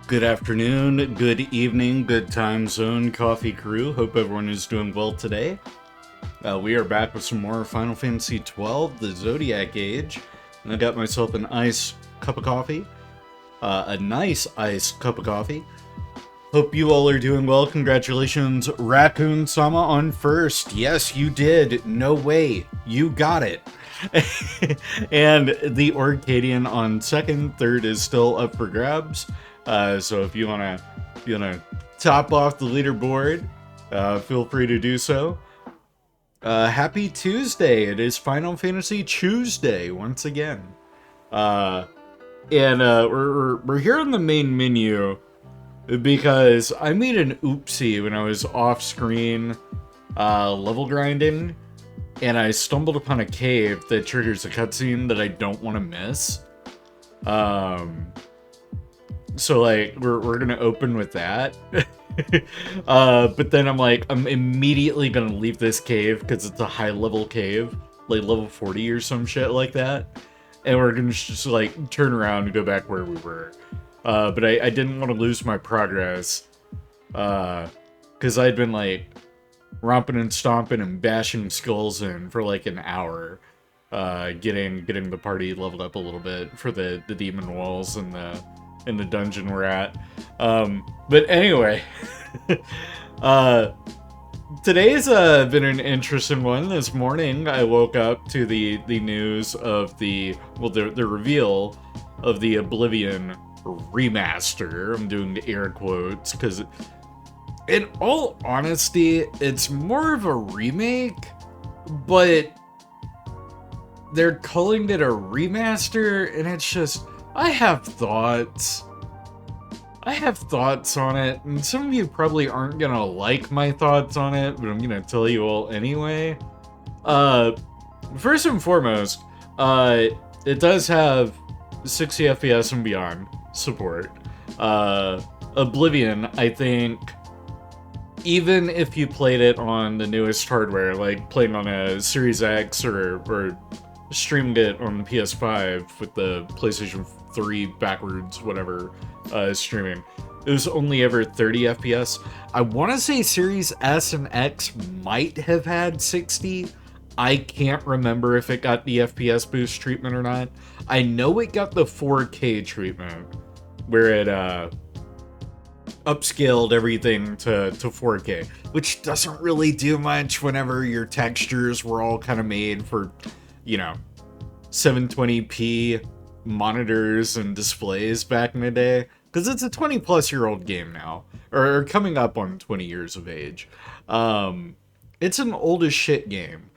Good afternoon, good evening, good time zone, coffee crew. Hope everyone is doing well today. We are back with some more Final Fantasy XII, the Zodiac Age. And I got myself an iced cup of coffee. A nice iced cup of coffee. Hope you all are doing well. Congratulations, Raccoon Sama on first. Yes, you did. No way. You got it. And the Orcadian on second. Third is still up for grabs. So if you wanna top off the leaderboard, feel free to do so. Happy Tuesday! It is Final Fantasy Tuesday once again. And we're here on the main menu because I made an oopsie when I was off screen level grinding, and I stumbled upon a cave that triggers a cutscene that I don't want to miss. So like we're gonna open with that. But then I'm immediately gonna leave this cave because it's a high level cave, like level 40 or some shit like that. And we're gonna just like turn around and go back where we were. But I didn't want to lose my progress. Because I'd been like romping and stomping and bashing skulls in for like an hour. Getting the party leveled up a little bit for the demon walls and the dungeon we're at. But anyway, today's been an interesting one. This morning I woke up to the news of the reveal of the Oblivion remaster. I'm doing the air quotes because in all honesty, it's more of a remake, but they're calling it a remaster, and it's just, I have thoughts on it, and some of you probably aren't gonna like my thoughts on it, but I'm gonna tell you all anyway. First and foremost, it does have 60 FPS and beyond support. Oblivion, I think, even if you played it on the newest hardware, like playing on a Series X or streamed it on the PS5 with the PlayStation 3 backwards, whatever, streaming, it was only ever 30 FPS. I want to say Series S and X might have had 60. I can't remember if it got the FPS boost treatment or not. I know it got the 4K treatment, where it upscaled everything to 4K, which doesn't really do much whenever your textures were all kind of made for, 720p monitors and displays back in the day, because it's a 20 plus year old game now, or coming up on 20 years of age. It's an old as shit game.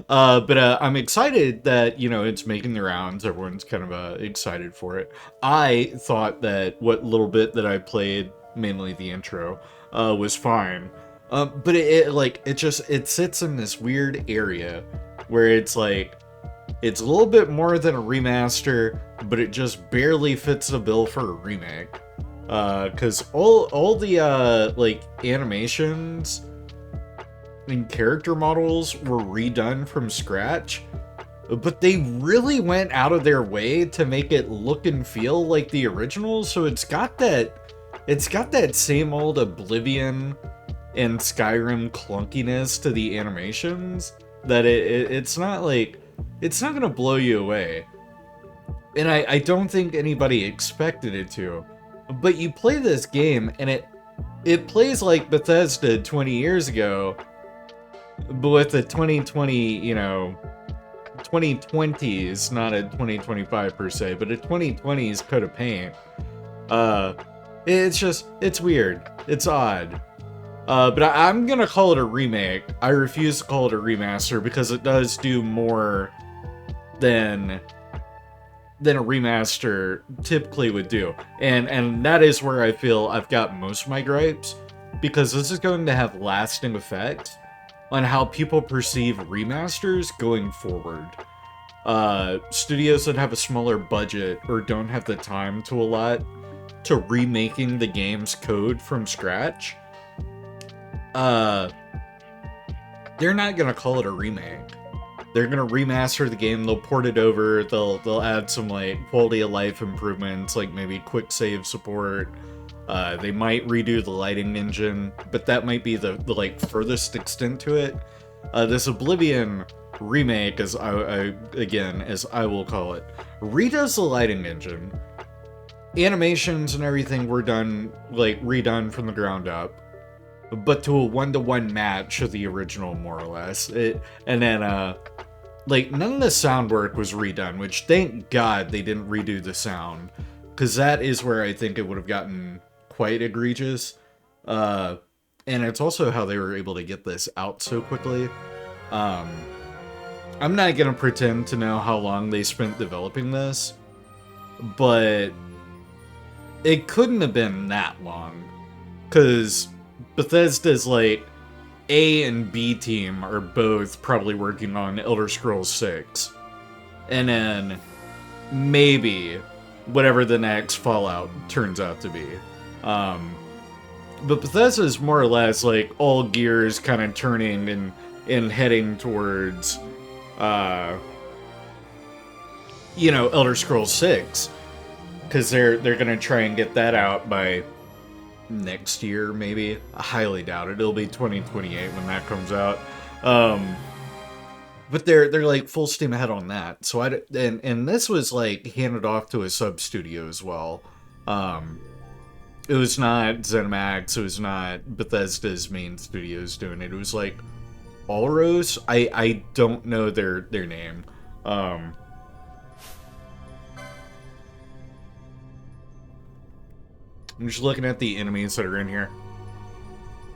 But I'm excited that, it's making the rounds. Everyone's kind of excited for it. I thought that what little bit that I played, mainly the intro, was fine. But it sits in this weird area where it's like, it's a little bit more than a remaster, but it just barely fits the bill for a remake. Because all the animations and character models were redone from scratch, but they really went out of their way to make it look and feel like the original. So it's got that same old Oblivion and Skyrim clunkiness to the animations that it's not gonna blow you away. And I don't think anybody expected it to. But you play this game and it plays like Bethesda 20 years ago, but with a 2020, 2020s, not a 2025 per se, but a 2020s coat of paint. It's weird. It's odd. But I'm gonna call it a remake. I refuse to call it a remaster because it does do more than a remaster typically would do. And that is where I feel I've got most of my gripes, because this is going to have lasting effects on how people perceive remasters going forward. Studios that have a smaller budget or don't have the time to allot to remaking the game's code from scratch, they're not gonna call it a remake. They're gonna remaster the game, they'll port it over, they'll add some, like, quality of life improvements, like maybe quick save support. They might redo the lighting engine, but that might be the like, furthest extent to it. This Oblivion remake, as as I will call it, redoes the lighting engine. Animations and everything were done, like, redone from the ground up, but to a 1-to-1 match of the original, more or less. And then, like, none of the sound work was redone, which, thank God they didn't redo the sound, because that is where I think it would have gotten quite egregious. And it's also how they were able to get this out so quickly. I'm not gonna pretend to know how long they spent developing this, but it couldn't have been that long, because Bethesda's, like, A and B team are both probably working on Elder Scrolls 6. And then maybe whatever the next Fallout turns out to be. But Bethesda's more or less, like, all gears kind of turning and heading towards, you know, Elder Scrolls 6. Because they're gonna try and get that out by next year, maybe. I highly doubt it. It'll be 2028 when that comes out. But they're like full steam ahead on that. So and this was like handed off to a sub studio as well. It was not ZeniMax. It was not Bethesda's main studios doing it. It was like Allros. I don't know their name. I'm just looking at the enemies that are in here.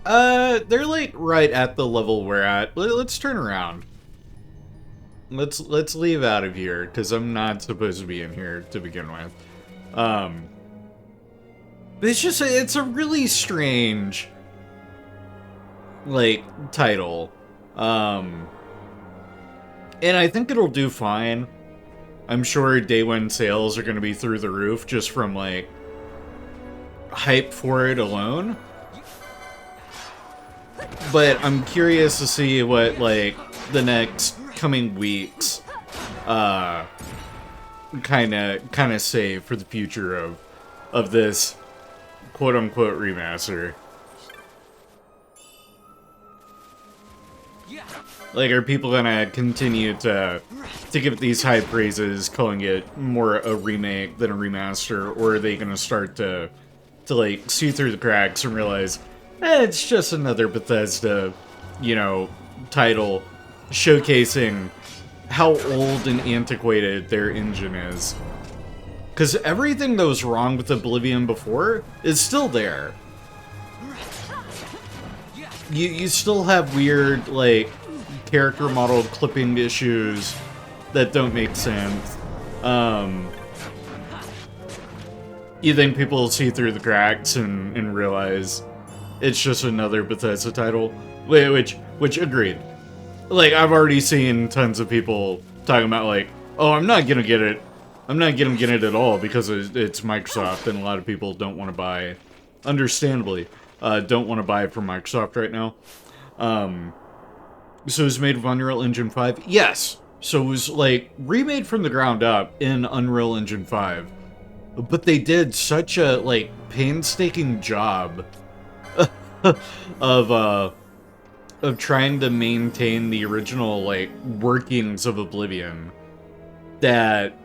They're like right at the level we're at. Let's turn around. Let's leave out of here, because I'm not supposed to be in here to begin with. It's a really strange, like, title. And I think it'll do fine. I'm sure day one sales are going to be through the roof just from, like, hype for it alone. But I'm curious to see what, like, the next coming weeks kind of say for the future of this quote-unquote remaster. Like, are people gonna continue to give it these high praises, calling it more a remake than a remaster, or are they gonna start to like, see through the cracks and realize, it's just another Bethesda, you know, title showcasing how old and antiquated their engine is. Because everything that was wrong with Oblivion before is still there. You still have weird, like, character model clipping issues that don't make sense. You think people will see through the cracks and realize it's just another Bethesda title? Which agreed. Like, I've already seen tons of people talking about, like, oh, I'm not gonna get it. I'm not gonna get it at all because it's Microsoft, and a lot of people don't want to buy, understandably, don't want to buy it from Microsoft right now. So it was made with Unreal Engine 5? Yes! So it was, like, remade from the ground up in Unreal Engine 5. But they did such a, like, painstaking job of trying to maintain the original, like, workings of Oblivion that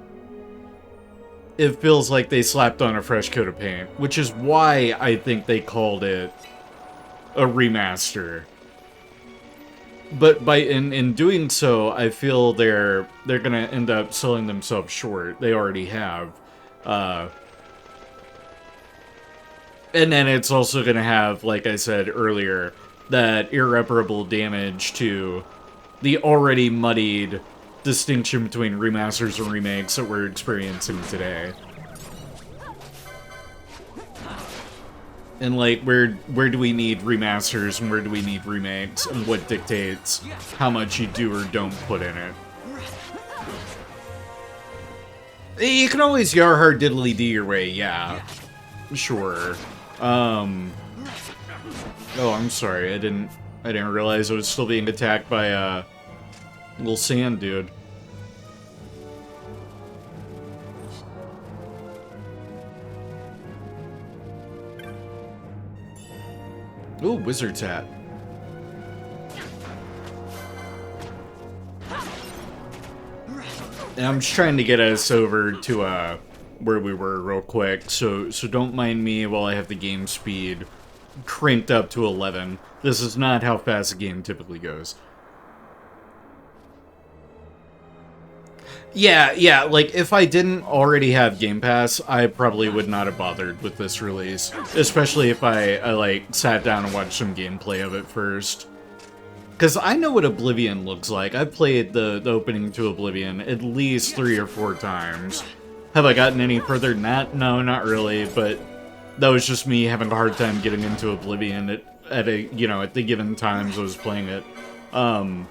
it feels like they slapped on a fresh coat of paint, which is why I think they called it a remaster. But in doing so, I feel they're gonna end up selling themselves short. They already have. And then it's also gonna have, like I said earlier, that irreparable damage to the already muddied distinction between remasters and remakes that we're experiencing today. And, like, where do we need remasters and where do we need remakes, and what dictates how much you do or don't put in it. You can always yar hard diddly do your way, yeah. Sure. Oh, I'm sorry, I didn't realize I was still being attacked by Little sand dude. Ooh, wizard's hat. And I'm just trying to get us over to where we were real quick, so don't mind me while I have the game speed cranked up to 11. This is not how fast the game typically goes. Yeah, like, if I didn't already have Game Pass, I probably would not have bothered with this release. Especially if I like, sat down and watched some gameplay of it first. Because I know what Oblivion looks like. I've played the opening to Oblivion at least 3 or 4 times. Have I gotten any further than that? No, not really, but that was just me having a hard time getting into Oblivion at the given times I was playing it. I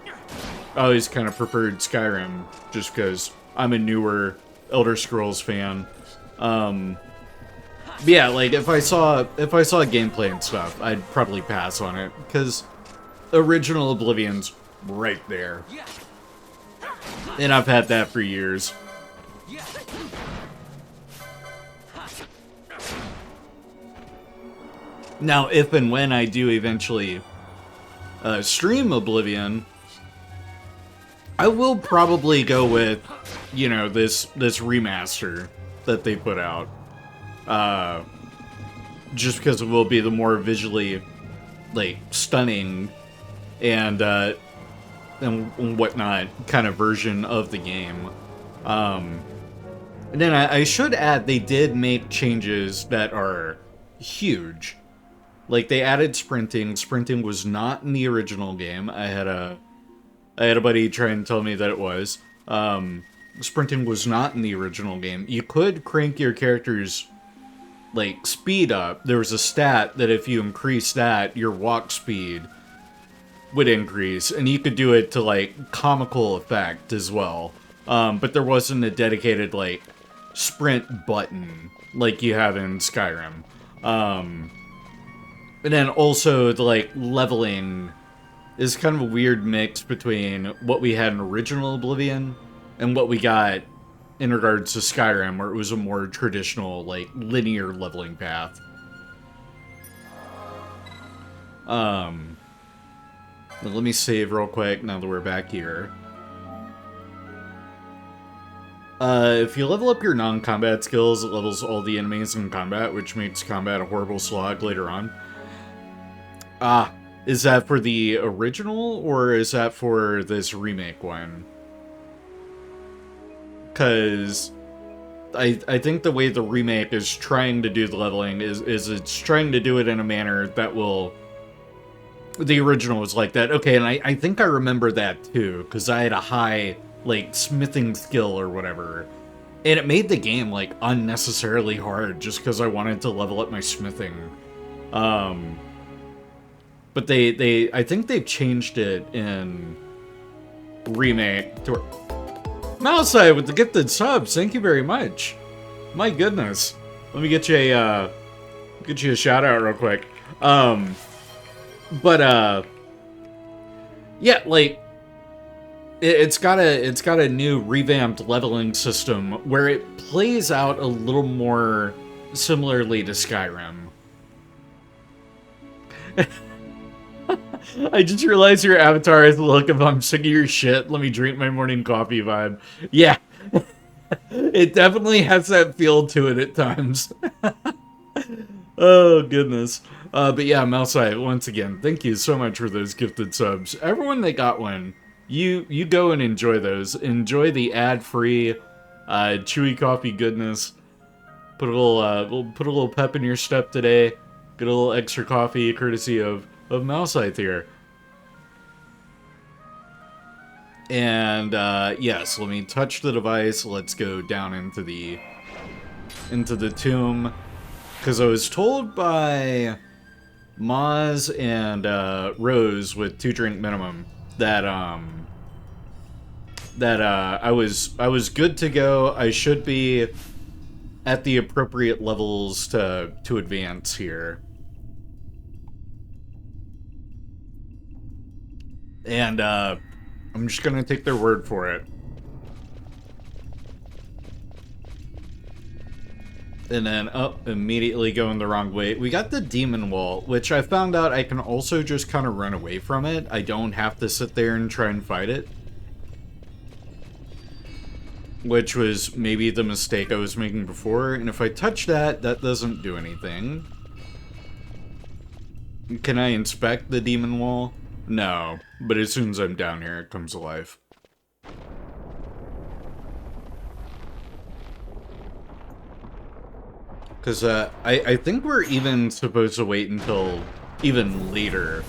always kind of preferred Skyrim, just because I'm a newer Elder Scrolls fan. Yeah, like, if I saw gameplay and stuff, I'd probably pass on it, because original Oblivion's right there. And I've had that for years. Now, if and when I do eventually stream Oblivion, I will probably go with, you know, this remaster that they put out. Just because it will be the more visually, like, stunning and whatnot kind of version of the game. And then I should add, they did make changes that are huge. Like, they added sprinting. Sprinting was not in the original game. I had a buddy try and tell me that it was. Sprinting was not in the original game. You could crank your character's, like, speed up. There was a stat that if you increase that, your walk speed would increase. And you could do it to, like, comical effect as well. But there wasn't a dedicated, like, sprint button like you have in Skyrim. And then also, the, like, leveling is kind of a weird mix between what we had in original Oblivion and what we got in regards to Skyrim, where it was a more traditional, like, linear leveling path. Let me save real quick now that we're back here. If you level up your non-combat skills, it levels all the enemies in combat, which makes combat a horrible slog later on. Is that for the original, or is that for this remake one? Because I think the way the remake is trying to do the leveling is it's trying to do it in a manner that will... The original was like that. Okay, and I think I remember that too, because I had a high, like, smithing skill or whatever. And it made the game, like, unnecessarily hard just because I wanted to level up my smithing. But I think they've changed it in remake to... Mouseye with the gifted subs, thank you very much. My goodness. Let me get you a shout out real quick. Yeah, like, it's got a new revamped leveling system where it plays out a little more similarly to Skyrim. I just realized your avatar has the look of "I'm sick of your shit, let me drink my morning coffee" vibe. Yeah. It definitely has that feel to it at times. Oh, goodness. But yeah, Mouseye, once again, thank you so much for those gifted subs. Everyone that got one, you go and enjoy those. Enjoy the ad-free Chewy Coffee goodness. Put a little pep in your step today. Get a little extra coffee courtesy of Mouseye here. And yes, let me touch the device. Let's go down into the tomb, because I was told by Maz and Rose with 2 drink minimum that I was good to go. I should be at the appropriate levels to advance here. And I'm just gonna take their word for it. And then, immediately going the wrong way. We got the demon wall, which I found out I can also just kind of run away from it. I don't have to sit there and try and fight it. Which was maybe the mistake I was making before. And if I touch that, that doesn't do anything. Can I inspect the demon wall? No. But as soon as I'm down here, it comes alive. Because I think we're even supposed to wait until even later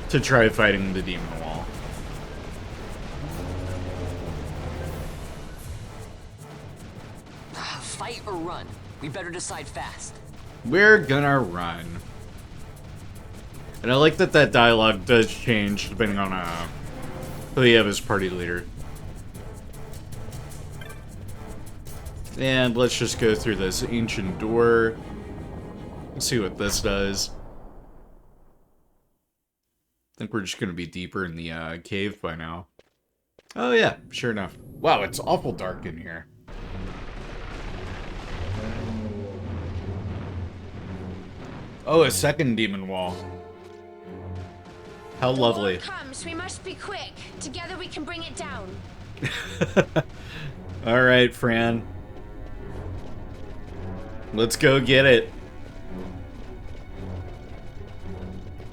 to try fighting the demon wall. Fight or run? We better decide fast. We're gonna run. And I like that that dialogue does change depending on who you have as party leader. And let's just go through this ancient door. Let's see what this does. I think we're just going to be deeper in the cave by now. Oh yeah, sure enough. Wow, it's awful dark in here. Oh, a second demon wall. How lovely. The war comes, we must be quick. Together we can bring it down. All right, Fran. Let's go get it.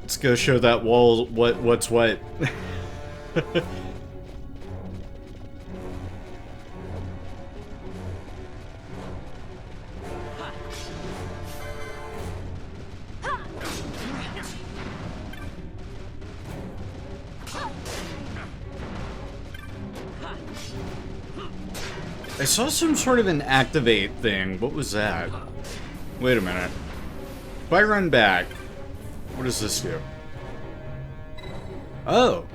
Let's go show that wall what's what. I saw some sort of an activate thing. What was that? Wait a minute. If I run back, what does this do? Oh.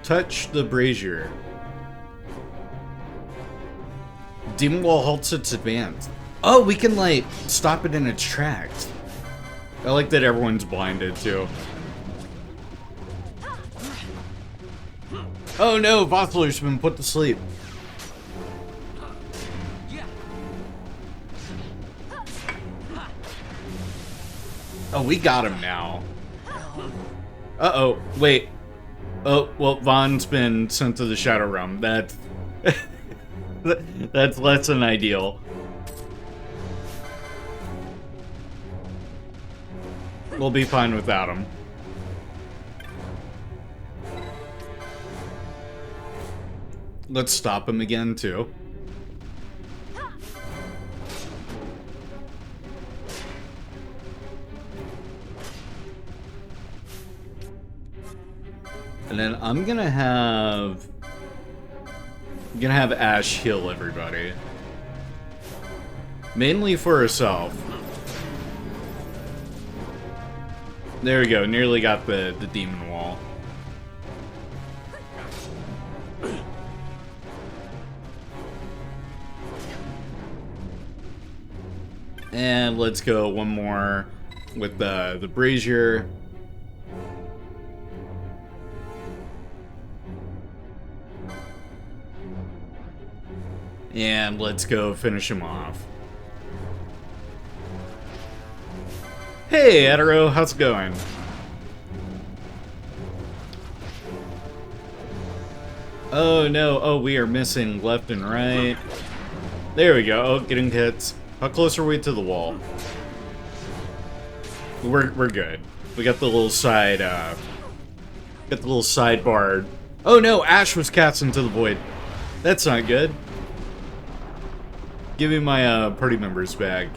Touch the brazier. Demon wall halts its advance. Oh, we can, like, stop it in its tracks. I like that everyone's blinded, too. Oh no, Vossler's been put to sleep. Oh, we got him now. Uh-oh, wait. Oh, well, Vaughn's been sent to the Shadow Realm. That's... that's less than ideal. We'll be fine without him. Let's stop him again, too. And then I'm gonna have Ashe heal everybody. Mainly for herself. There we go, nearly got the demon wall. And let's go one more with the brazier. And let's go finish him off. Hey, Adaro, how's it going? Oh no, oh, we are missing left and right. There we go, oh, getting hits. How close are we to the wall? We're good. We got the little side, got the little sidebar. Oh no, Ashe was cast into the void. That's not good. Give me my party members back.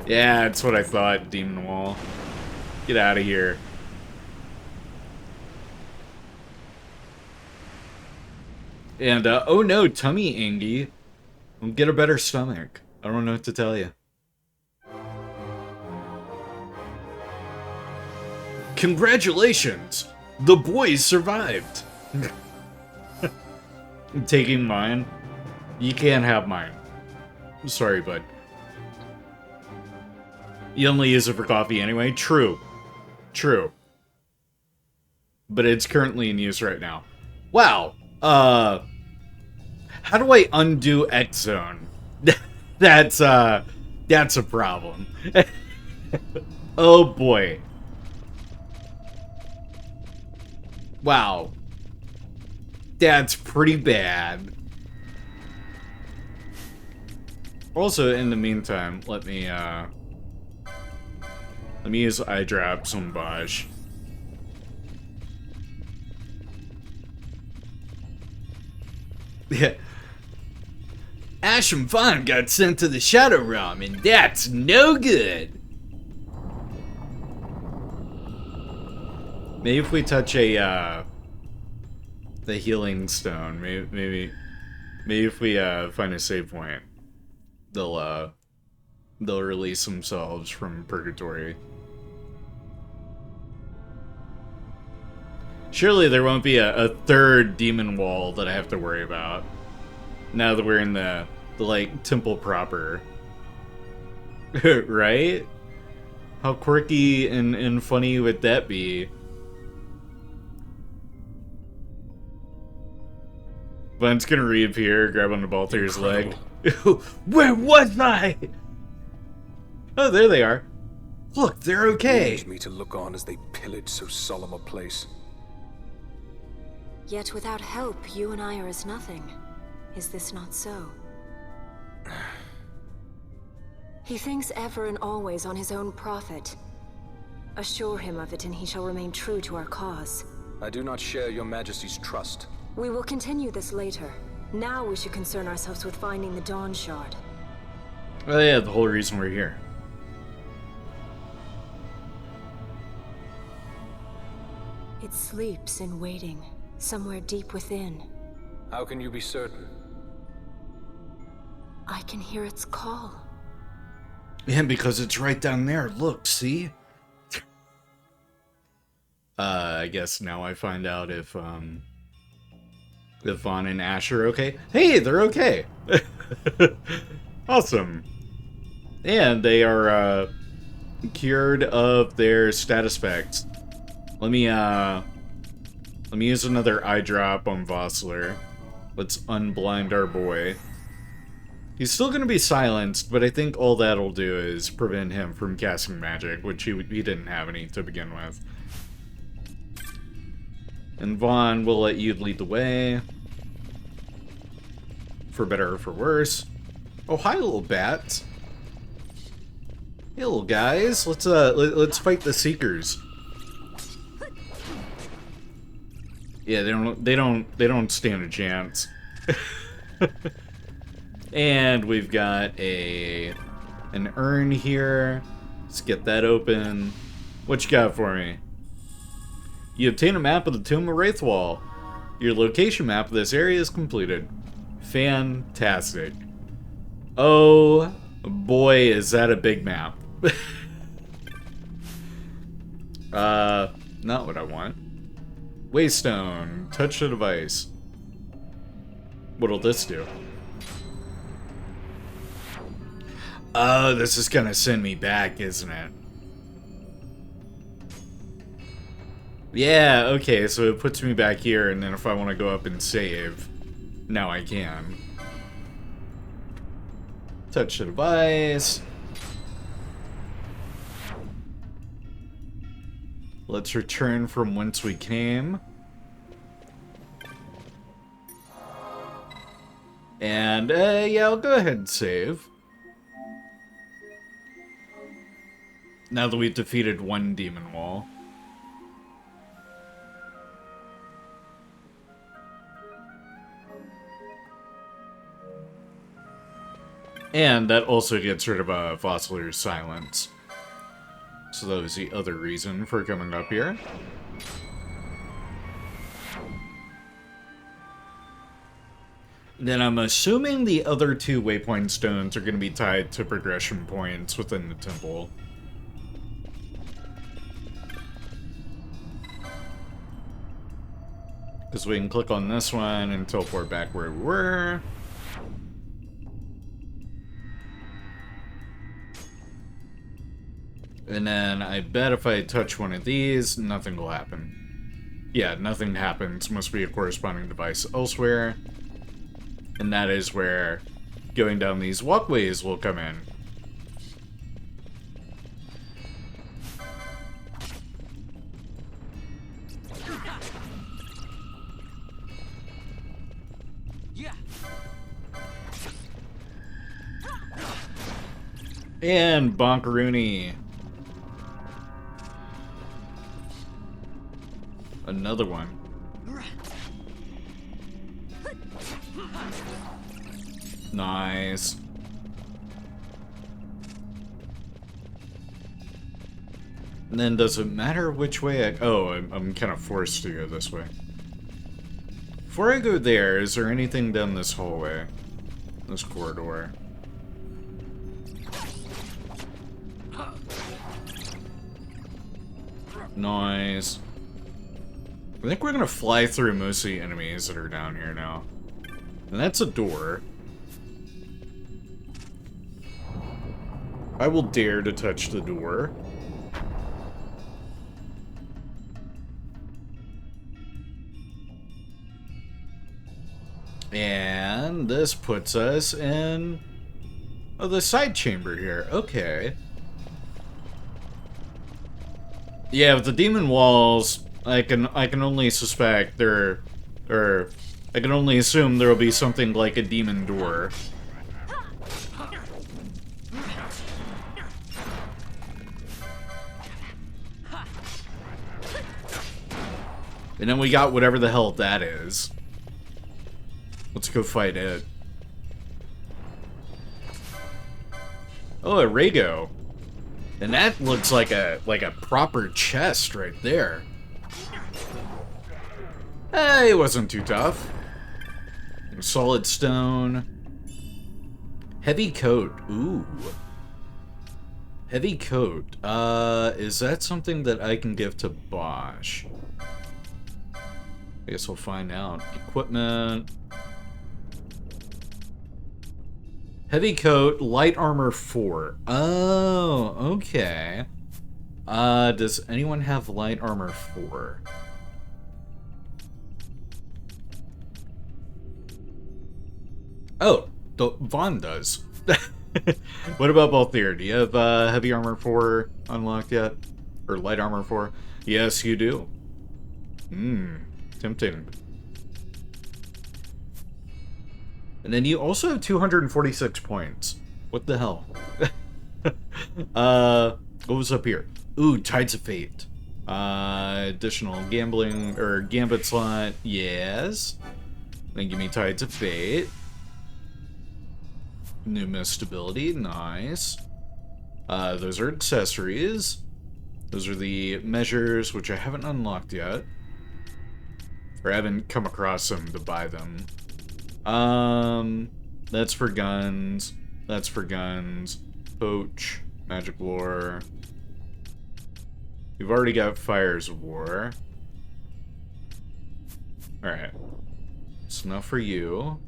Yeah, that's what I thought, Demon Wall. Get out of here. And, oh no, tummy Angie. Get a better stomach. I don't know what to tell you. Congratulations! The boys survived! I'm taking mine. You can't have mine. I'm sorry, bud. You only use it for coffee anyway? True. True. but it's currently in use right now. Wow. How do I undo XII? That's a problem. Oh boy. Wow. That's pretty bad. Also, in the meantime, let me use eye drops on Bosch. Yeah. Ashe and Vaughn got sent to the Shadow Realm, and that's no good. Maybe if we touch the healing stone, maybe if we find a save point, they'll release themselves from purgatory. Surely there won't be a third demon wall that I have to worry about. Now that we're in the like, temple proper. Right? How quirky and funny would that be? Glenn's gonna reappear, grab onto Balthire's leg. Where was I? Oh, there they are. Look, they're okay. It me to look on as they pillage so solemn a place. Yet without help, you and I are as nothing. Is this not so? He thinks ever and always on his own profit. Assure him of it, and he shall remain true to our cause. I do not share your majesty's trust. We will continue this later. Now we should concern ourselves with finding the Dawn Shard. Oh yeah, the whole reason we're here. It sleeps in waiting, somewhere deep within. How can you be certain? I can hear its call. Yeah, because it's right down there. Look, see? I guess now I find out if Vaughn and Ashe are okay. Hey, they're okay. Awesome. And they are cured of their status effects. Let me use another eye drop on Vossler. Let's unblind our boy. He's still going to be silenced, but I think all that'll do is prevent him from casting magic, which he didn't have any to begin with. And Vaughn, we'll let you lead the way. For better or for worse. Oh, hi, little bats. Hey, little guys. Let's fight the Seekers. Yeah, they don't stand a chance. And we've got an urn here. Let's get that open. What you got for me? You obtain a map of the Tomb of Wraithwall. Your location map of this area is completed. Fantastic. Oh boy, is that a big map. Not what I want. Waystone. Touch the device. What'll this do? Oh, this is gonna send me back, isn't it? Yeah, okay, so it puts me back here, and then if I want to go up and save, now I can. Touch the device. Let's return from whence we came. And, yeah, I'll go ahead and save. Now that we've defeated one demon wall. And that also gets rid of Vossler's silence. So that was the other reason for coming up here. Then I'm assuming the other two waypoint stones are going to be tied to progression points within the temple. Because we can click on this one and teleport back where we were. And then I bet if I touch one of these, nothing will happen. yeah, nothing happens. Must be a corresponding device elsewhere. And that is where going down these walkways will come in. And Bonkaroonie. Another one. Nice. And then does it matter which way I... Oh, I'm kind of forced to go this way. Before I go there, is there anything down this hallway? This corridor? Nice. I think we're gonna fly through most of the enemies that are down here now. And that's a door. I will dare to touch the door. And this puts us in... Oh, the side chamber here. Okay. Yeah, with the demon walls, I can only suspect there... Or... I can only assume there will be something like a demon door. And then we got whatever the hell that is. Let's go fight it. Oh, a Rago. And that looks like a proper chest right there. Hey, it wasn't too tough. Solid stone. Heavy coat. Ooh. Heavy coat. Is that something that I can give to Bosch? I guess we'll find out. Equipment. Heavy coat, light armor 4. Oh, okay. Does anyone have light armor 4? Oh, Vaughn does. What about Balthier? Do you have heavy armor 4 unlocked yet? Or light armor 4? Yes, you do. Tempting. And then you also have 246 points. What the hell? What was up here? Ooh, Tides of Fate. Additional gambling, or gambit slot. Yes. Then give me Tides of Fate. New miss stability. Nice. Those are accessories. Those are the measures, which I haven't unlocked yet. Or I haven't come across them to buy them. That's for guns. That's for guns. Poach. Magic lore. You've already got Fires of War. Alright. So now for you.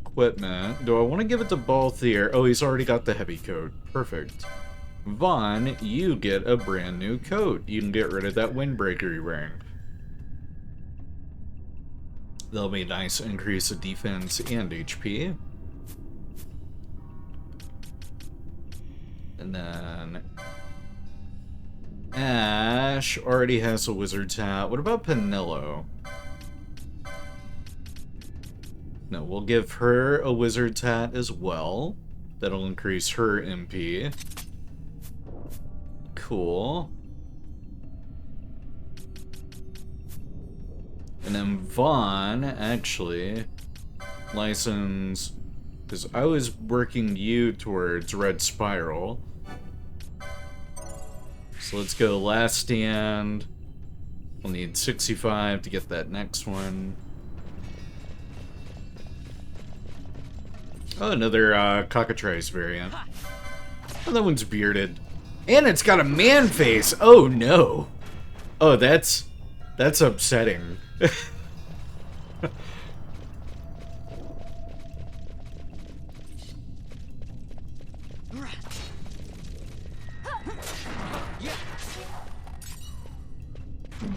Equipment. Do I want to give it to Balthier? Oh, he's already got the heavy coat. Perfect. Vaughn, you get a brand new coat. You can get rid of that windbreaker you're wearing. That'll be a nice increase of defense and HP. And then... Ashe already has a wizard's hat. What about Penello? No, we'll give her a wizard's hat as well. That'll increase her MP. Cool. And then Vaughn, actually, license, because I was working you towards Red Spiral. So let's go Last Stand. We'll need 65 to get that next one. Oh, another Cockatrice variant. Oh, that one's bearded. And it's got a man face! Oh no! Oh, that's upsetting.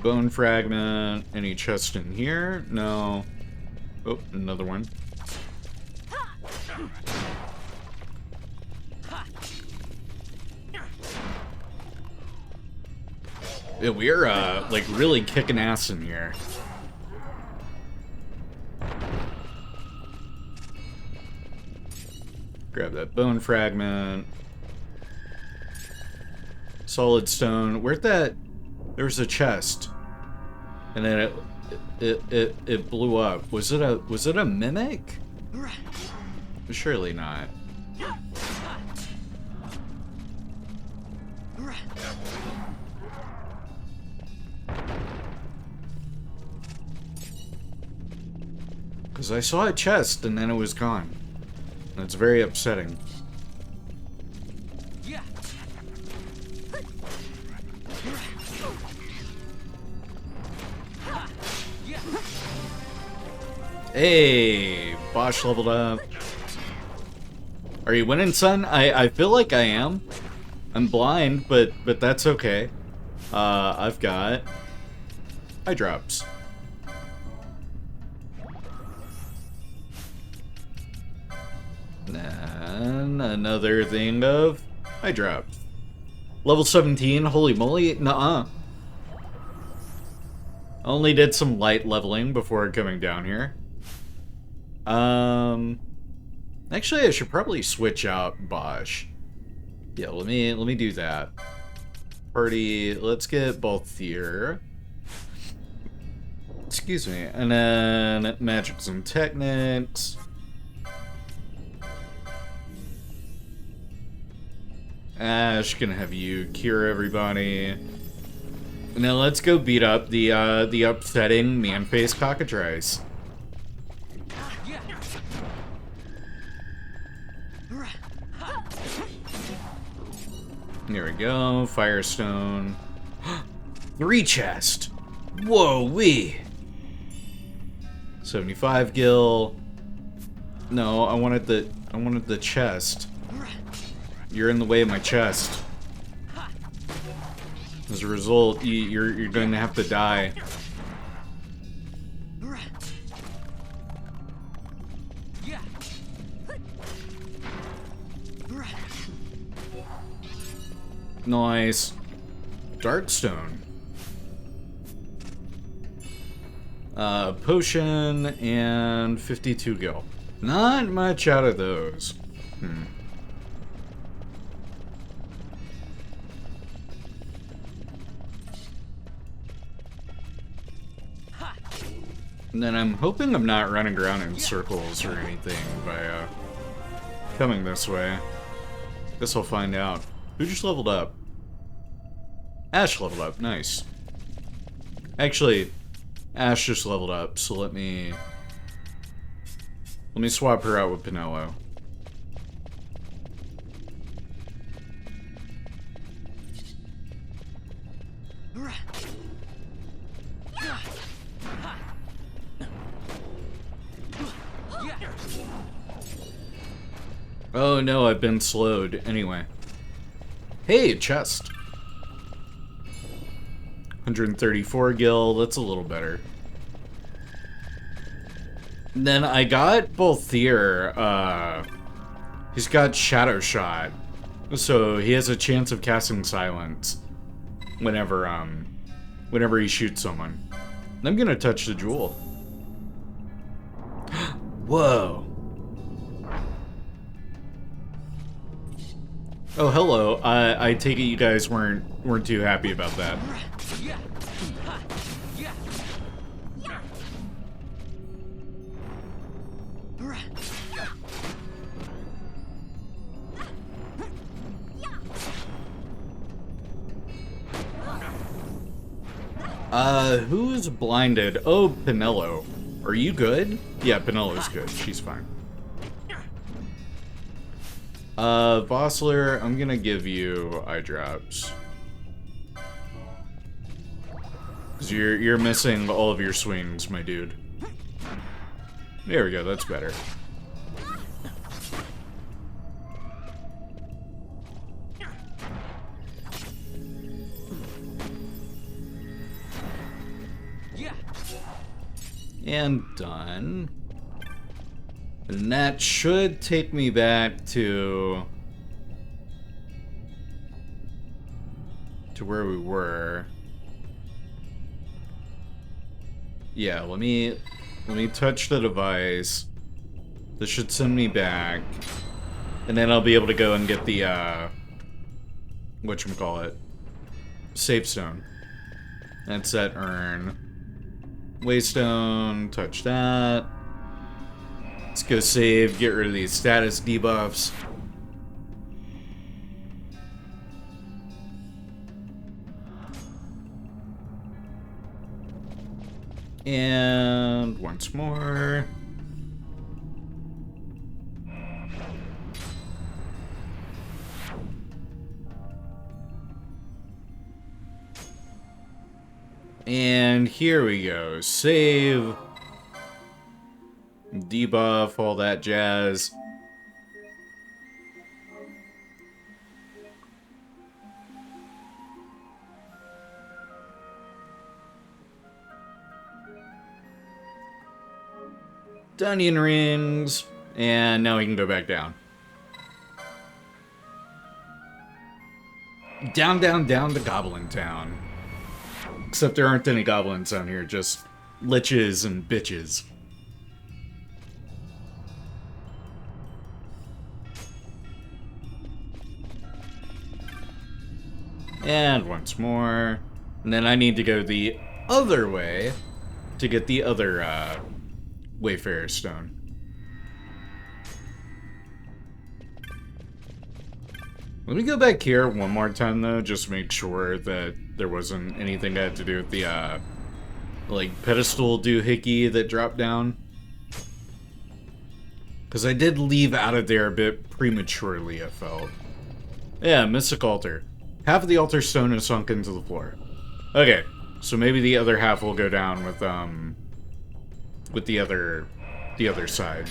Bone fragment. Any chest in here? No. Oh, another one. Yeah, we're, like, really kicking ass in here. Grab that bone fragment. Solid stone. Where'd that... There was a chest. And then it blew up. Was it a mimic? Surely not. Because I saw a chest and then it was gone. That's very upsetting. Hey, Bosch leveled up. Are you winning, son? I feel like I am. I'm blind, but that's okay. I've got eye drops. And another thing of eye drops. Level 17, holy moly, nuh-uh. Only did some light leveling before coming down here. Actually, I should probably switch out Bosch. Yeah, let me do that. Party, let's get both here. Excuse me. And then magics and techniques. Ashe, gonna have you cure everybody. Now let's go beat up the upsetting man-faced cockatrice. There we go, Firestone. 3 chest. Whoa wee. 75 gil. No, I wanted the chest. You're in the way of my chest. As a result, you're going to have to die. Nice. Darkstone. Potion and 52 gil. Not much out of those. And then I'm hoping I'm not running around in circles or anything by coming this way. Guess I'll find out. Who just leveled up? Ashe leveled up, nice. Actually, Ashe just leveled up, so let me swap her out with Pinello. Oh no, I've been slowed. Anyway. Hey, chest. 134 gil, that's a little better. And then I got Balthier, he's got Shadow Shot. So he has a chance of casting silence whenever he shoots someone. And I'm gonna touch the jewel. Whoa. Oh, hello. I take it you guys weren't too happy about that. Who's blinded? Oh, Pinello. Are you good? Yeah, Pinello's good. She's fine. Vossler, I'm gonna give you eye drops. Cause you're missing all of your swings, my dude. There we go, that's better. And done. And that should take me back to where we were. Yeah, let me touch the device. This should send me back. And then I'll be able to go and get the whatchamacallit? Safe stone. That's that urn. Waystone, touch that. Let's go save, get rid of these status debuffs. And once more. And here we go. Save. Debuff, all that jazz. Onion rings. And now we can go back down. Down, down, down to Goblin Town. Except there aren't any goblins down here, just liches and bitches. And once more. And then I need to go the other way to get the other Wayfarer Stone. Let me go back here one more time, though, just to make sure that there wasn't anything that had to do with the, like, pedestal doohickey that dropped down. Because I did leave out of there a bit prematurely, I felt. Yeah, Mystic Altar. Half of the altar stone is sunk into the floor. Okay, so maybe the other half will go down with the other side.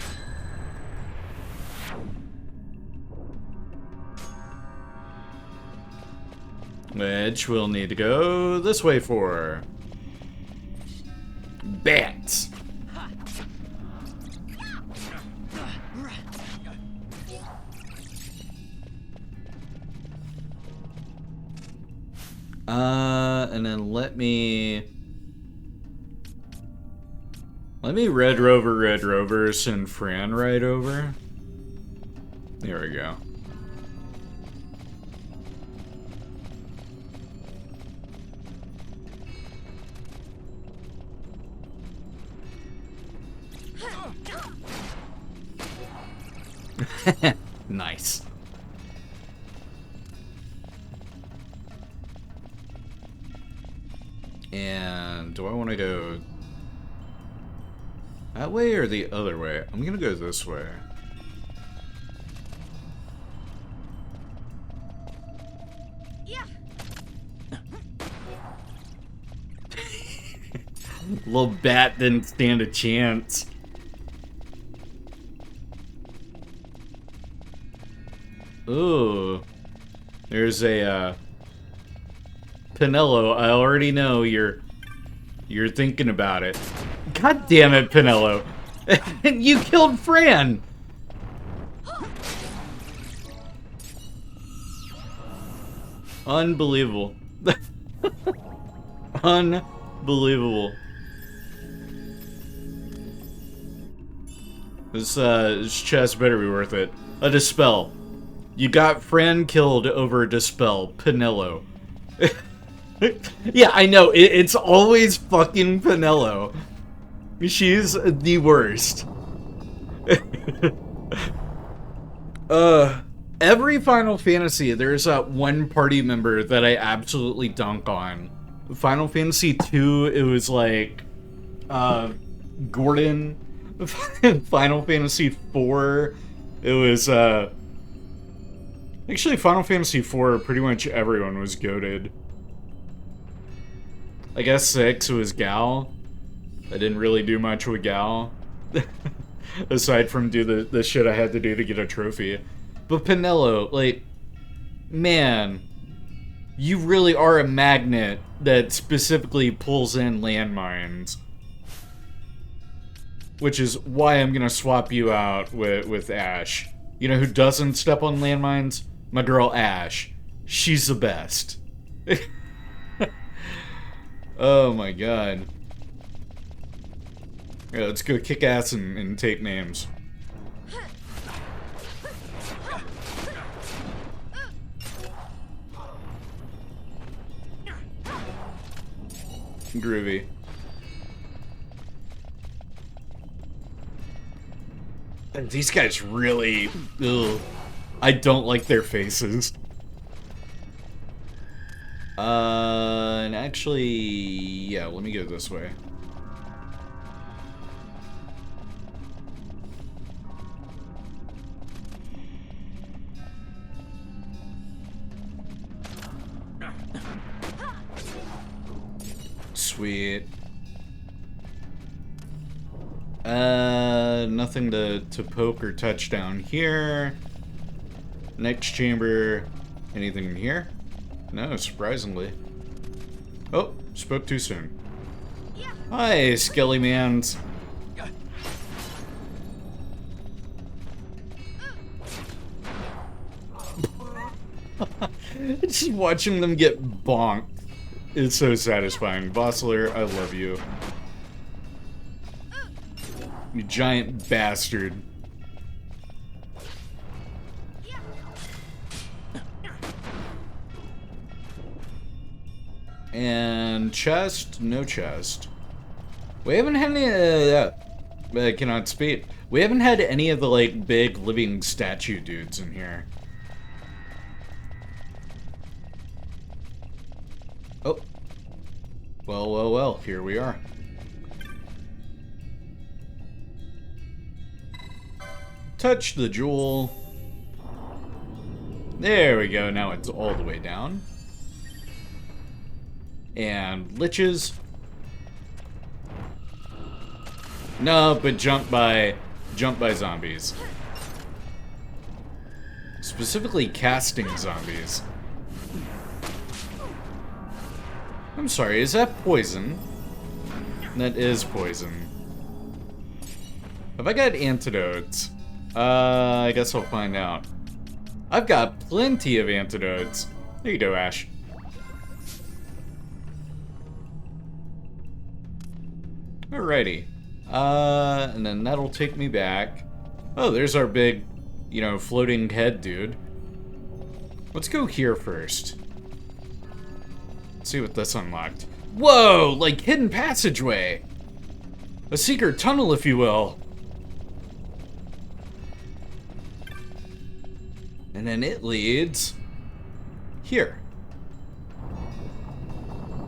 Which we'll need to go this way for. Bats! And then let me Red Rover, send Fran right over. There we go. Nice. And do I want to go that way or the other way? I'm gonna go this way. Yeah. Little bat didn't stand a chance. Ooh. There's a Pinello, I already know you're thinking about it. God damn it, Pinello. You killed Fran. Unbelievable. Unbelievable. This chest better be worth it. A Dispel. You got Fran killed over a Dispel. Pinello. Yeah, I know. It's always fucking Pinello. She's the worst. Every Final Fantasy, there's one party member that I absolutely dunk on. Final Fantasy 2, it was like Gordon. Final Fantasy 4, it was actually Final Fantasy 4, pretty much everyone was goated. I guess 6 was Gal. I didn't really do much with Gal. Aside from do the shit I had to do to get a trophy. But Pinello, like, man, you really are a magnet that specifically pulls in landmines. which is why I'm gonna swap you out with Ashe. You know who doesn't step on landmines? My girl Ashe. She's the best. Oh my god. Yeah, let's go kick ass and take names. Groovy. And these guys really... Ugh. I don't like their faces. And actually... Yeah, let me go this way. Sweet. Nothing to poke or touch down here. Next chamber. Anything in here? No, surprisingly. Oh, spoke too soon. Hi, Skelly Mans. Just watching them get bonked. It's so satisfying. Vossler, I love you. You giant bastard. And chest? No chest. We haven't had any I cannot speak. We haven't had any of the, like, big living statue dudes in here. Oh. Well, well, well. Here we are. Touch the jewel. There we go. Now it's all the way down. And liches. No, but jump by zombies. Specifically casting zombies. I'm sorry, is that poison? That is poison. Have I got antidotes? I guess I'll find out. I've got plenty of antidotes. There you go, Ashe. Alrighty. And then that'll take me back. Oh, there's our big, you know, floating head dude. Let's go here first. Let's see what this unlocked. Whoa! Like hidden passageway! A secret tunnel, if you will. And then it leads here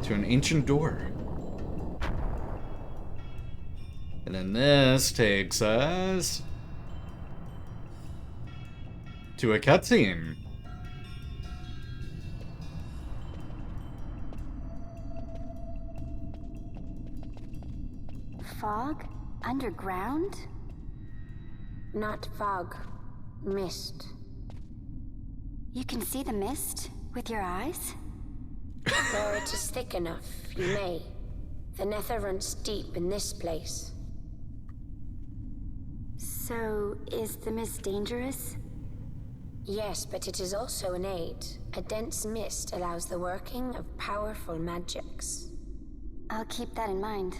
to an ancient door. And then this takes us to a cutscene. Fog? Underground? Not fog. Mist. You can see the mist with your eyes? Where it is thick enough, you may. The nether runs deep in this place. So, is the mist dangerous? Yes, but it is also an aid. A dense mist allows the working of powerful magics. I'll keep that in mind.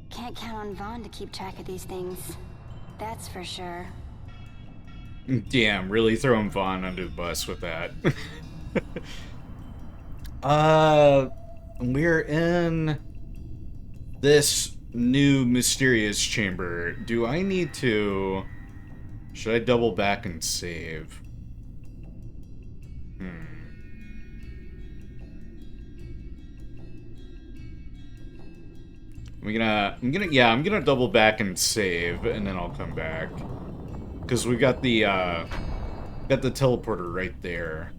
Can't count on Vaughn to keep track of these things. That's for sure. Damn, really throwing Vaughn under the bus with that. We're in this new mysterious chamber. Do I need to... Should I double back and save? I'm gonna double back and save, and then I'll come back. Because we got the teleporter right there.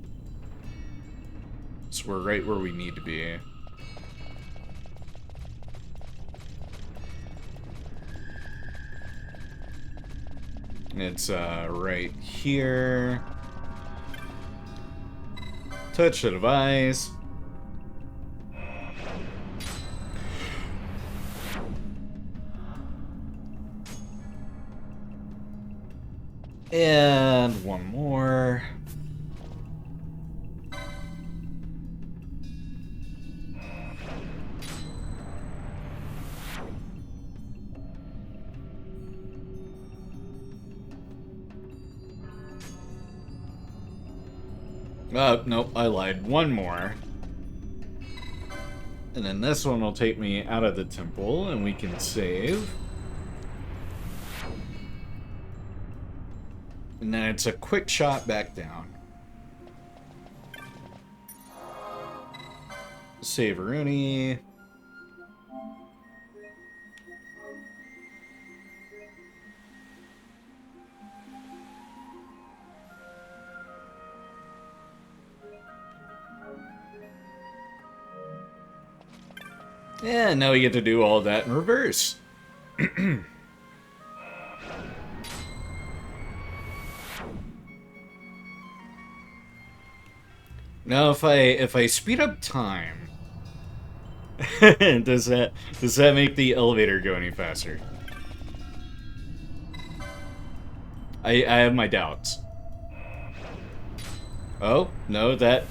So we're right where we need to be. It's right here. Touch the device. And one more. Nope, I lied. One more. And then this one will take me out of the temple, and we can save. And then it's a quick shot back down. Save Rooney. And now we get to do all that in reverse. Now if I speed up time, does that make the elevator go any faster? I have my doubts. Oh, no, that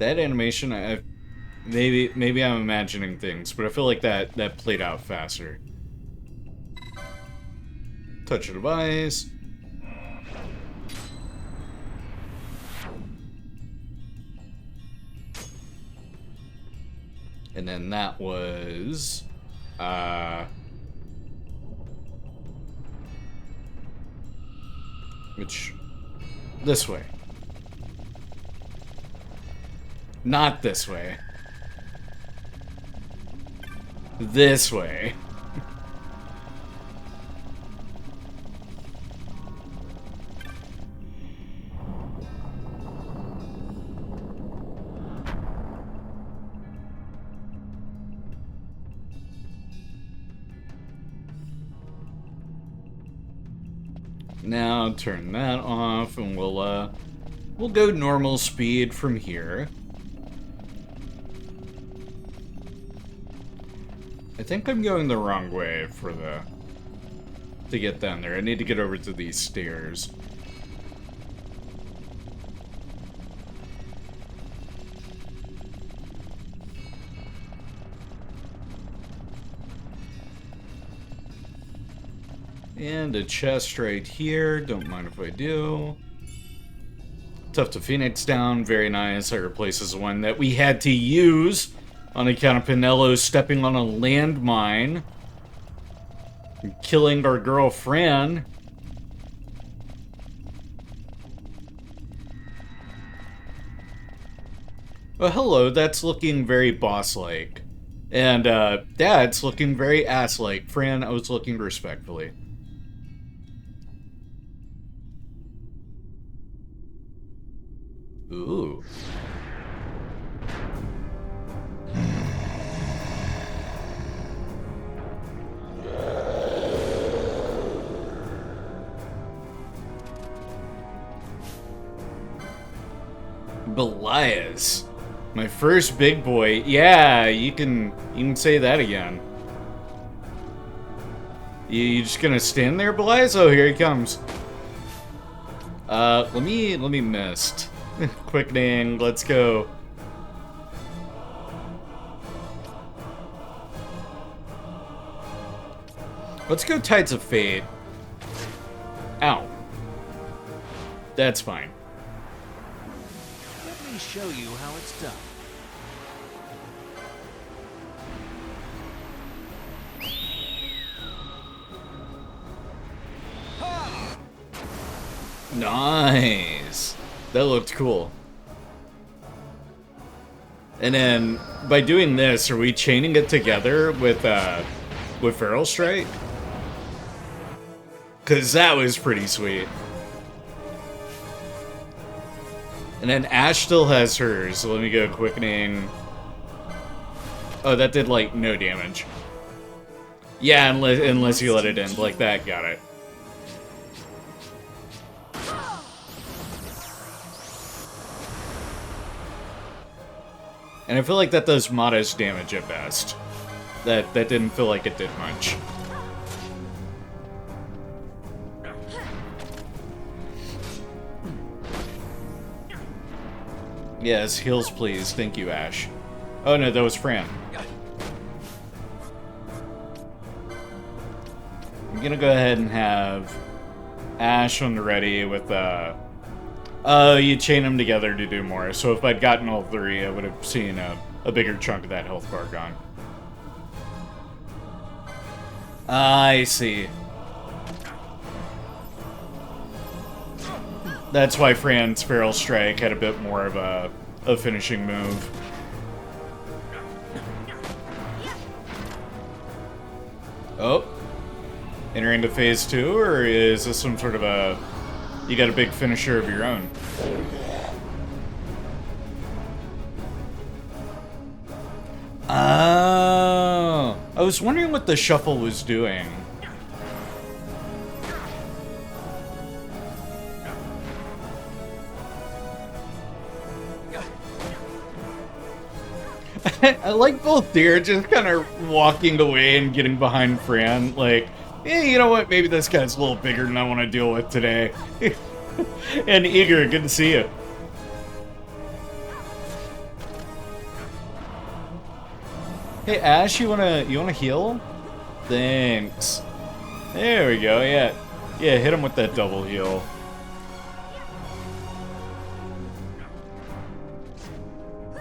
animation, maybe I'm imagining things, but I feel like that played out faster. Touch of device. And then that was this way. Not this way. This way. Now turn that off, and we'll go normal speed from here. I think I'm going the wrong way to get down there. I need to get over to these stairs. And a chest right here. Don't mind if I do. Tough to Phoenix down. Very nice. That replaces one that we had to use on account of Pinello stepping on a landmine and killing our girlfriend. Oh, hello. That's looking very boss-like. And, that's looking very ass-like. Fran, I was looking respectfully. Ooh. Belias. My first big boy. Yeah, you can say that again. You just gonna stand there, Belias? Oh, here he comes. Let me mist. Quickening, let's go. Let's go Tides of Fate. Ow. That's fine. Let me show you how it's done. Nice. That looked cool. And then by doing this, are we chaining it together with Feral Strike? Cause that was pretty sweet. And then Ashe still has hers, so let me go quickening. Oh, that did like no damage. Yeah, unless you let it end like that, got it. And I feel like that does modest damage at best. That didn't feel like it did much. Yes, heals please. Thank you, Ashe. Oh no, that was Fran. I'm gonna go ahead and have Ashe on the ready with, you chain them together to do more. So if I'd gotten all three, I would have seen a bigger chunk of that health bar gone. I see. That's why Fran's Feral Strike had a bit more of a finishing move. Oh. Entering into phase 2, or is this some sort of a... You got a big finisher of your own? Oh. I was wondering what the shuffle was doing. I like both there, just kind of walking away and getting behind Fran, like, hey, you know what, maybe this guy's a little bigger than I want to deal with today. And Eager, good to see you. Hey Ashe, you wanna heal? Thanks. There we go, yeah. Yeah, hit him with that double heal.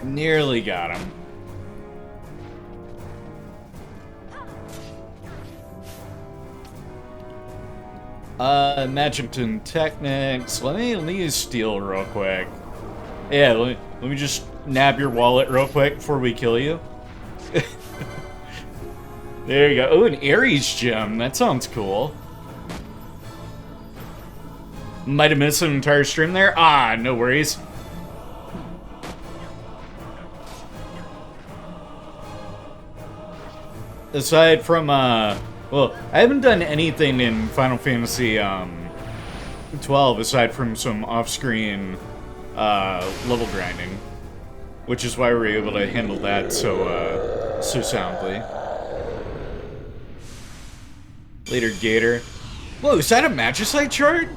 Nearly got him. Magicton Technics. Let me use Steel real quick. Yeah, let me just nab your wallet real quick before we kill you. There you go. Oh, an Ares gem. That sounds cool. Might have missed an entire stream there. Ah, no worries. Aside from, well, I haven't done anything in Final Fantasy 12 aside from some off-screen level grinding, which is why we were able to handle that so soundly. Later, Gator. Whoa, is that a Magicite shard?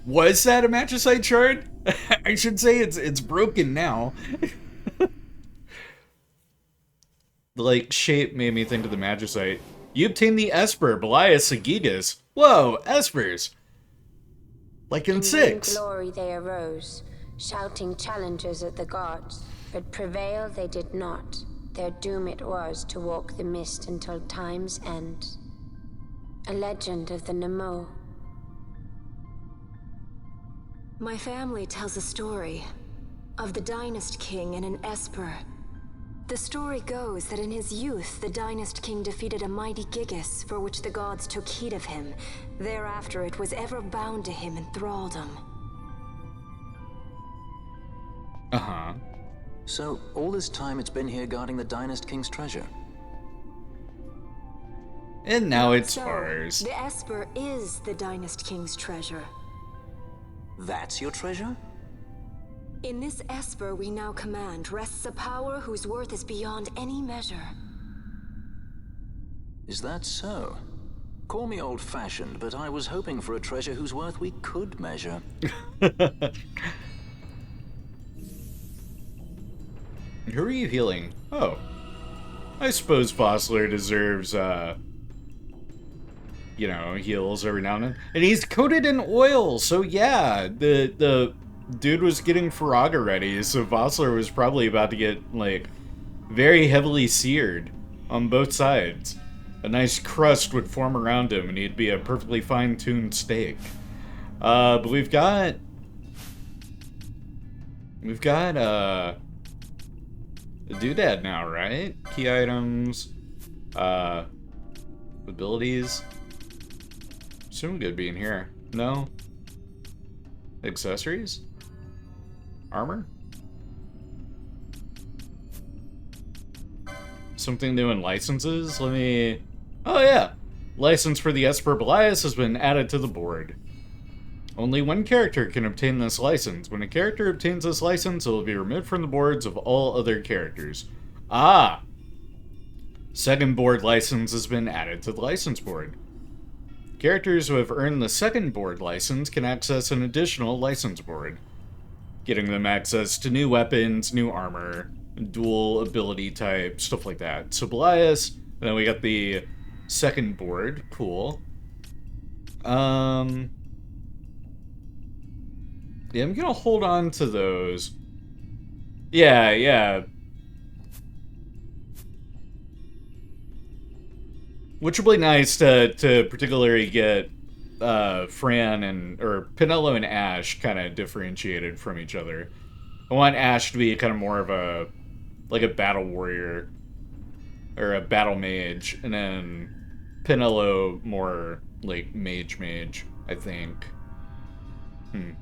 Was that a Magicite shard? I should say it's broken now. The, like, shape made me think of the Magicite. You obtained the Esper, Belias Agigas. Whoa, Espers! Like in 6. In glory they arose, shouting challenges at the gods, but prevail they did not. Their doom it was to walk the mist until time's end. A legend of the Nemo. My family tells a story of the Dynast King and an Esper. The story goes that in his youth, the Dynast King defeated a mighty Gigas, for which the gods took heed of him. Thereafter, it was ever bound to him in thraldom. Uh-huh. So, all this time it's been here guarding the Dynast King's treasure? And now it's So, ours. the Esper is the Dynast King's treasure. That's your treasure? In this Esper we now command rests a power whose worth is beyond any measure. Is that so? Call me old-fashioned, but I was hoping for a treasure whose worth we could measure. Who are you healing? Oh. I suppose Vossler deserves, you know, heals every now and then. And he's coated in oil, so yeah, the dude was getting Faraga ready, so Vossler was probably about to get, like, very heavily seared on both sides. A nice crust would form around him, and he'd be a perfectly fine-tuned steak. But we've got, a doodad now, right? Key items, abilities. Assume good being here. No? Accessories? Armor? Something new in licenses? Let me... Oh yeah! License for the Esper Belias has been added to the board. Only one character can obtain this license. When a character obtains this license, it will be removed from the boards of all other characters. Ah! Second board license has been added to the license board. Characters who have earned the second board license can access an additional license board. getting them access to new weapons, new armor, dual ability type, stuff like that. So Belias, and then we got the second board. Cool. Yeah, I'm gonna hold on to those. Yeah. Which will be nice to particularly get Fran or Pinello and Ashe kind of differentiated from each other. I want Ashe to be kind of more of a battle warrior or a battle mage, and then Pinello more like mage, I think. I'm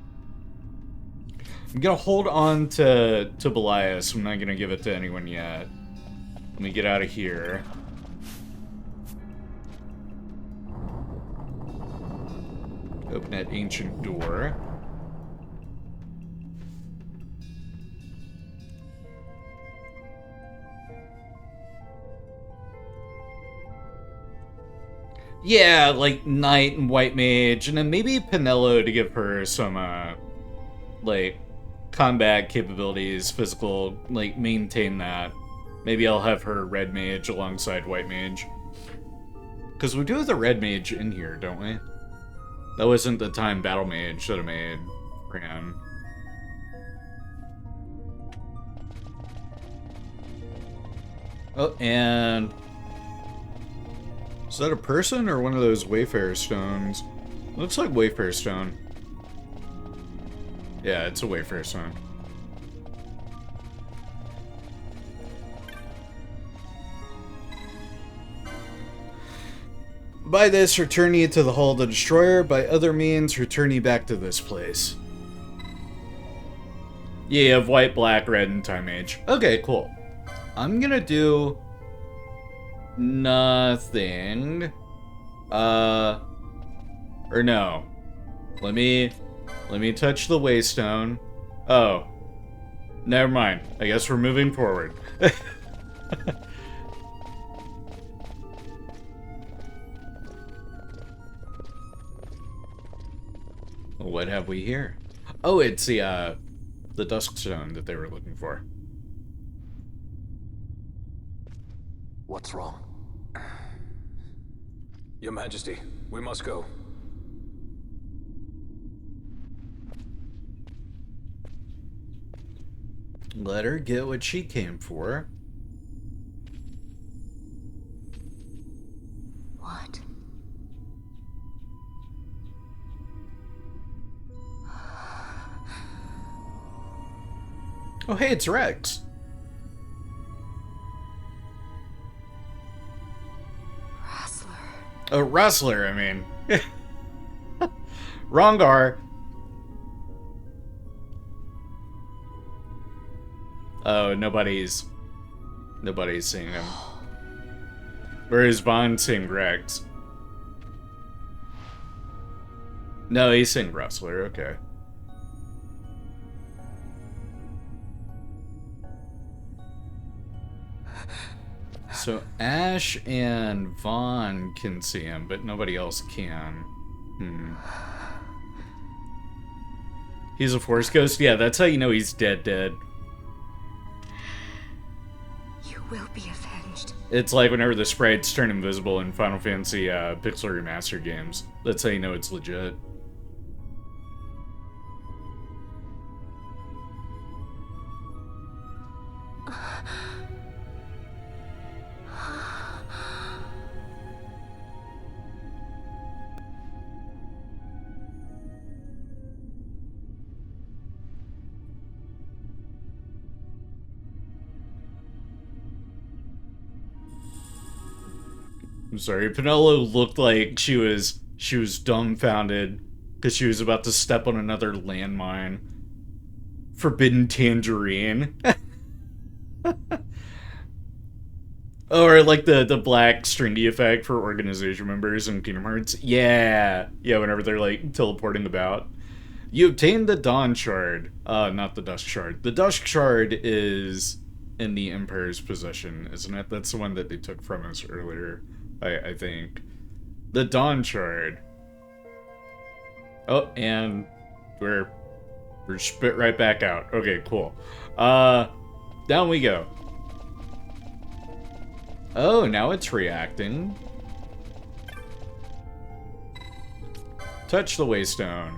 gonna hold on to Belias. I'm not gonna give it to anyone yet. Let me get out of here. Open that ancient door. Yeah, like Knight and White Mage, and then maybe Pinello to give her some, like, combat capabilities, physical, like, maintain that. Maybe I'll have her Red Mage alongside White Mage. Because we do have the Red Mage in here, don't we? That wasn't the time Battle Mage should have made Fran. Oh, and... is that a person or one of those Wayfarer stones? Looks like Wayfarer stone. Yeah, it's a Wayfarer stone. By this, return ye to the Hull of the Destroyer. By other means, return ye back to this place. Yeah, you have white, black, red, and time age. Okay, cool. I'm gonna do... nothing. Or no. Let me touch the Waystone. Oh. Never mind. I guess we're moving forward. What have we here? Oh, it's the Dusk Stone that they were looking for. What's wrong? Your Majesty, we must go. Let her get what she came for. What? Oh, hey, it's Rex. Wrestler. Oh, Wrestler, I mean. Rongar. Oh, nobody's seeing him. Or is Vaughn seeing Rex? No, he's seeing Wrestler, okay. So Ashe and Vaughn can see him, but nobody else can. He's a Force Ghost? Yeah, that's how you know he's dead. You will be avenged. It's like whenever the sprites turn invisible in Final Fantasy Pixel Remaster games. That's how you know it's legit. I'm sorry, Pinello looked like she was dumbfounded because she was about to step on another landmine. Forbidden Tangerine. Or like the black stringy effect for organization members in Kingdom Hearts. Yeah, whenever they're like teleporting about. You obtained the Dawn Shard. Not the Dusk Shard. The Dusk Shard is in the Empire's possession, isn't it? That's the one that they took from us earlier. I think. The Dawn Shard. Oh, and we're Or spit right back out. Okay, cool. Down we go. Oh, now it's reacting. Touch the waystone.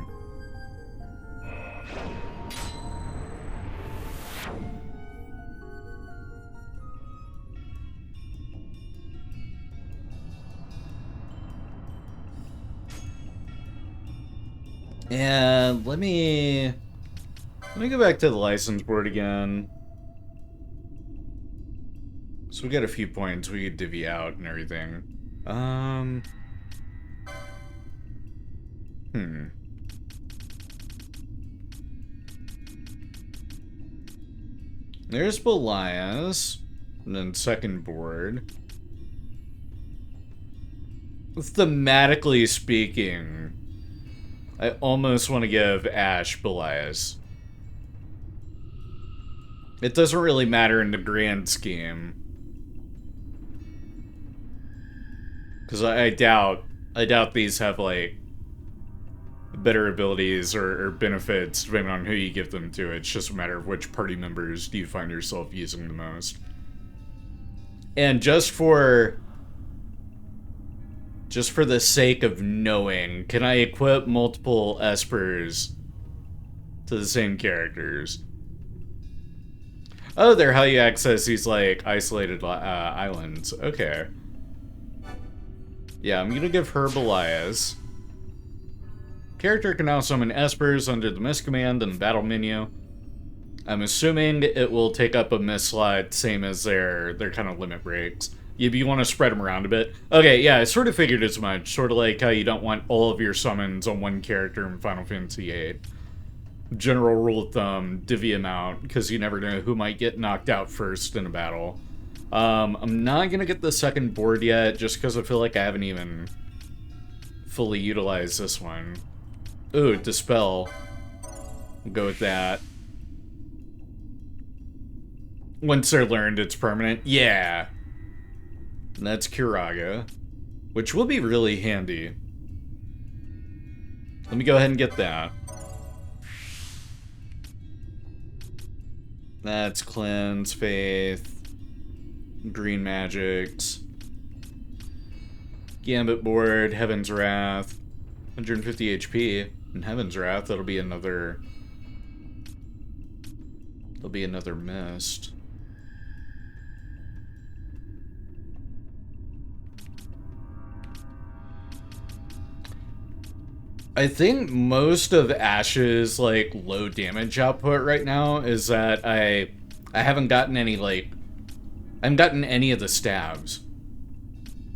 And let me go back to the license board again. So we got a few points we could divvy out and everything. There's Belias, and then second board. Thematically speaking, I almost want to give Ashe Belias. It doesn't really matter in the grand scheme. Because I doubt these have, like, better abilities or benefits depending on who you give them to. It's just a matter of which party members do you find yourself using the most. And just for the sake of knowing, can I equip multiple espers to the same characters? Oh, they're how you access these, like, isolated islands. Okay. Yeah, I'm gonna give her Belias. Character can now summon espers under the miss command in the battle menu. I'm assuming it will take up a miss slot, same as their kind of limit breaks. You want to spread them around a bit. Okay, yeah, I sort of figured as much. Sort of like how you don't want all of your summons on one character in Final Fantasy VIII. General rule of thumb, divvy them out, because you never know who might get knocked out first in a battle. I'm not gonna get the second board yet, just because I feel like I haven't even fully utilized this one. Ooh, Dispel. We'll go with that. Once they're learned, it's permanent. Yeah. And that's Kiraga, which will be really handy. Let me go ahead and get that. That's Cleanse, Faith, Green Magics, Gambit board, Heaven's Wrath, 150 HP. And Heaven's Wrath, that'll be another mist. I think most of Ashe's, like, low damage output right now is that I haven't gotten any, like, I haven't gotten any of the stabs.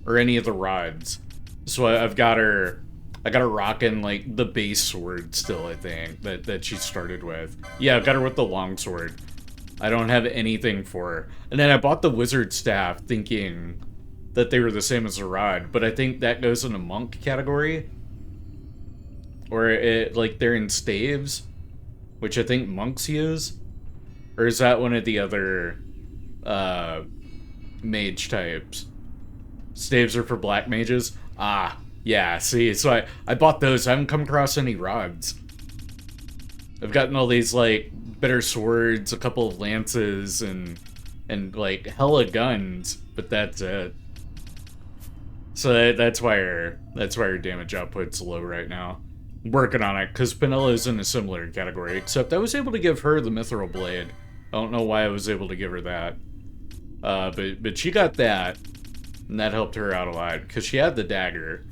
Or any of the rods. So I got her rocking, like, the base sword still, I think, that she started with. Yeah, I've got her with the longsword. I don't have anything for her. And then I bought the wizard staff thinking that they were the same as the rod, but I think that goes in the monk category. Or they're in staves, which I think monks use. Or is that one of the other mage types? Staves are for black mages? Ah, yeah, see, so I bought those. I haven't come across any rods. I've gotten all these, like, better swords, a couple of lances, and like, hella guns, but that's it. So that's why her damage output's low right now. Working on it, because Penelo's in a similar category, except I was able to give her the Mithril Blade. I don't know why I was able to give her that. But she got that, and that helped her out a lot, because she had the dagger.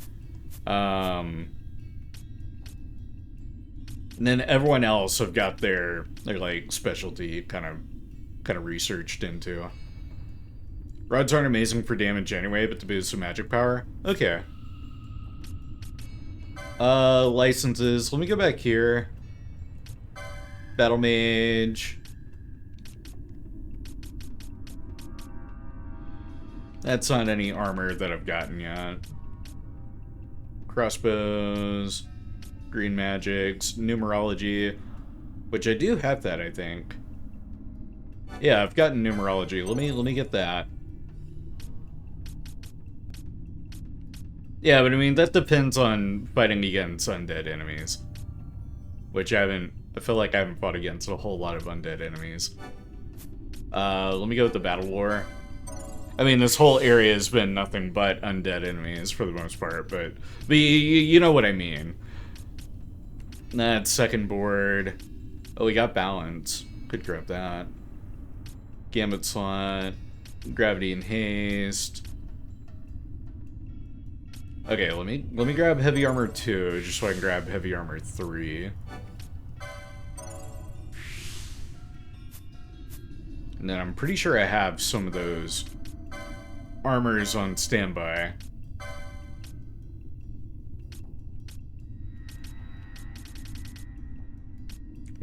And then everyone else have got their like, specialty kind of researched into. Rods aren't amazing for damage anyway, but to boost some magic power? Okay. Licenses. Let me go back here. Battle Mage. That's not any armor that I've gotten yet. Crossbows. Green Magics. Numerology. Which I do have that, I think. Yeah, I've gotten Numerology. Let me get that. Yeah, but I mean, that depends on fighting against undead enemies. Which I I feel like I haven't fought against a whole lot of undead enemies. Let me go with the Battle War. I mean, this whole area has been nothing but undead enemies for the most part, but you know what I mean. That second board. Oh, we got balance. Could grab that. Gambit slot. Gravity and haste. Okay, let me grab heavy armor 2, just so I can grab heavy armor 3. And then I'm pretty sure I have some of those armors on standby.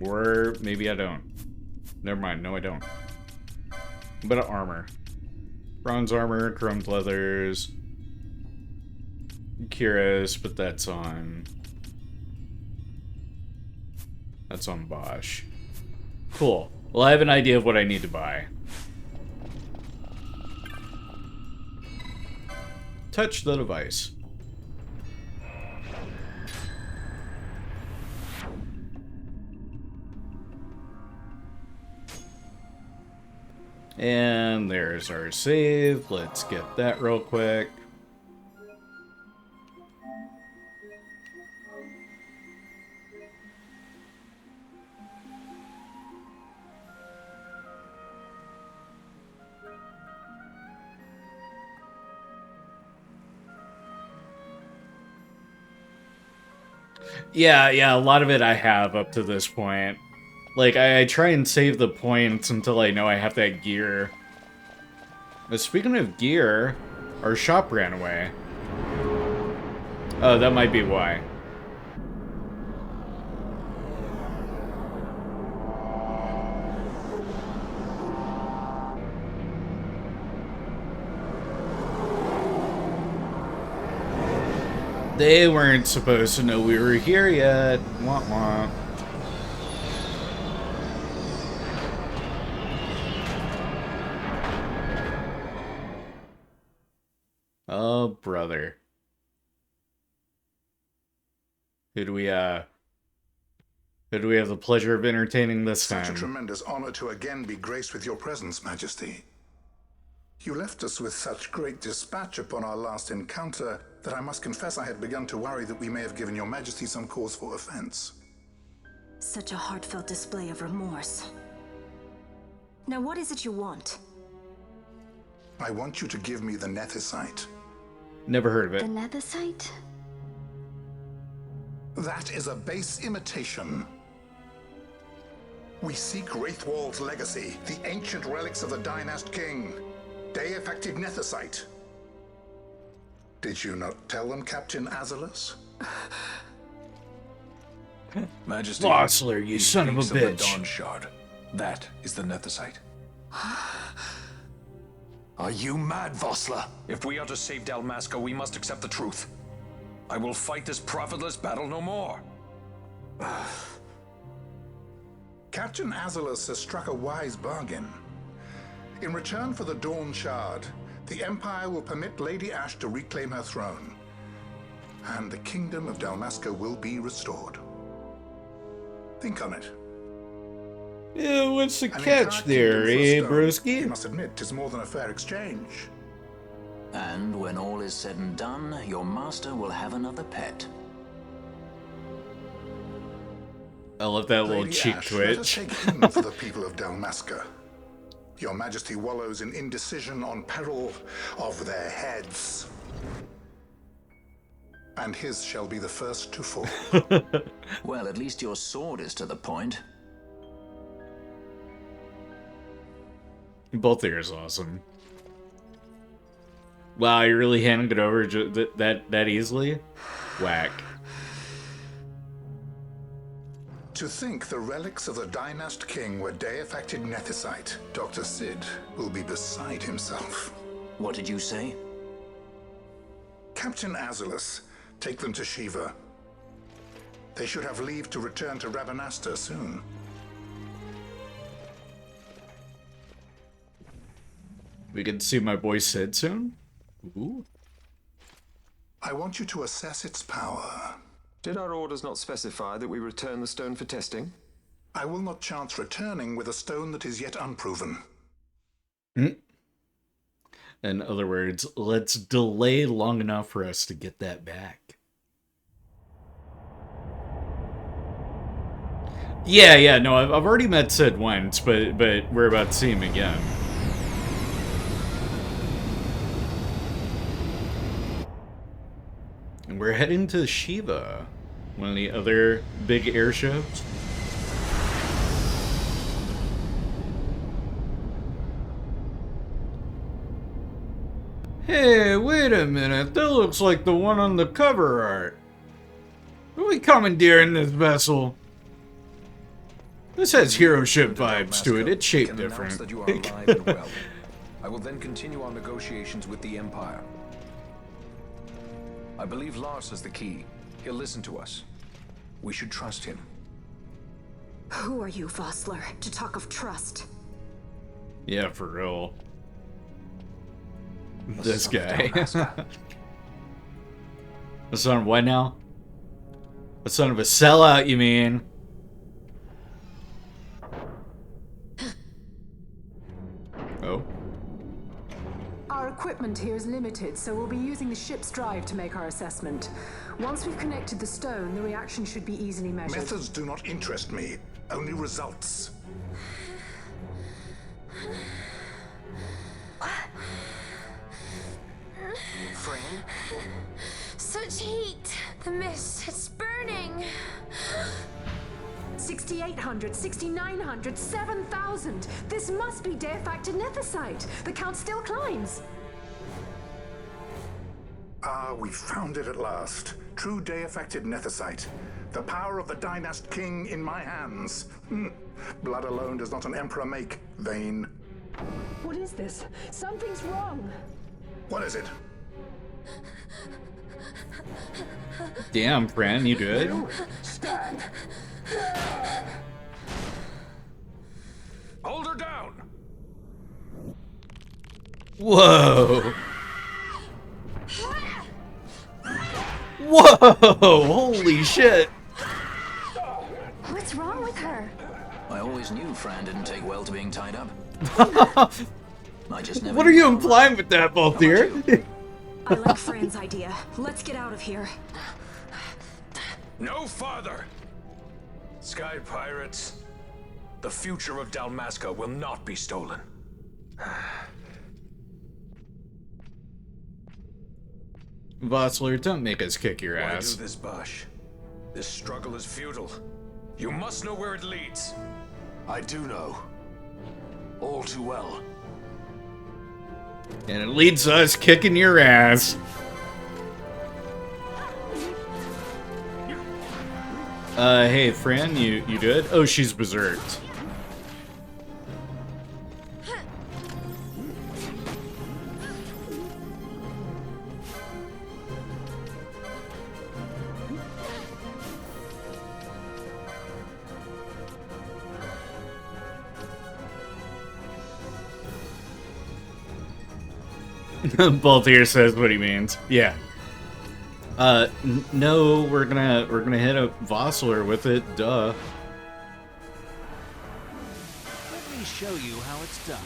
Or maybe I don't. Never mind, no I don't. But armor. Bronze armor, chromed leathers. Curious, but that's on Bosch. Cool. Well, I have an idea of what I need to buy. Touch the device. And there's our save. Let's get that real quick. Yeah, a lot of it I have up to this point. Like, I try and save the points until I know I have that gear. But speaking of gear, our shop ran away. Oh, that might be why. They weren't supposed to know we were here yet. Wah wah. Oh, brother. Who do we have the pleasure of entertaining this time? Such a tremendous honor to again be graced with your presence, Majesty. You left us with such great dispatch upon our last encounter that I must confess I had begun to worry that we may have given your Majesty some cause for offense. Such a heartfelt display of remorse. Now what is it you want? I want you to give me the Nethicite. Never heard of it. The Nethicite? That is a base imitation. We seek Wraithwald's legacy, the ancient relics of the Dynast King. Day-affected Nethicite. Did you not tell them, Captain Azalus? Majesty, Vossler, you son of a speaks the bitch. Dawn Shard. That is the Nethicite. Are you mad, Vossler? If we are to save Dalmasca, we must accept the truth. I will fight this profitless battle no more. Captain Azalus has struck a wise bargain. In return for the Dawn Shard, the Empire will permit Lady Ashe to reclaim her throne, and the Kingdom of Dalmasca will be restored. Think on it. Yeah, what's the An catch entire there, kingdom for a eh, stone. You broski? must admit, 'tis more than a fair exchange. And when all is said and done, your master will have another pet. I love that little Lady cheek Ashe, let us twitch. take aim for the people of Dalmasca. Your Majesty wallows in indecision on peril of their heads. And his shall be the first to fall. Well, at least your sword is to the point. Both ears awesome. Wow, you really handed it over that easily? Whack. To think the relics of the Dynast King were day-affected Nethicite, Dr. Sid will be beside himself. What did you say? Captain Azalus, take them to Shiva. They should have leave to return to Rabanasta soon. We can see my boy Sid soon? Ooh. I want you to assess its power. Did our orders not specify that we return the stone for testing? I will not chance returning with a stone that is yet unproven. In other words, let's delay long enough for us to get that back. Yeah, no, I've already met Sid once, but we're about to see him again. And we're heading to Shiva, one of the other big airships. Hey, wait a minute. That looks like the one on the cover art. Are we commandeering this vessel? This has hero ship vibes to it. It's shaped different. That you are alive and well. I will then continue our negotiations with the Empire. I believe Lars has the key. He'll listen to us. We should trust him. Who are you, Vossler, to talk of trust? Yeah, for real. This guy. The son of what now? The son of a sellout, you mean? Oh. Our equipment here is limited, so we'll be using the ship's drive to make our assessment. Once we've connected the stone, the reaction should be easily measured. Methods do not interest me, only results. Friend? Such heat! The mist, it's burning! 6,800, 6,900, 7,000! This must be deified nethicite! The count still climbs! Ah, we found it at last. True day-affected nethicite. The power of the Dynast King in my hands. Blood alone does not an emperor make, vain. What is this? Something's wrong! What is it? Damn, Fran, you good? Stand! Hold her down! Whoa! Whoa! Holy shit! What's wrong with her? I always knew Fran didn't take well to being tied up. I just never What are you implying with that, Balthier? I like Fran's idea. Let's get out of here. No farther! Sky Pirates, the future of Dalmasca will not be stolen. Vossler, don't make us kick your Why ass. do this, Bosch? This struggle is futile. You must know where it leads. I do know. All too well. And it leads to us kicking your ass. Hey, Fran, you good? Oh, she's berserked. Baltier says what he means. Yeah. No, we're gonna hit a Vossler with it. Duh. Let me show you how it's done.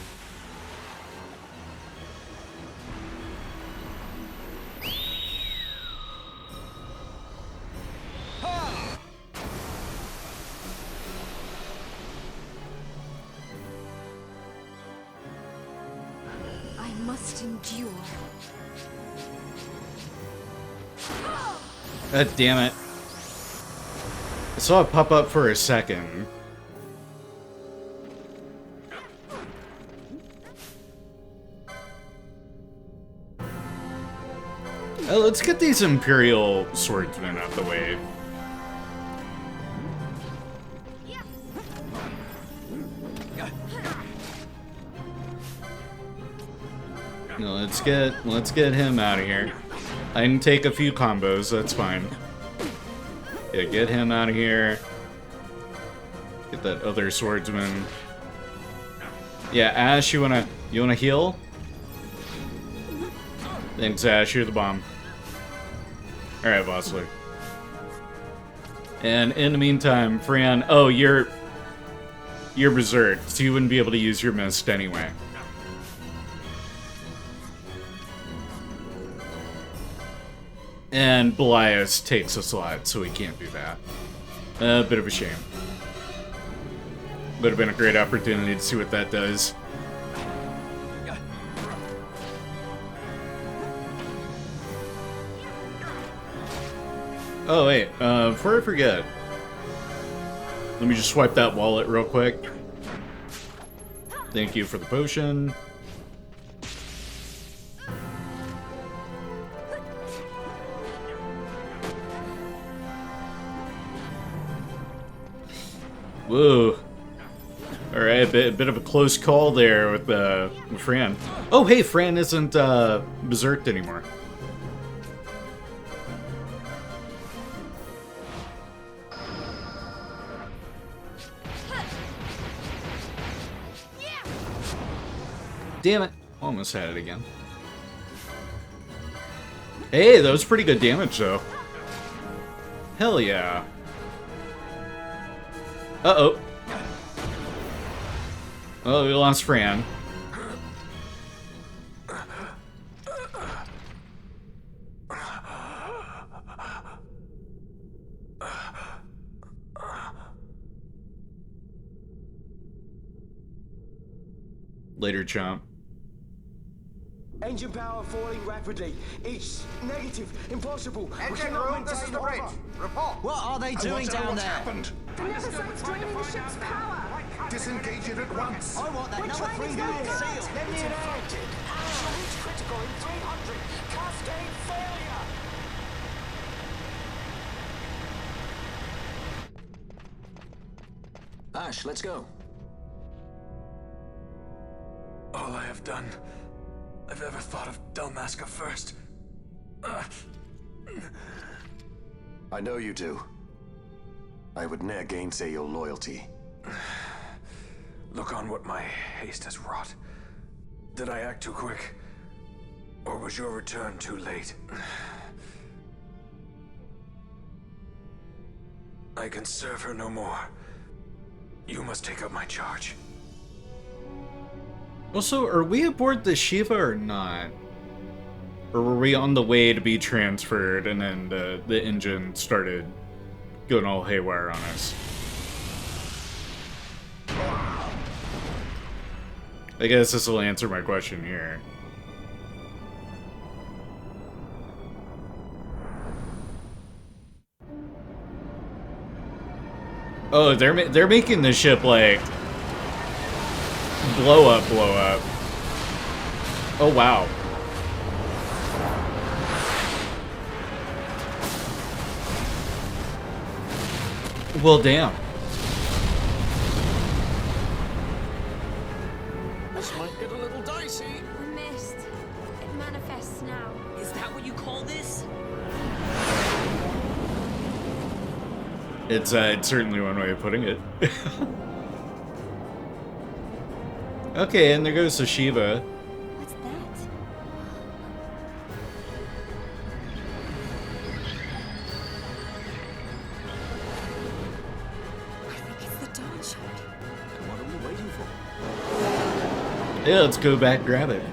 I must endure. God damn it. I saw it pop up for a second. Let's get these Imperial swordsmen out the way. No, let's get him out of here. I can take a few combos, that's fine. Yeah, get him out of here. Get that other swordsman. Yeah, Ashe, you wanna heal? Thanks, Ashe, you're the bomb. Alright, Vossler. And in the meantime, Fran, oh, you're you're berserked, so you wouldn't be able to use your mist anyway. And Belias takes a slot, so he can't do that. A bit of a shame. Would have been a great opportunity to see what that does. Oh wait, before I forget, let me just swipe that wallet real quick. Thank you for the potion. Whoa. Alright, a bit of a close call there with Fran. Oh hey, Fran isn't berserked anymore. Damn it. Almost had it again. Hey, that was pretty good damage, though. Hell yeah. Uh-oh. Oh, we lost Fran. Later, chump. Engine power falling rapidly. It's negative. Impossible. Engine room, this is the bridge. Report. What are they doing down there? Happened? The never site's draining the ship's power. Disengage it at once. I want that number 3 unit sealed. Let me out. Shall reach critical in 300. Cascade failure. Ashe, let's go. All I have done, I've ever thought of Dalmasca first. I know you do. I would ne'er gainsay your loyalty. Look on what my haste has wrought. Did I act too quick? Or was your return too late? I can serve her no more. You must take up my charge. Also, are we aboard the Shiva or not? Or were we on the way to be transferred and then the engine started going all haywire on us? I guess this will answer my question here. Oh, they're making the ship like blow up. Oh wow. Well, damn. This might get a little dicey. Mist. It manifests now. Is that what you call this? It's certainly one way of putting it. Okay, and there goes the Shiva. What's that? I think it's the Dawn Shard. What are we waiting for? Yeah, let's go back grab it.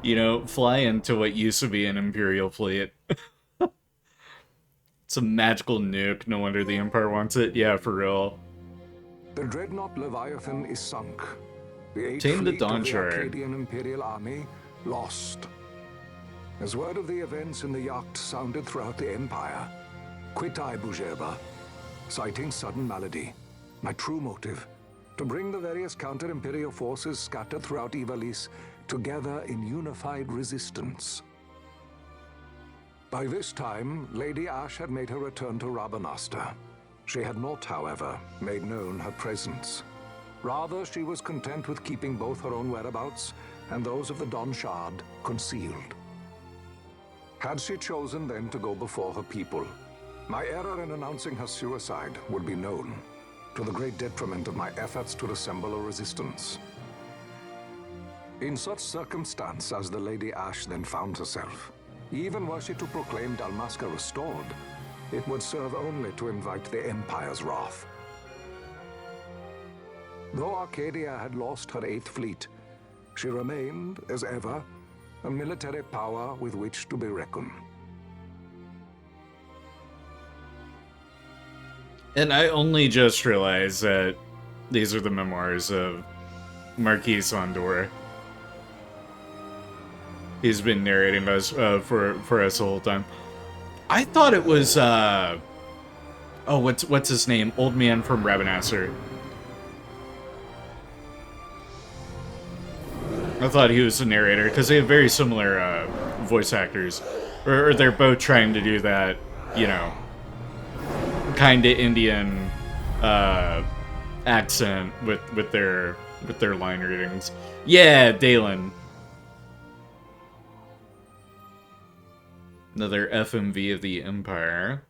You know, fly into what used to be an Imperial fleet. It's a magical nuke. No wonder the Empire wants it. Yeah, for real. The dreadnought Leviathan is sunk. The 8th Tame the fleet Dawn of the Shard. Arcadian Imperial army lost. As word of the events in the yacht sounded throughout the Empire, quit I Bujeba, citing sudden malady. My true motive, to bring the various counter-Imperial forces scattered throughout Ivalice together in unified resistance. By this time, Lady Ashe had made her return to Rabanastre. She had not, however, made known her presence. Rather, she was content with keeping both her own whereabouts and those of the Dawn Shard concealed. Had she chosen then to go before her people, my error in announcing her suicide would be known, to the great detriment of my efforts to assemble a resistance. In such circumstance as the Lady Ashe then found herself, even were she to proclaim Dalmasca restored, it would serve only to invite the Empire's wrath. Though Arcadia had lost her 8th fleet, she remained, as ever, a military power with which to be reckoned. And I only just realized that these are the memoirs of Marquis Andor. He's been narrating us for us the whole time. I thought it was oh, what's his name? Old man from Rabanasser. I thought he was the narrator because they have very similar voice actors, or they're both trying to do that, you know, kind of Indian accent with their line readings. Yeah, Dalen. Another FMV of the Empire.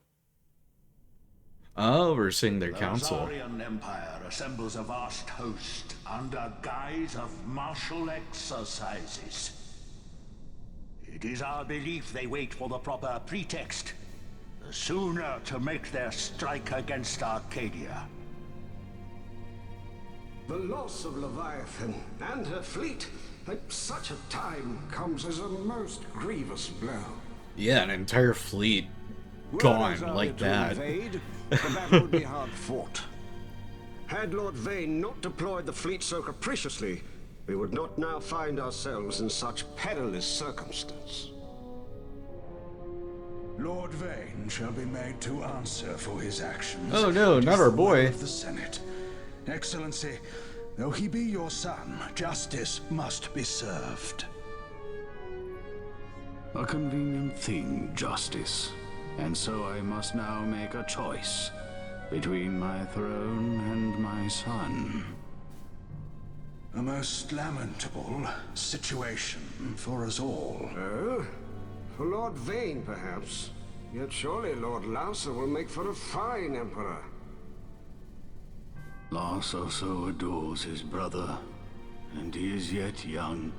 Oh, we're seeing their council. The Zodiac Empire assembles a vast host under guise of martial exercises. It is our belief they wait for the proper pretext, the sooner to make their strike against Arcadia. The loss of Leviathan and her fleet at such a time comes as a most grievous blow. Yeah, an entire fleet gone like that. Invade, the battle would be hard fought. Had Lord Vane not deployed the fleet so capriciously, we would not now find ourselves in such perilous circumstance. Lord Vane shall be made to answer for his actions. Oh no, not our boy. Of the Senate. Excellency, though he be your son, justice must be served. A convenient thing, justice. And so I must now make a choice between my throne and my son. A most lamentable situation for us all. Oh? For Lord Vane, perhaps. Yet surely Lord Larsa will make for a fine emperor. Larsa so adores his brother, and he is yet young.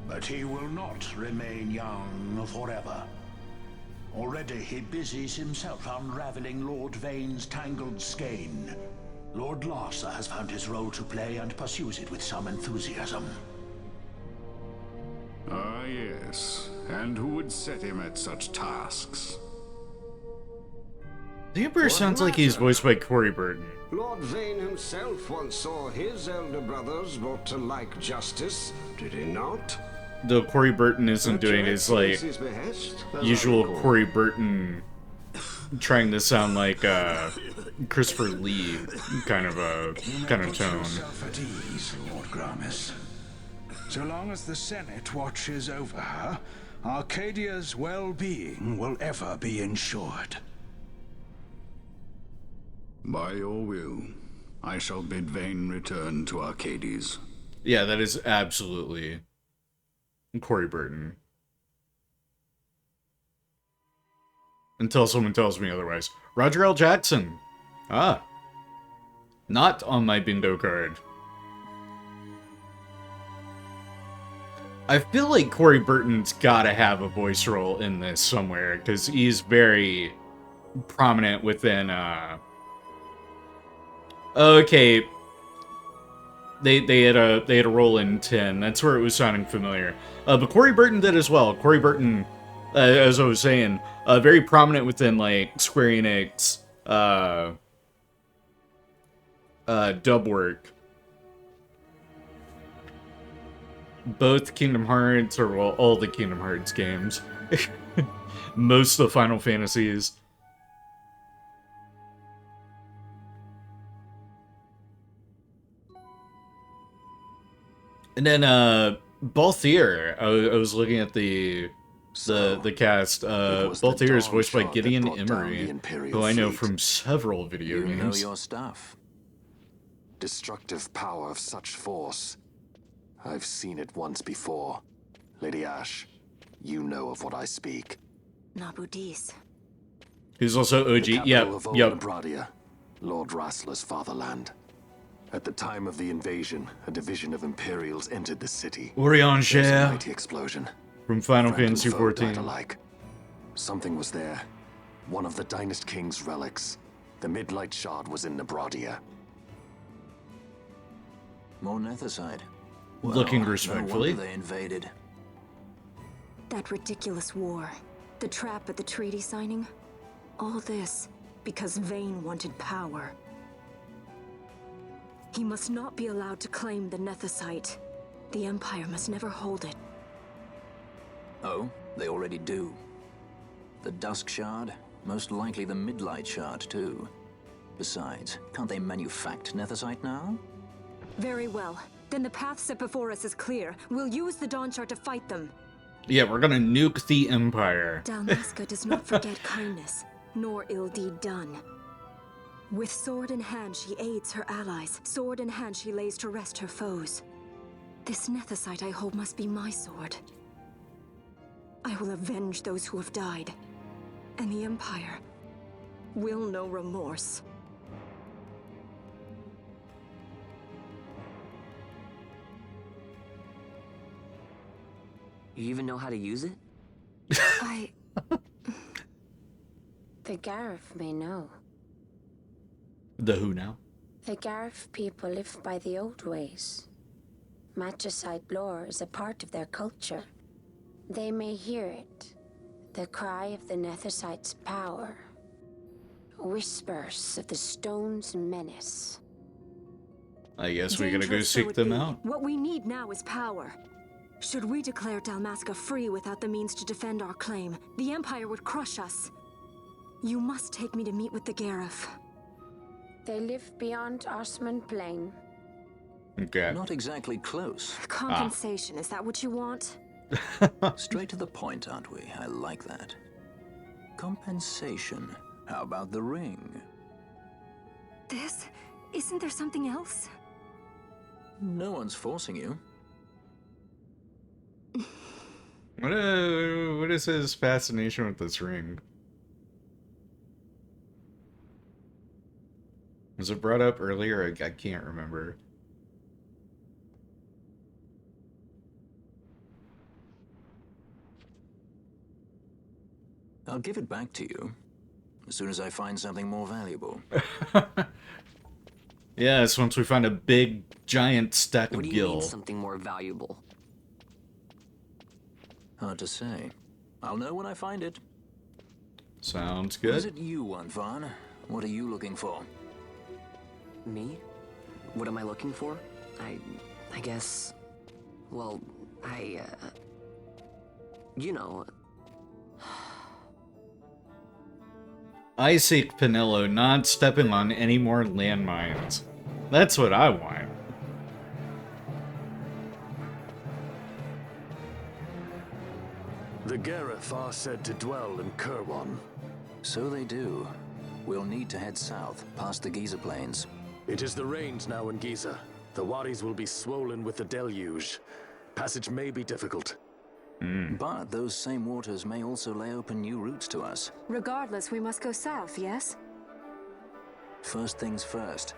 But he will not remain young forever. Already he busies himself unraveling Lord Vane's tangled skein. Lord Larsa has found his role to play and pursues it with some enthusiasm. Ah, yes. And who would set him at such tasks? The Emperor sounds like he's voiced by Corey Burton. Lord Vane himself once saw his elder brothers brought to like justice, did he not? Though Corey Burton isn't doing his, like, usual Corey Burton trying to sound like Christopher Lee kind of tone. Yourself at ease, Lord Gramis. So long as the Senate watches over her, Arcadia's well-being will ever be ensured. By your will, I shall bid Vane return to Arcades. Yeah, that is absolutely Corey Burton. Until someone tells me otherwise. Roger L. Jackson. Ah. Not on my bingo card. I feel like Corey Burton's gotta have a voice role in this somewhere, because he's very prominent within, okay. They had a role in 10. That's where it was sounding familiar. But Corey Burton did as well. Corey Burton, as I was saying, very prominent within, like, Square Enix dub work. Both Kingdom Hearts, or well, all the Kingdom Hearts games. Most of the Final Fantasies. And then, Balthier, I was looking at the cast. Balthier is voiced by Gideon Emery, who I know from several video games. You know your stuff. Destructive power of such force. I've seen it once before. Lady Ashe, you know of what I speak. Nabudis. He's also OG. Yep. Bradia, Lord Rassler's fatherland. At the time of the invasion, a division of Imperials entered the city. Orion There was a Share. mighty explosion. From Final Friend and Fantasy foe died XIV. alike. Something was there. One of the Dynast King's relics. The Midlight Shard was in Nebradia. more Nethersite. Well, Looking no respectfully. wonder they invaded. That ridiculous war. The trap at the treaty signing. All this because Vayne wanted power. He must not be allowed to claim the Nethersite. The Empire must never hold it. Oh, they already do. The Dusk Shard, most likely the Midlight Shard too. Besides, can't they manufacture Nethersite now? Very well. Then the path set before us is clear. We'll use the Dawn Shard to fight them. Yeah, we're gonna nuke the Empire. Dalmasca does not forget kindness, nor ill deed done. With sword in hand, she aids her allies. Sword in hand, she lays to rest her foes. This Nethersite I hold must be my sword. I will avenge those who have died. And the Empire will know remorse. You even know how to use it? The Garif may know. The who now? The Garif people live by the old ways. Matricide lore is a part of their culture. They may hear it. The cry of the Nethersite's power. Whispers of the stone's menace. I guess we gotta go Dangerous seek though it them be, out. What we need now is power. Should we declare Dalmasca free without the means to defend our claim, the Empire would crush us. You must take me to meet with the Garif. They live beyond Osman Plain. Okay. Not exactly close. Compensation, is that what you want? Straight to the point, aren't we? I like that. Compensation. How about the ring? This? Isn't there something else? No one's forcing you. What is his fascination with this ring? Was it brought up earlier? I can't remember. I'll give it back to you as soon as I find something more valuable. Yes, once we find a big, giant stack of What do you gil. mean something more valuable? Hard to say. I'll know when I find it. Sounds What is good. it you want, Vaughn? What are you looking for? Me? What am I looking for? I guess... Well, you know... I seek Pinello, not stepping on any more landmines. That's what I want. The Gareth are said to dwell in Kirwan. So they do. We'll need to head south, past the Giza Plains. It is the rains now in Giza. The wadis will be swollen with the deluge. Passage may be difficult. But those same waters may also lay open new routes to us. Regardless, we must go south, yes? First things first.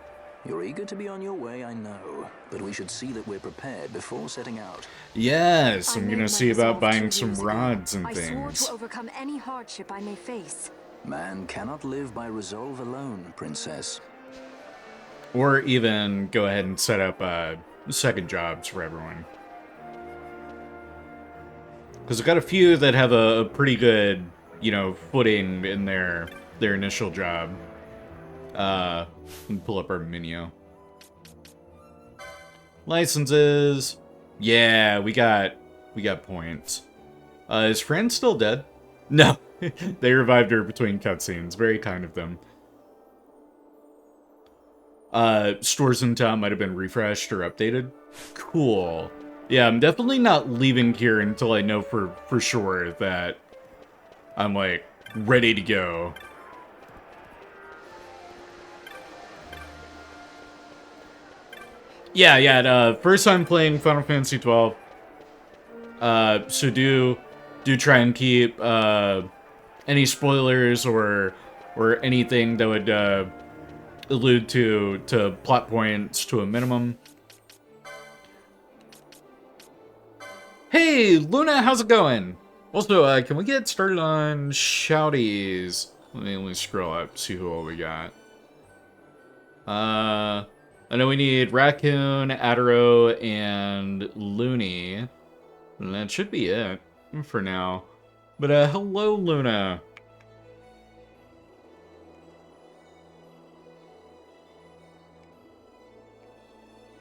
You're eager to be on your way, I know. But we should see that we're prepared before setting out. Yes, I'm gonna see about buying 2 some years ago. rods and I swore things. to overcome any hardship I may face. Man cannot live by resolve alone, Princess. Or even go ahead and set up second jobs for everyone. Because I've got a few that have a pretty good, you know, footing in their initial job. Let me pull up our menu. Licenses. Yeah, we got points. Is Fran still dead? No. They revived her between cutscenes. Very kind of them. Stores in town might have been refreshed or updated. Cool. Yeah, I'm definitely not leaving here until I know for sure that I'm, like, ready to go. Yeah, first time playing Final Fantasy 12. So do try and keep any spoilers or anything that would allude to plot points to a minimum. Hey, Luna, how's it going? Also, can we get started on Shouties? Let me scroll up, see who all we got. I know we need Raccoon, Adaro, and Looney. And that should be it for now. But, hello, Luna.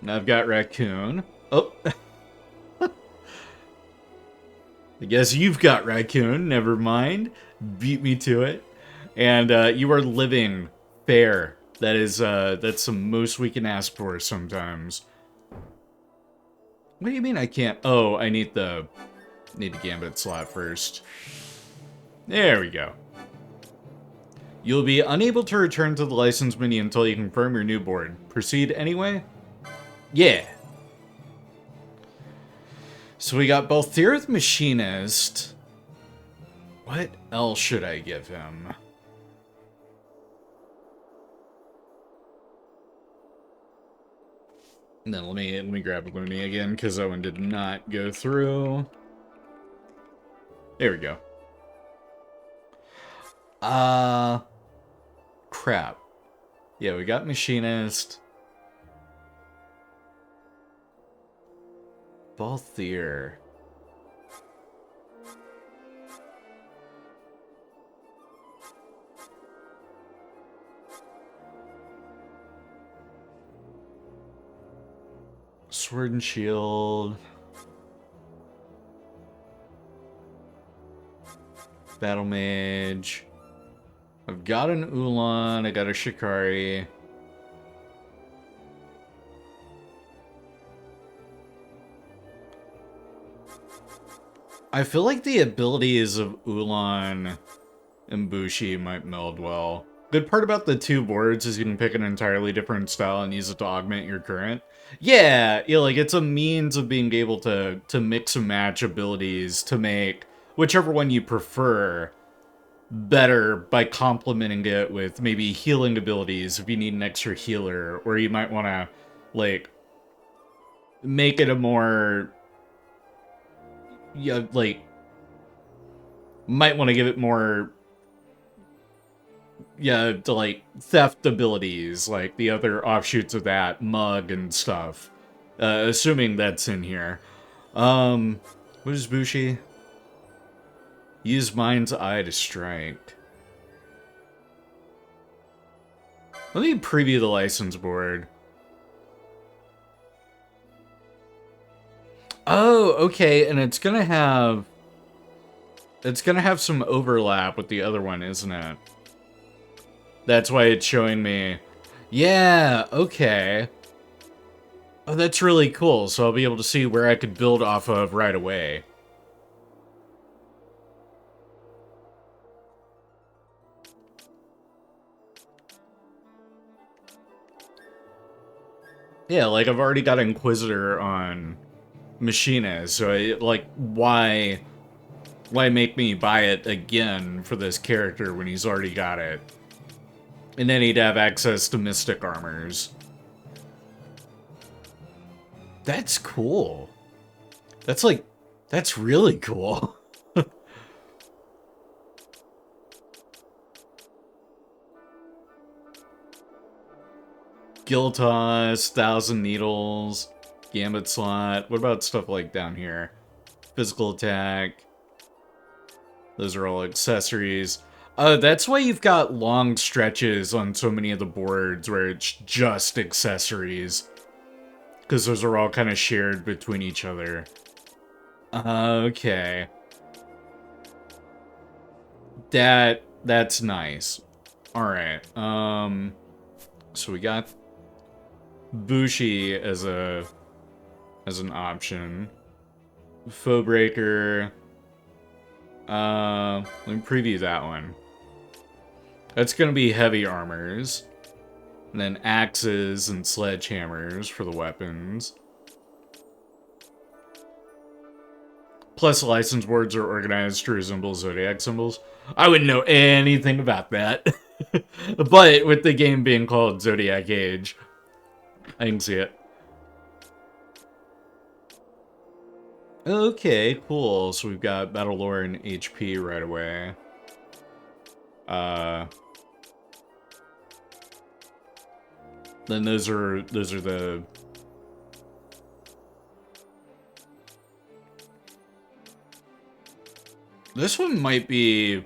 Now I've got Raccoon. Oh. I guess you've got Raccoon. Never mind. Beat me to it. And, you are living fair. That is, that's the most we can ask for sometimes. What do you mean I can't? Oh, I need the Gambit slot first. There we go. You'll be unable to return to the license menu until you confirm your new board. Proceed anyway? Yeah. So we got Balthirith Machinist. What else should I give him? And then let me grab Looney again, because that one did not go through. There we go. Crap. Yeah, we got Machinist. Balthier. Sword and Shield. Battle Mage. I've got an Ulan, I got a Shikari. I feel like the abilities of Ulan and Bushi might meld well. Good part about the two boards is you can pick an entirely different style and use it to augment your current. Yeah, like it's a means of being able to mix and match abilities to make whichever one you prefer better by complementing it with maybe healing abilities if you need an extra healer, or you might want to like make it a more might want to give it more to like theft abilities, like the other offshoots of that, mug and stuff. Assuming that's in here. What is Bushi? Use Mind's Eye to strike. Let me preview the license board. Oh, okay, and it's gonna have some overlap with the other one, isn't it? That's why it's showing me. Yeah, okay. Oh, that's really cool. So I'll be able to see where I could build off of right away. Yeah, like I've already got Inquisitor on Machinist, so why make me buy it again for this character when he's already got it? And then he'd have access to Mystic Armors. That's cool. That's really cool. Guild Toss, 1,000 Needles, Gambit Slot. What about stuff like down here? Physical Attack. Those are all accessories. That's why you've got long stretches on so many of the boards where it's just accessories. Because those are all kind of shared between each other. Okay. That's nice. Alright, so we got Bushi as an option. Foe Breaker. Let me preview that one. That's gonna be heavy armors. And then axes and sledgehammers for the weapons. Plus, license boards are organized to resemble Zodiac symbols. I wouldn't know anything about that. But with the game being called Zodiac Age, I can see it. Okay, cool. So we've got Battle Lore and HP right away. Then those are the... This one might be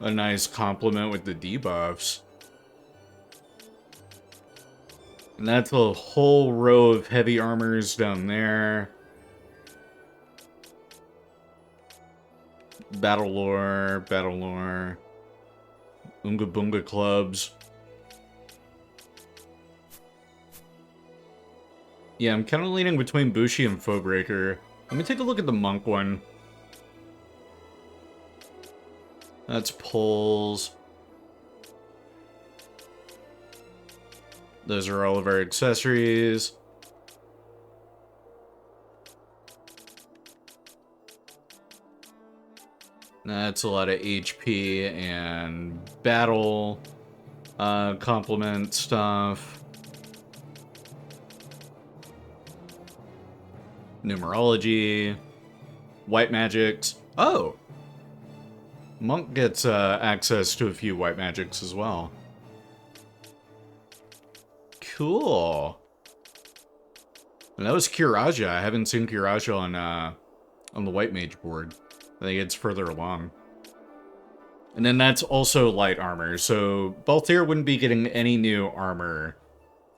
a nice complement with the debuffs. And that's a whole row of heavy armors down there. Battle lore. Unga Boonga clubs. Yeah, I'm kind of leaning between Bushi and Foebreaker. Let me take a look at the monk one. That's pulls. Those are all of our accessories. That's a lot of HP and battle complement stuff. Numerology. White magics. Oh! Monk gets access to a few white magics as well. Cool. And that was Kiraja. I haven't seen Kiraja on the white mage board. I think it's further along. And then that's also light armor. So Balthier wouldn't be getting any new armor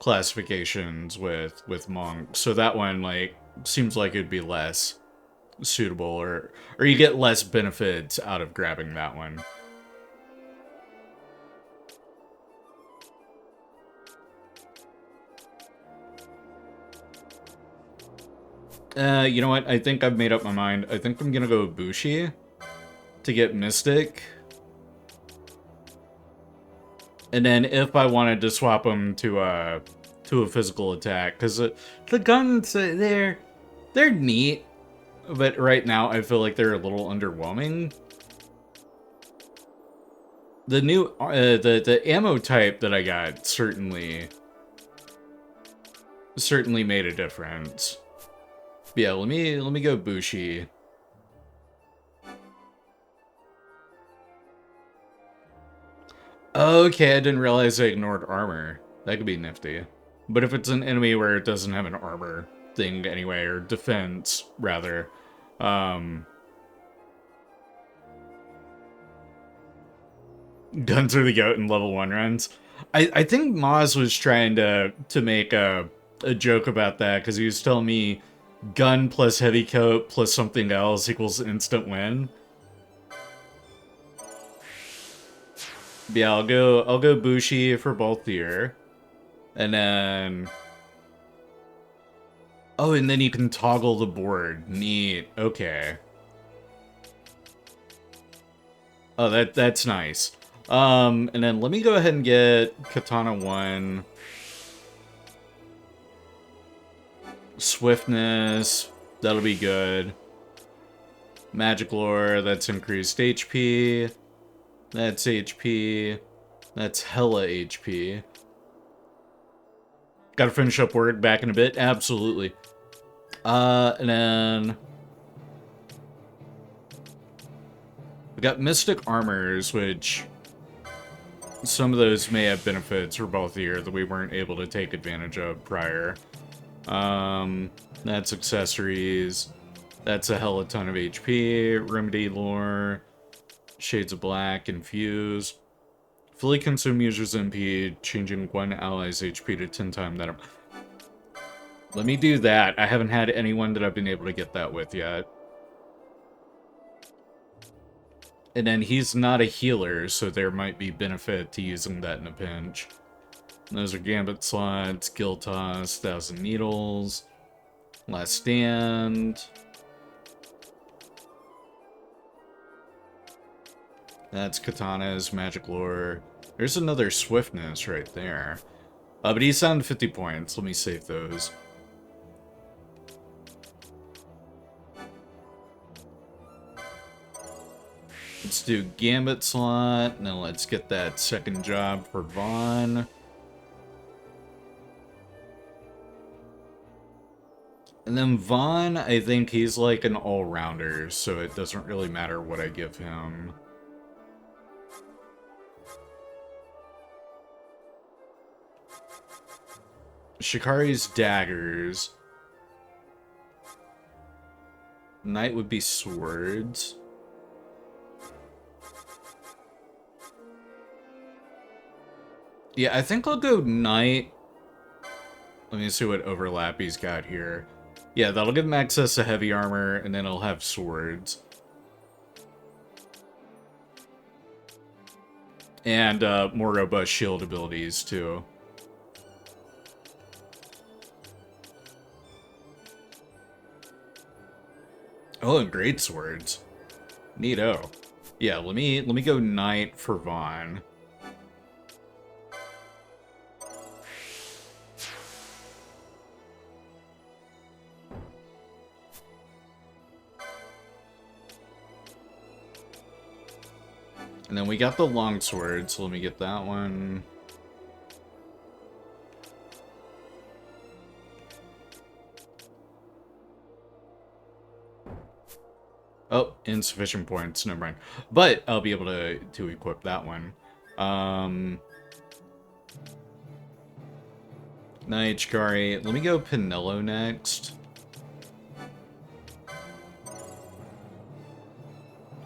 classifications with Monk. So that one, like, seems like it'd be less suitable, or you get less benefits out of grabbing that one. You know what? I think I've made up my mind. I think I'm gonna go Bushi to get Mystic. And then if I wanted to swap them to a physical attack, because the guns, they're neat, but right now I feel like they're a little underwhelming. The new the ammo type that I got certainly made a difference. But yeah, let me go Bushi. Okay, I didn't realize I ignored armor. That could be nifty. But if it's an enemy where it doesn't have an armor thing anyway, or defense, rather, guns are the goat in level 1 runs. I think Maz was trying to make a joke about that, because he was telling me gun plus heavy coat plus something else equals instant win. Yeah, I'll go Bushi for Balthier. And then... Oh, and then you can toggle the board. Neat. Okay. Oh, that's nice. And then let me go ahead and get Katana 1. Swiftness. That'll be good. Magic lore. That's increased HP. That's HP. That's hella HP. Gotta finish up work back in a bit. Absolutely. And then... we got Mystic Armors, which... some of those may have benefits for both here that we weren't able to take advantage of prior. That's accessories. That's a hella ton of HP. Remedy lore. Shades of Black, Infuse. Fully consume user's MP, changing one ally's HP to 10 times that. Let me do that. I haven't had anyone that I've been able to get that with yet. And then he's not a healer, so there might be benefit to using that in a pinch. And those are Gambit slots, Guild Toss, 1,000 Needles, Last Stand. That's Katana's Magic Lore. There's another Swiftness right there. But he's down 50 points. Let me save those. Let's do Gambit slot. Now let's get that second job for Vaughn. And then Vaughn, I think he's like an all-rounder, so it doesn't really matter what I give him. Shikari's daggers. Knight would be swords. Yeah, I think I'll go knight. Let me see what overlap he's got here. Yeah, that'll give him access to heavy armor, and then he'll have swords. And more robust shield abilities, too. Oh, and great swords. Neato. Yeah, let me go knight for Vaughn. And then we got the longsword, so let me get that one. Oh, insufficient points, never mind. But I'll be able to equip that one. Knight Chikari. Let me go Pinello next.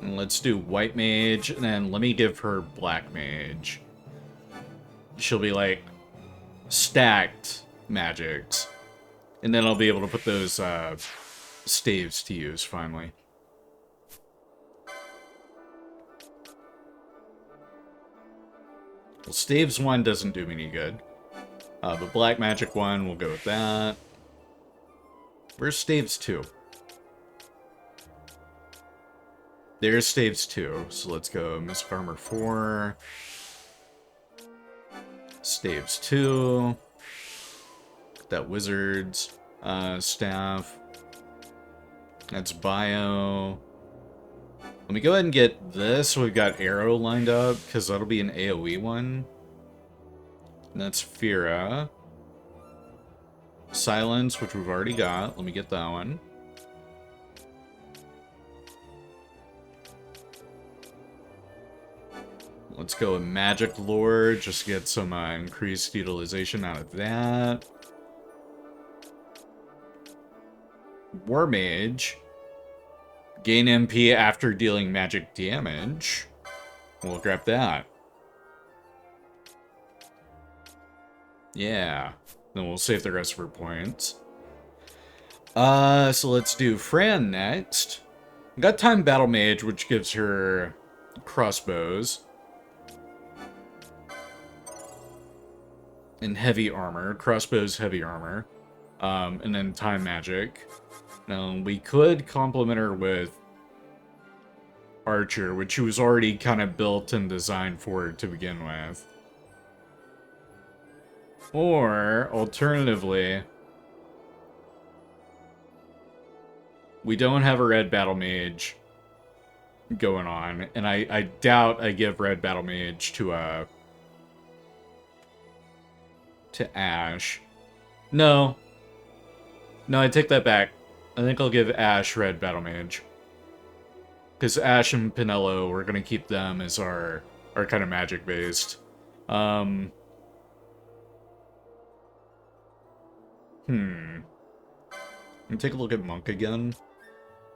And let's do White Mage, and then let me give her Black Mage. She'll be like stacked magics. And then I'll be able to put those staves to use finally. Well, staves 1 doesn't do me any good. But Black Magic 1, we'll go with that. Where's staves 2? There's staves 2, so let's go Mystic Armor 4. Staves 2. That Wizard's staff. That's Bio. Let me go ahead and get this so we've got Arrow lined up, because that'll be an AoE one. And that's Fira. Silence, which we've already got. Let me get that one. Let's go with Magic Lord, just to get some increased utilization out of that. War Mage. Gain MP after dealing magic damage. We'll grab that. Yeah. Then we'll save the rest of her points. So let's do Fran next. Got Time Battle Mage, which gives her crossbows. And heavy armor. Crossbows, heavy armor. And then Time Magic. Now, we could complement her with Archer, which she was already kind of built and designed for to begin with. Or, alternatively, we don't have a Red Battle Mage going on, and I doubt I give Red Battle Mage to Ashe. No, I take that back. I think I'll give Ashe Red Battle Mage. Because Ashe and Pinello, we're going to keep them as our kind of magic-based. Let me take a look at Monk again.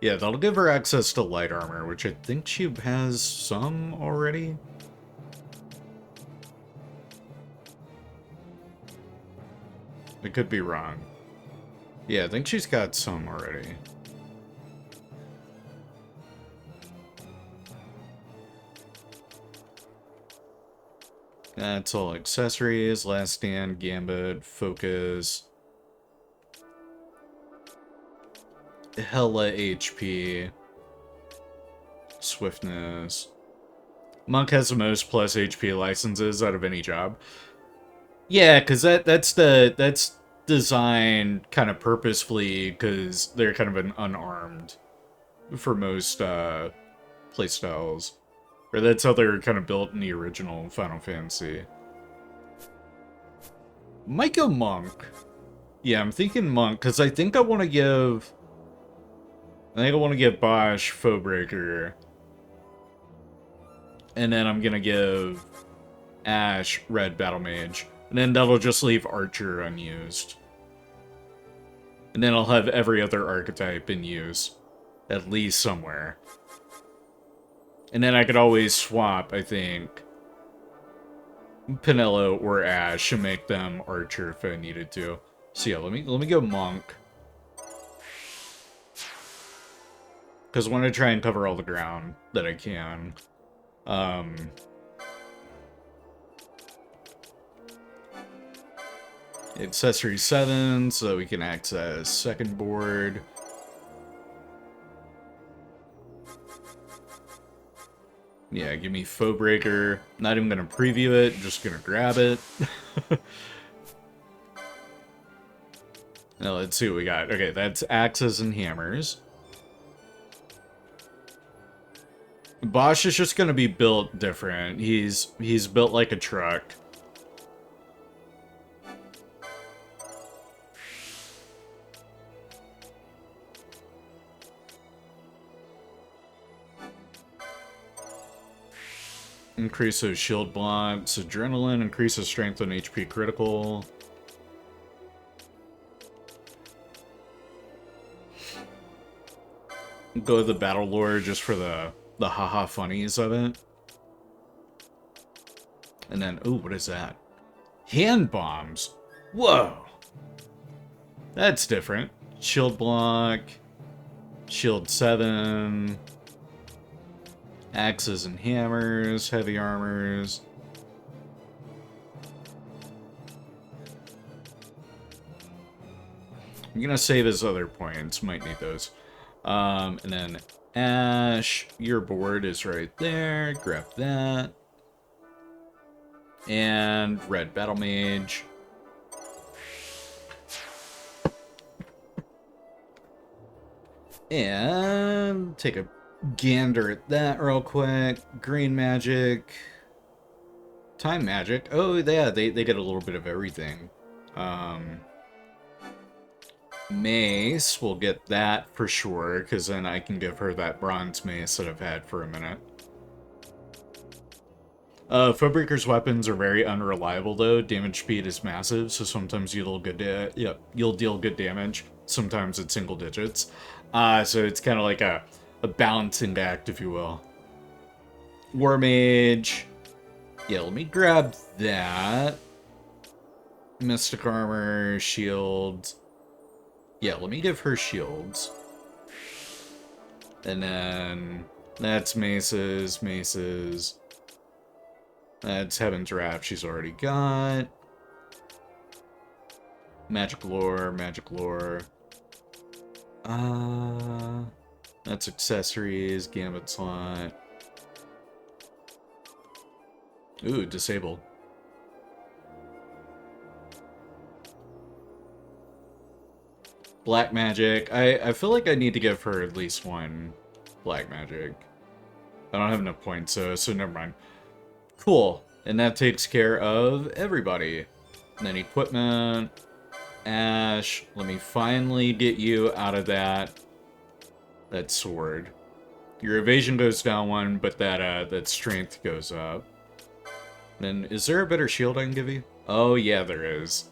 Yeah, that'll give her access to light armor, which I think she has some already. I could be wrong. Yeah, I think she's got some already. That's all accessories, Last Stand, Gambit, Focus. Hella HP. Swiftness. Monk has the most plus HP licenses out of any job. Yeah, because that's designed kind of purposefully because they're kind of an unarmed for most playstyles. Or that's how they're kind of built in the original Final Fantasy. Might go Monk. Yeah, I'm thinking Monk, because I think I want to give... Bosch Foebreaker. And then I'm going to give Ashe Red Battle Mage. And then that'll just leave Archer unused. And then I'll have every other archetype in use. At least somewhere. And then I could always swap, I think, Pinello or Ashe and make them Archer if I needed to. So yeah, let me go Monk. Because I want to try and cover all the ground that I can. Accessory 7, so we can access second board. Yeah, give me Foe Breaker. Not even going to preview it, just going to grab it. Now let's see what we got. Okay, that's axes and hammers. Bosch is just going to be built different. He's built like a truck. Increase those shield blocks. Adrenaline increases strength on HP critical. Go with the battle lore just for the haha funnies of it. And then, ooh, what is that? Hand bombs. Whoa. That's different. Shield block. Shield 7. Axes and hammers, heavy armors. I'm gonna save his other points, might need those. And then Ashe, your board is right there, grab that. And red battle mage. And take a gander at that real quick. Green magic. Time magic. Oh, yeah, they get a little bit of everything. Mace, we'll get that for sure, because then I can give her that bronze mace that I've had for a minute. Foebreaker's weapons are very unreliable, though. Damage speed is massive, so sometimes you'll deal good damage. Sometimes it's single digits. So it's kind of like a balancing act, if you will. War Mage. Yeah, let me grab that. Mystic Armor, Shield. Yeah, let me give her shields. And then that's maces, maces. That's Heaven's Wrath she's already got. Magic lore, magic lore. That's accessories, gambit slot. Ooh, disabled. Black magic. I feel like I need to give her at least one black magic. I don't have enough points, so never mind. Cool. And that takes care of everybody. And then equipment. Ashe, let me finally get you out of that sword. Your evasion goes down 1, but that strength goes up. Then, is there a better shield I can give you? Oh, yeah, there is.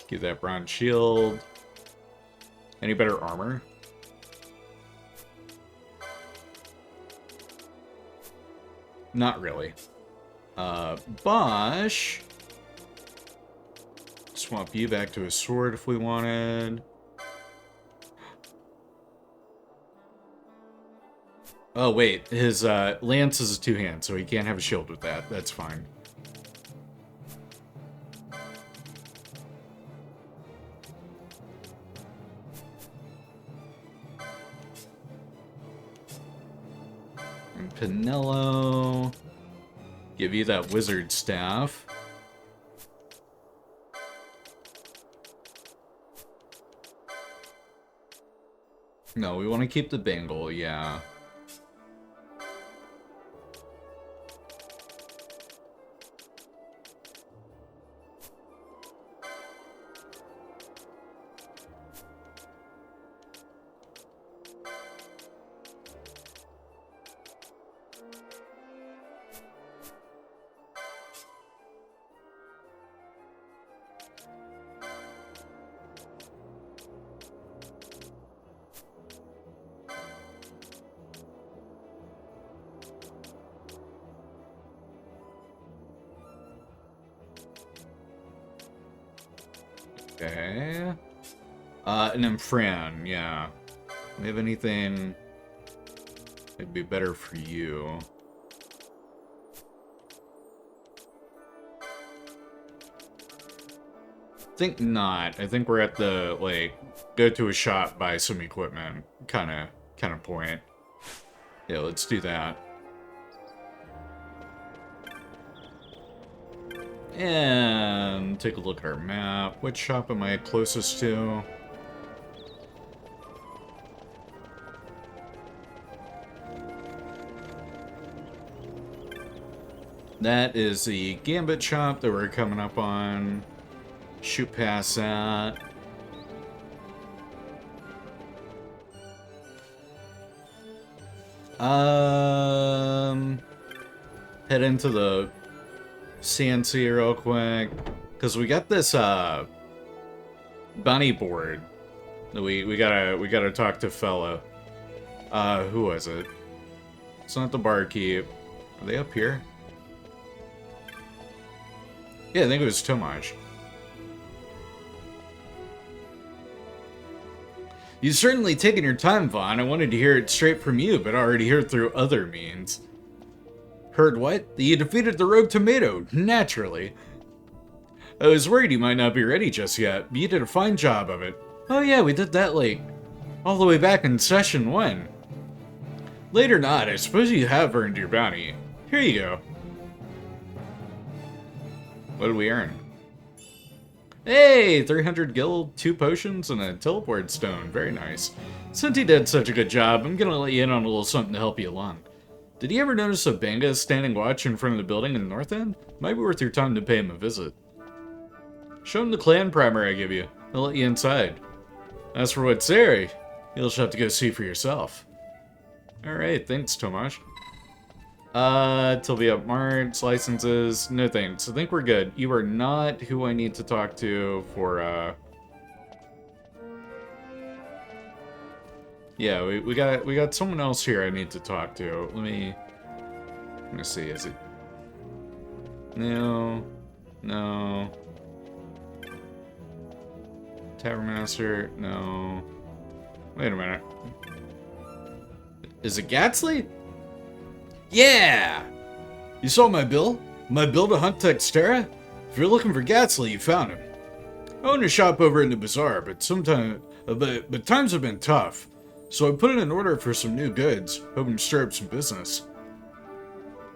Give that bronze shield. Any better armor? Not really. Bosch. Swap you back to a sword if we wanted. Oh, wait. His lance is a two-hand, so he can't have a shield with that. That's fine. And Pinello. Give you that wizard staff. No, we want to keep the bangle, yeah. Okay. And then Fran, yeah. Do we have anything that'd be better for you? I think not. I think we're at the, like, go to a shop, buy some equipment kind of point. Yeah, let's do that. And take a look at our map. Which shop am I closest to? That is the Gambit shop that we're coming up on. Shoot past that. Head into the CNC real quick, because we got this bounty board that we gotta talk to fella. Who was it? It's not the barkeep. Are they up here? Yeah, I think it was Tomasz. You've certainly taken your time, Vaughn. I wanted to hear it straight from you, but I already heard through other means. Heard what? That you defeated the Rogue Tomato, naturally. I was worried you might not be ready just yet, but you did a fine job of it. Oh yeah, we did that, like, all the way back in Session 1. Late or not, I suppose you have earned your bounty. Here you go. What did we earn? Hey, 300 gil, 2 potions, and a teleport stone. Very nice. Since he did such a good job, I'm gonna let you in on a little something to help you along. Did you ever notice a Banga standing watch in front of the building in the north end? Might be worth your time to pay him a visit. Show him the clan primer I give you. I'll let you inside. As for what's there, you'll just have to go see for yourself. Alright, thanks, Tomasz. Tilby up marks, licenses, no thanks. I think we're good. You are not who I need to talk to for, yeah, we got someone else here I need to talk to. Let me see, is it? No. Tavern Master, no. Wait a minute. Is it Gatsley? Yeah! You saw my bill? My bill to hunt Textera? If you're looking for Gatsley, you found him. I own a shop over in the bazaar, but times have been tough. So I put in an order for some new goods, hoping to stir up some business.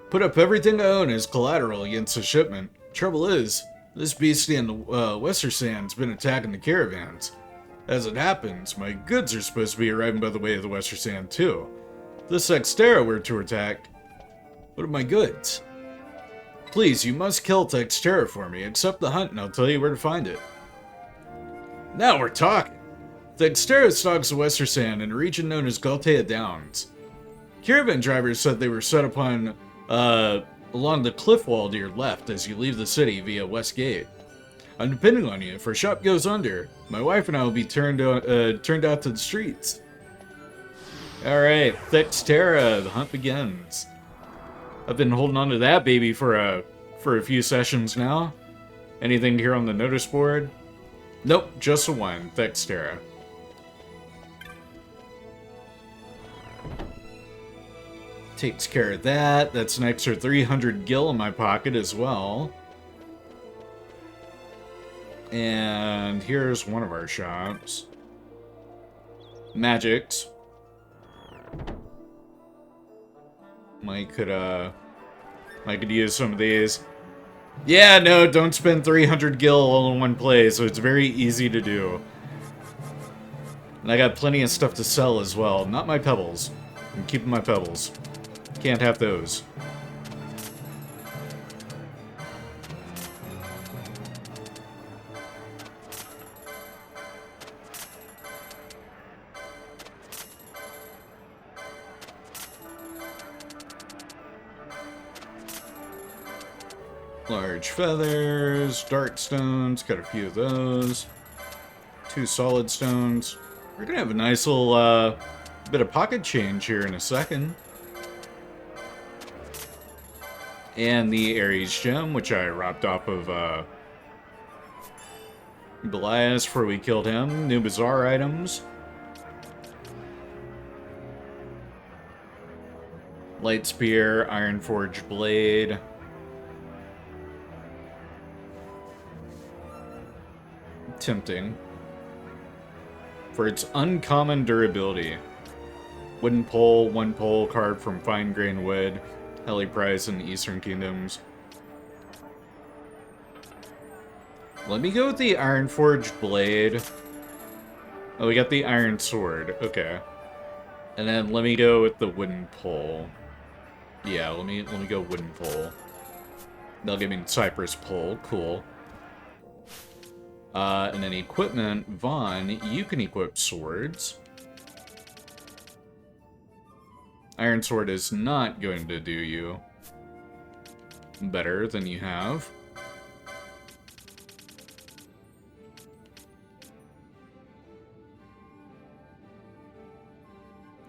Put up everything I own as collateral against the shipment. Trouble is, this beastie in the Western Sand's been attacking the caravans. As it happens, my goods are supposed to be arriving by the way of the Western Sand too. If this Textera were to attack, what of my goods? Please, you must kill Textera for me. Accept the hunt and I'll tell you where to find it. Now we're talking. Textera stalks the Western Sand in a region known as Galtea Downs. Caravan drivers said they were set upon along the cliff wall to your left as you leave the city via West Gate. I'm depending on you. If our shop goes under, my wife and I will be turned out to the streets. Alright, Textera, the hunt begins. I've been holding on to that baby for a few sessions now. Anything here on the notice board? Nope, just the one, Textera. Takes care of that. That's an extra 300 gil in my pocket as well. And here's one of our shops. Magics. Mike could use some of these. Yeah, no, don't spend 300 gil all in one place, so it's very easy to do. And I got plenty of stuff to sell as well. Not my pebbles. I'm keeping my pebbles. Can't have those. Large feathers, dark stones, got a few of those. 2 solid stones. We're gonna have a nice little bit of pocket change here in a second. And the Ares gem, which I robbed off of Belias before we killed him. New bizarre items. Light Spear, Iron Forged Blade. Tempting. For its uncommon durability. Wooden Pole, 1 pole carved from fine grained wood. Highly prized in the Eastern Kingdoms. Let me go with the Iron Forged Blade. Oh, we got the Iron Sword. Okay. And then let me go with the Wooden Pole. Yeah, let me go Wooden Pole. They'll give me Cypress Pole. Cool. And then equipment, Vaughn, you can equip swords. Iron Sword is not going to do you better than you have.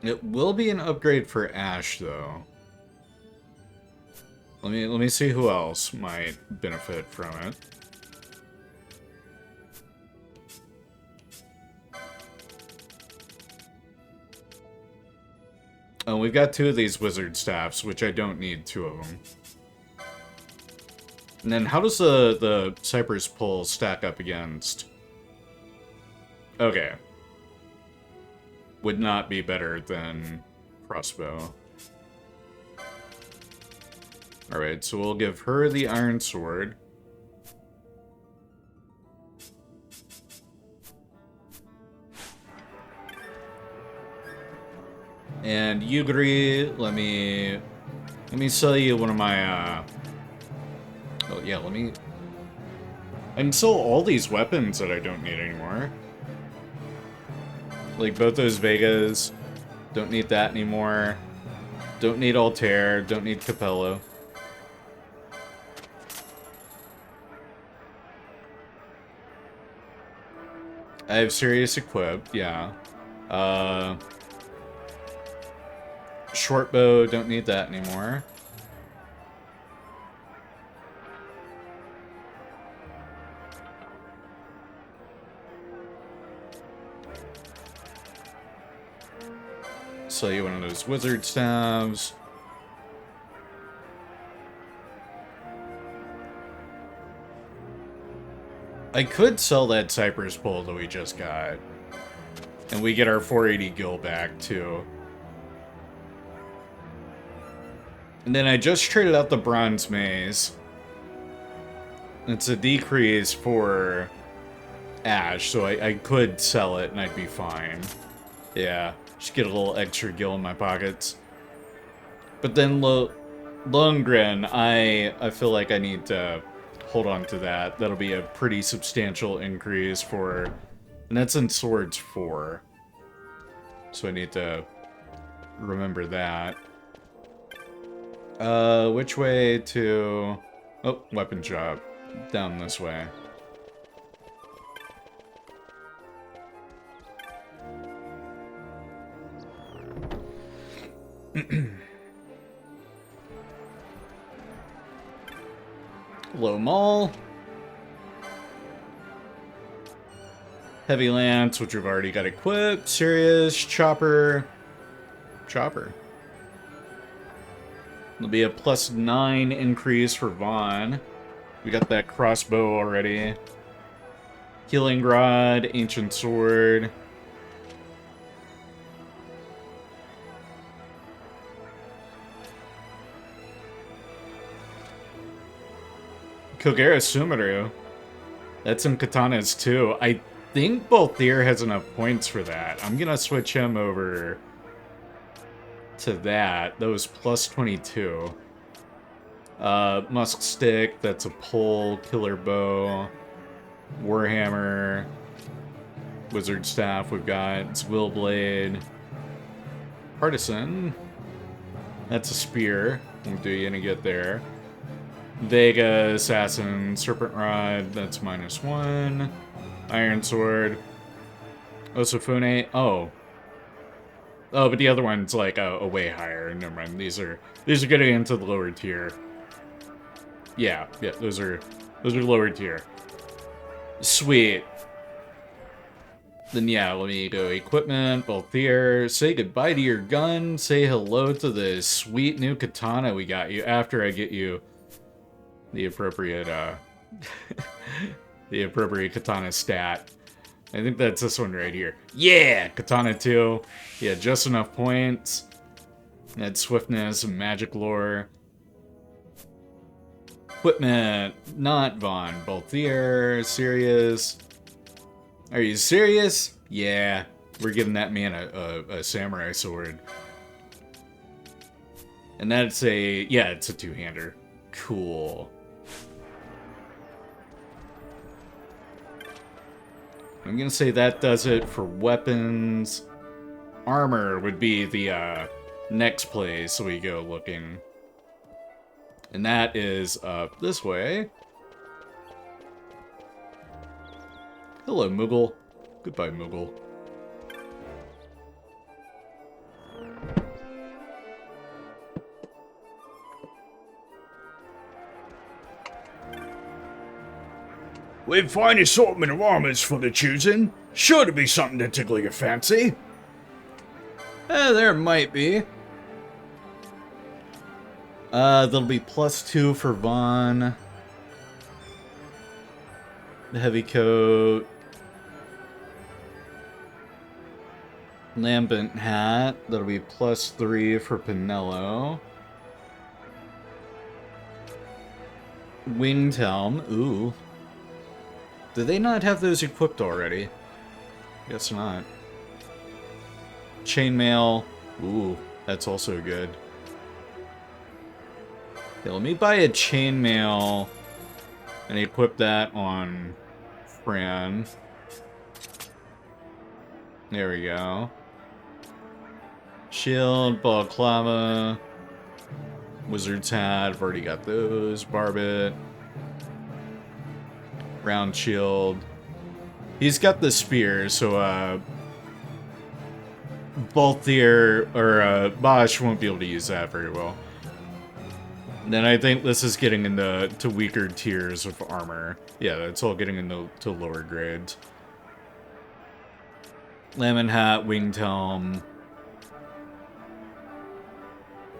It will be an upgrade for Ashe, though. Let me see who else might benefit from it. Oh, we've got 2 of these wizard staffs, which I don't need 2 of them. And then how does the Cypress Pole stack up against... Okay. Would not be better than crossbow. Alright, so we'll give her the Iron Sword. And Yugri, let me sell you one of my, oh yeah, I can sell all these weapons that I don't need anymore. Like both those Vegas, don't need that anymore. Don't need Altair, don't need Capello. I have Sirius equipped, yeah. Short bow, don't need that anymore. Sell you one of those wizard staves. I could sell that Cypress Pole that we just got. And we get our 480 gil back, too. And then I just traded out the Bronze Maze. It's a decrease for Ashe, so I could sell it and I'd be fine. Yeah, just get a little extra gil in my pockets. But then Lundgren, I feel like I need to hold on to that. That'll be a pretty substantial increase for... And that's in Swords 4. So I need to remember that. Which way to... Oh, weapon shop. Down this way. Low Mall. Heavy Lance, which we've already got equipped. Sirius, Chopper. Chopper. There'll be a +9 increase for Vaughn. We got that crossbow already. Healing Rod, Ancient Sword. Kogera Sumeru. That's in Katanas too. I think Balthier has enough points for that. I'm gonna switch him over to that. That was +22. Musk Stick, that's a pole. Killer Bow. Warhammer. Wizard Staff we've got. It's Willblade. Partisan. That's a spear. Won't do you any good there. Vega, Assassin, Serpent Rod, that's -1. Iron Sword. Osafune, oh. Oh, but the other one's like a way higher. Never mind. These are getting into the lower tier. Yeah, those are lower tier. Sweet. Then yeah, let me go equipment, Balthier, say goodbye to your gun, say hello to the sweet new katana we got you after I get you the appropriate, the appropriate katana stat. I think that's this one right here. Yeah! Katana 2. Yeah, just enough points. Had swiftness and magic lore. Equipment, not Vaughn. Balthier, serious. Are you serious? Yeah, we're giving that man a samurai sword. And that's a, yeah, it's a two-hander. Cool. I'm gonna say that does it for weapons. Armor would be the next place we go looking. And that is up this way. Hello, Moogle. Goodbye, Moogle. With fine assortment of armors for the choosing. Sure to be something to tickle your fancy. There might be. There'll be +2 for Vaughn. The heavy coat. Lambent hat. That'll be +3 for Pinello. Winged helm. Ooh. Do they not have those equipped already? Guess not. Chainmail. Ooh, that's also good. Okay, let me buy a chainmail and equip that on Fran. There we go. Shield, balaclava, wizard's hat. I've already got those. Barbet. Round shield. He's got the spear, so Balthier or Bosch won't be able to use that very well. And then I think this is getting into weaker tiers of armor. Yeah, that's all getting into lower grades. Lemon hat, winged helm.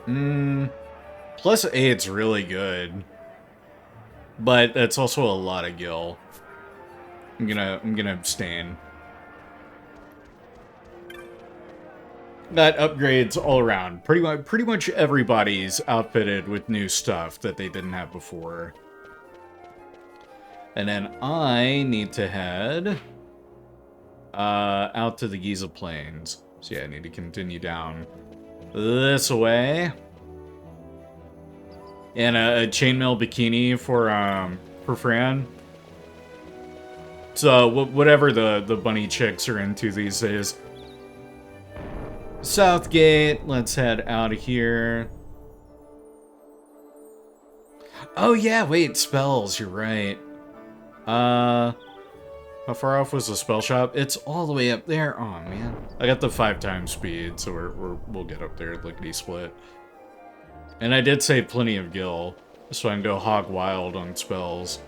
+8's really good. But that's also a lot of gil. I'm gonna abstain. Got upgrades all around. Pretty much everybody's outfitted with new stuff that they didn't have before. And then I need to head out to the Giza Plains. So yeah, I need to continue down this way. And a chainmail bikini for Fran. So whatever the bunny chicks are into these days. Southgate, let's head out of here. Oh yeah, wait, spells, you're right. How far off was the spell shop? It's all the way up there. Oh man. I got the 5x speed, so we'll get up there lickety split. And I did save plenty of gil, so I can go hog wild on spells.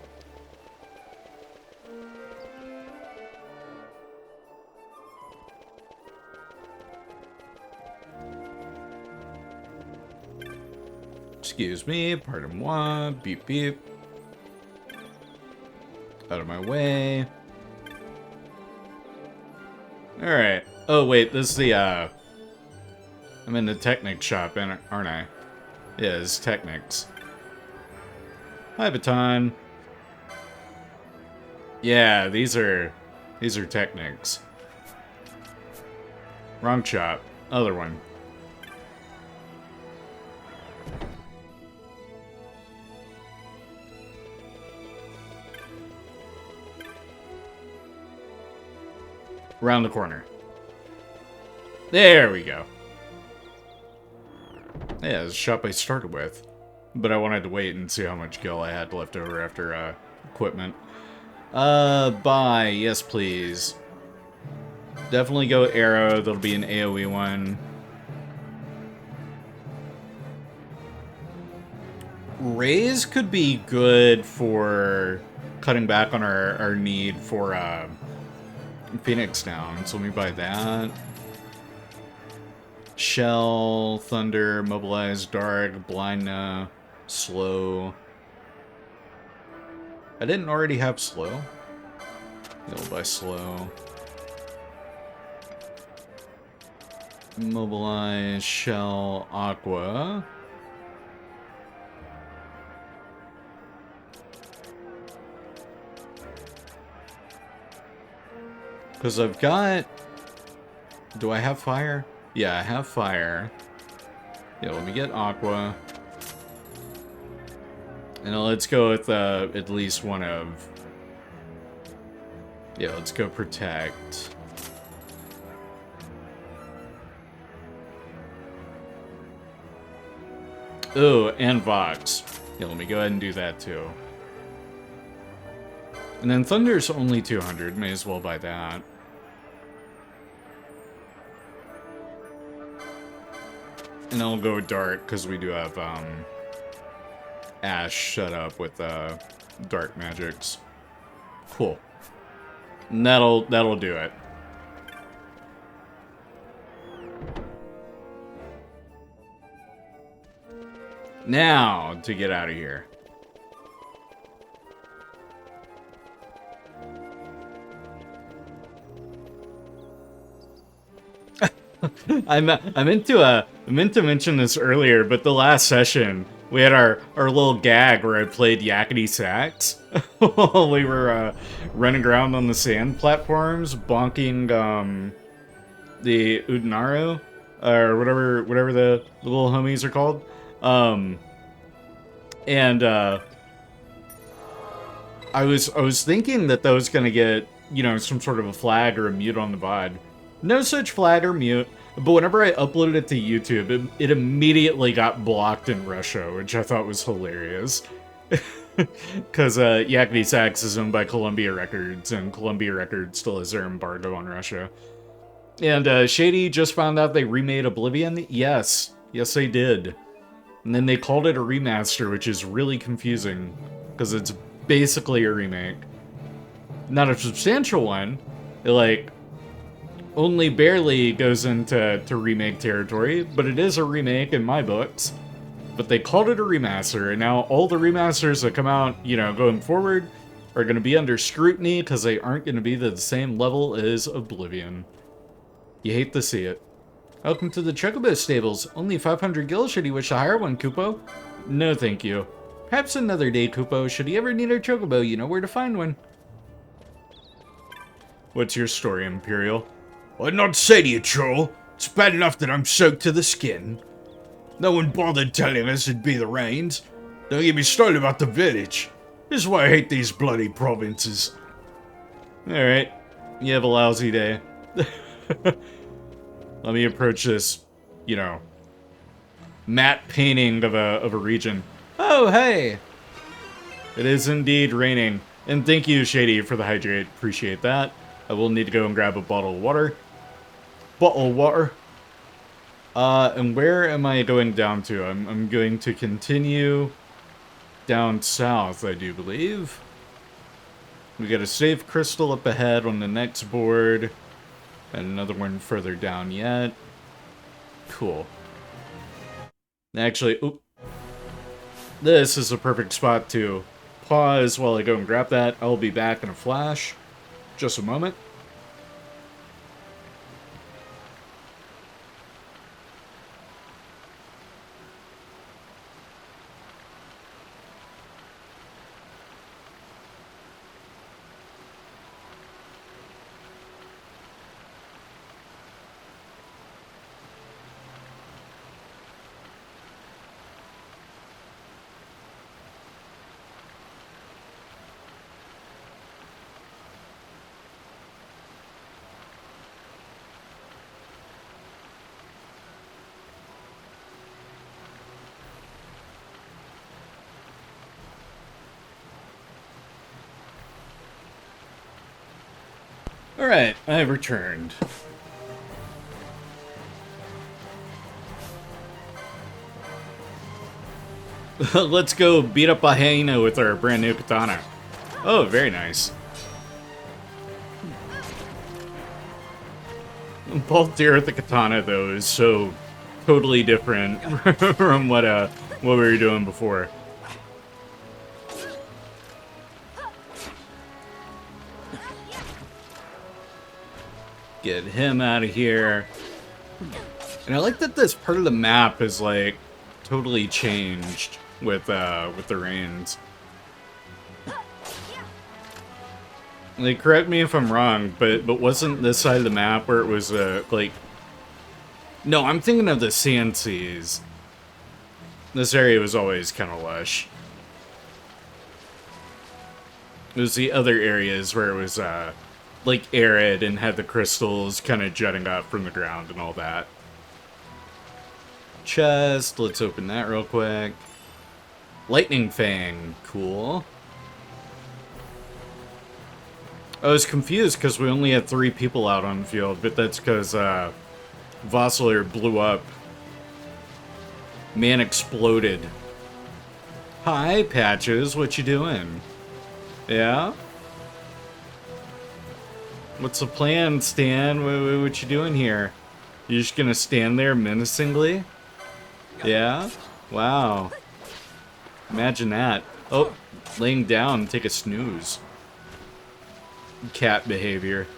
Excuse me, pardon moi, beep beep. Out of my way. Alright. Oh wait, this is the I'm in the Technic shop, aren't I? Yeah, it's Technics. Hi, Baton. Yeah, these are Technics. Wrong shop. Other one. Around the corner. There we go. Yeah, it's the shop I started with. But I wanted to wait and see how much gil I had left over after equipment. Buy. Yes, please. Definitely go arrow. That'll be an AoE one. Raise could be good for cutting back on our need for Phoenix down, so let me buy that. Shell, Thunder, Mobilize, Dark, Blind, Slow. I didn't already have Slow. We'll buy Slow. Mobilize, Shell, Aqua. Because I've got... Do I have fire? Yeah, I have fire. Yeah, let me get Aqua. And let's go with at least one of... Yeah, let's go Protect. Oh, and Vox. Yeah, let me go ahead and do that too. And then Thunder's only 200. May as well buy that. And I'll go Dark, because we do have, Ashe set up with, Dark Magics. Cool. And that'll do it. Now, to get out of here. I meant to mention this earlier, but the last session we had our little gag where I played yakety sax while we were running around on the sand platforms, bonking the Udinaru or whatever the little homies are called, and I was thinking that was gonna get, you know, some sort of a flag or a mute on the VOD. No such flag or mute, but whenever I uploaded it to YouTube, it immediately got blocked in Russia, which I thought was hilarious. Because Yakety Sax is owned by Columbia Records, and Columbia Records still has their embargo on Russia. And Shady just found out they remade Oblivion. Yes, they did. And then they called it a remaster, which is really confusing, because it's basically a remake. Not a substantial one. It, like, only barely goes into remake territory, but it is a remake in my books. But they called it a remaster, and now all the remasters that come out, you know, going forward are going to be under scrutiny because they aren't going to be the same level as Oblivion. You hate to see it. Welcome to the Chocobo Stables. Only 500 gil. Should you wish to hire one, Kupo? No, thank you. Perhaps another day, Kupo. Should you ever need a Chocobo, you know where to find one. What's your story, Imperial? I'd not say to you, troll. It's bad enough that I'm soaked to the skin. No one bothered telling us it'd be the rains. Don't get me started about the village. This is why I hate these bloody provinces. Alright. You have a lousy day. Let me approach this, you know, matte painting of a region. Oh, hey! It is indeed raining. And thank you, Shady, for the hydrate. Appreciate that. I will need to go and grab a bottle of water. And where am I going down to? I'm going to continue down south, I do believe. We got a safe crystal up ahead on the next board. And another one further down yet. Cool. Actually, oop. This is a perfect spot to pause while I go and grab that. I'll be back in a flash. Just a moment. Alright, I've returned. Let's go beat up a hyena with our brand new katana. Oh, very nice. Balthier with the katana, though, is so totally different from what we were doing before. Get him out of here. And I like that this part of the map is like totally changed with the reins. Like, correct me if I'm wrong, but wasn't this side of the map where it was like? No, I'm thinking of the CNCs. This area was always kind of lush. It was the other areas where it was like arid and had the crystals kind of jutting up from the ground and all that. Chest, let's open that real quick. Lightning Fang, cool. I was confused because we only had 3 people out on the field, but that's because Vossler blew up. Man exploded. Hi, Patches, what you doing? Yeah? What's the plan, Stan? What you doing here? You just gonna stand there menacingly? Yeah? Wow. Imagine that. Oh, laying down, take a snooze. Cat behavior.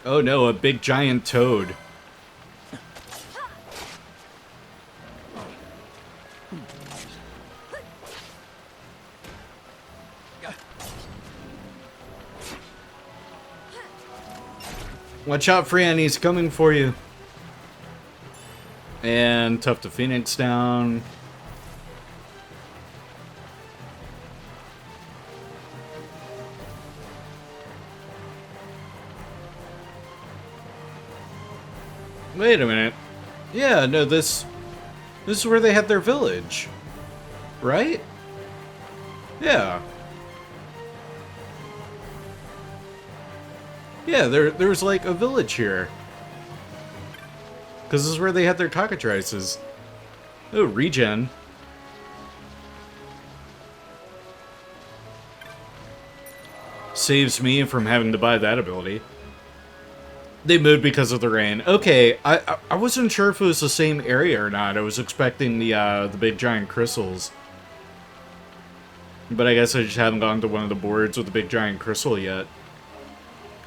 Oh no, a big giant toad. Watch out, Fran, he's coming for you. And tough to Phoenix down. Wait a minute. Yeah, no, this is where they had their village. Right? Yeah. Yeah, there's like a village here. Because this is where they had their cockatrices. Oh, regen. Saves me from having to buy that ability. They moved because of the rain. Okay, I wasn't sure if it was the same area or not. I was expecting the big giant crystals. But I guess I just haven't gone to one of the boards with the big giant crystal yet.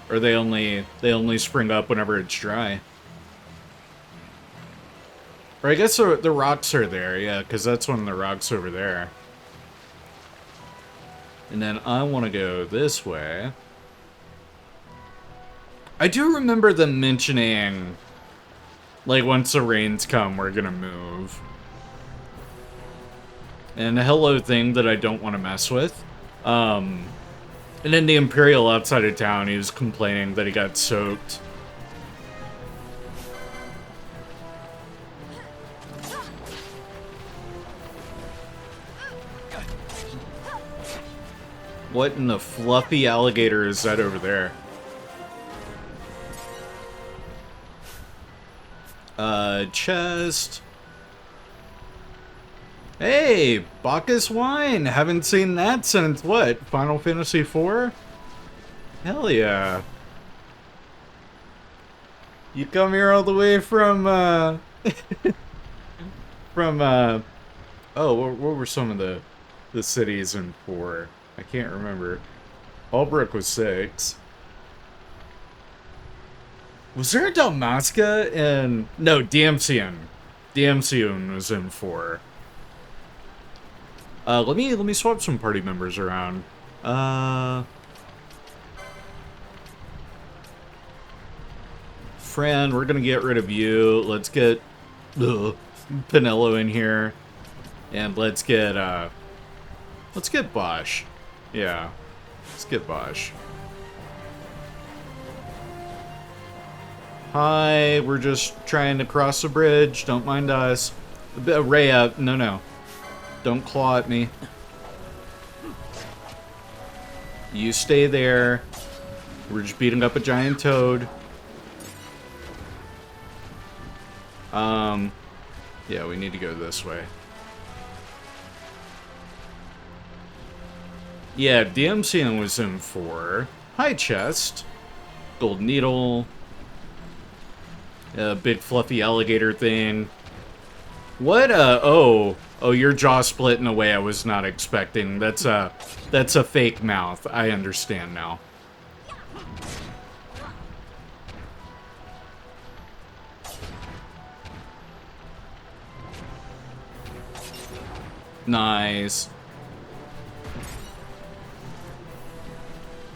Or they only spring up whenever it's dry. Or I guess the rocks are there, yeah, because that's one of the rocks over there. And then I want to go this way. I do remember them mentioning, like, once the rains come, we're gonna move. And a hello thing that I don't want to mess with. And then the Imperial outside of town, he was complaining that he got soaked. What in the fluffy alligator is that over there? Chest. Hey, Bacchus wine. Haven't seen that since what? Final Fantasy IV? Hell yeah. You come here all the way from, oh, what were some of the cities in 4? I can't remember. Albrook was 6. Was there a Dalmasca in... No, Damcian. Damcian was in 4. Let me swap some party members around. Fran, we're gonna get rid of you. Let's get Pinello in here. And let's get Bosch. Yeah. Let's get Bosch. Hi, we're just trying to cross the bridge. Don't mind us. Rhea, no. Don't claw at me. You stay there. We're just beating up a giant toad. Yeah, we need to go this way. Yeah, DMCing was in 4. High chest. Gold needle. Big fluffy alligator thing. What, oh, your jaw split in a way I was not expecting. That's a fake mouth. I understand now. Nice.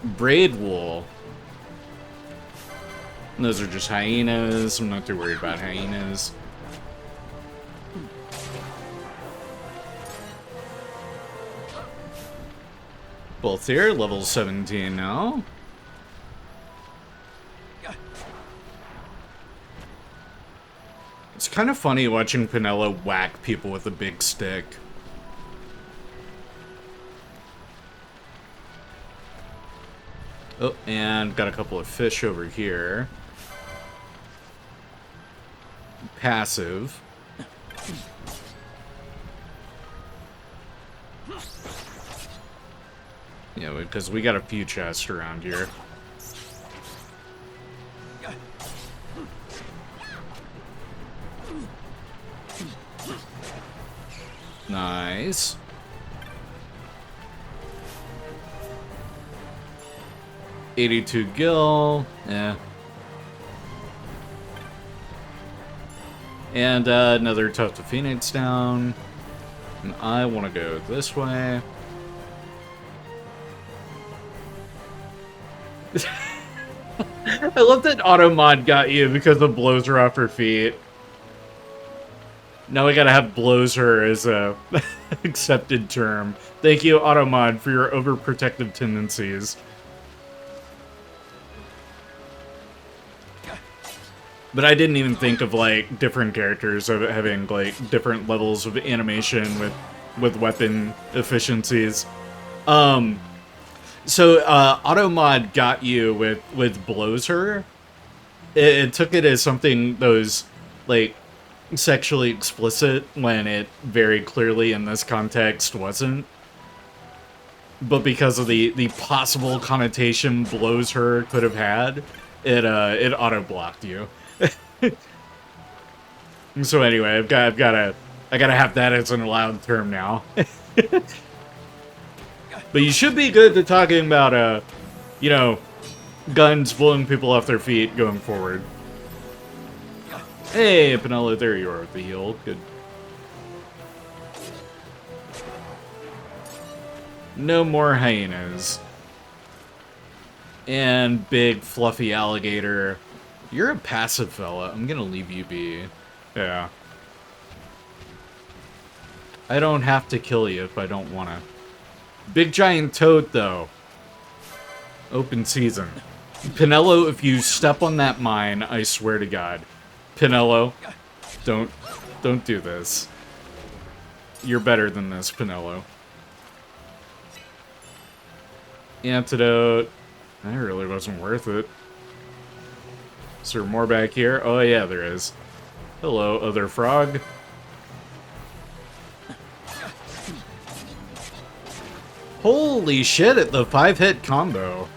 Braid wool. Those are just hyenas. I'm not too worried about hyenas. Both here, level 17 now. It's kind of funny watching Pinello whack people with a big stick. Oh, and got a couple of fish over here. Passive. Yeah, because we got a few chests around here. Nice. $82 gil. Yeah. And another tuft of phoenix down. And I want to go this way. I love that auto mod got you because the blows her off her feet. Now we gotta have blows her as a accepted term. Thank you, Automod, for your overprotective tendencies. But I didn't even think of, like, different characters of having, like, different levels of animation with weapon efficiencies. So, Automod got you with blows her. It took it as something that was, like, sexually explicit when it very clearly in this context wasn't. But because of the possible connotation blows her could have had, it auto-blocked you. So anyway, I gotta have that as an allowed term now. But you should be good at talking about you know, guns blowing people off their feet going forward. Hey, Pinello, there you are with the heal. Good. No more hyenas. And big fluffy alligator. You're a passive fella. I'm gonna leave you be. Yeah. I don't have to kill you if I don't wanna. Big giant toad, though. Open season. Pinello, if you step on that mine, I swear to God. Pinello, don't do this. You're better than this, Pinello. Antidote. That really wasn't worth it. Is there more back here? Oh yeah, there is. Hello, other frog. Holy shit, at the 5-hit combo.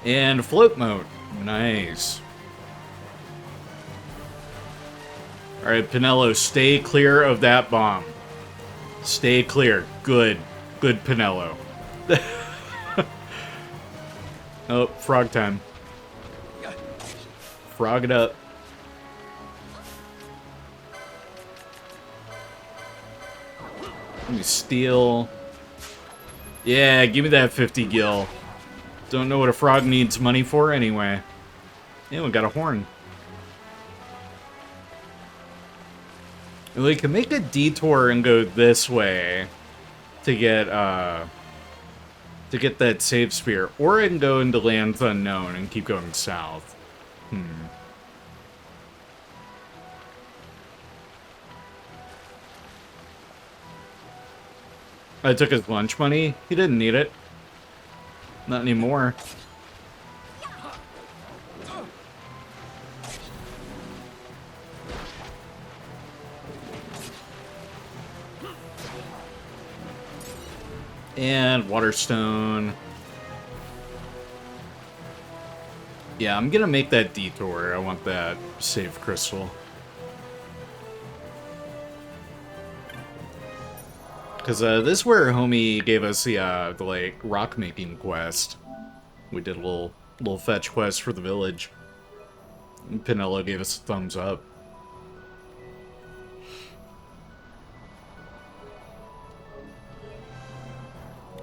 And float mode. Nice. Alright, Pinello, stay clear of that bomb. Stay clear. Good. Good, Pinello. Oh, frog time. Frog it up. Let me steal. Yeah, give me that 50 gil. Don't know what a frog needs money for anyway. Yeah, we got a horn. And we can make a detour and go this way to get that save spear, or I can go into lands unknown and keep going south. I took his lunch money. He didn't need it. Not anymore. And Waterstone. Yeah, I'm gonna make that detour. I want that save crystal. Because this is where homie gave us the like, rock making quest. We did a little fetch quest for the village. And Pinello gave us a thumbs up.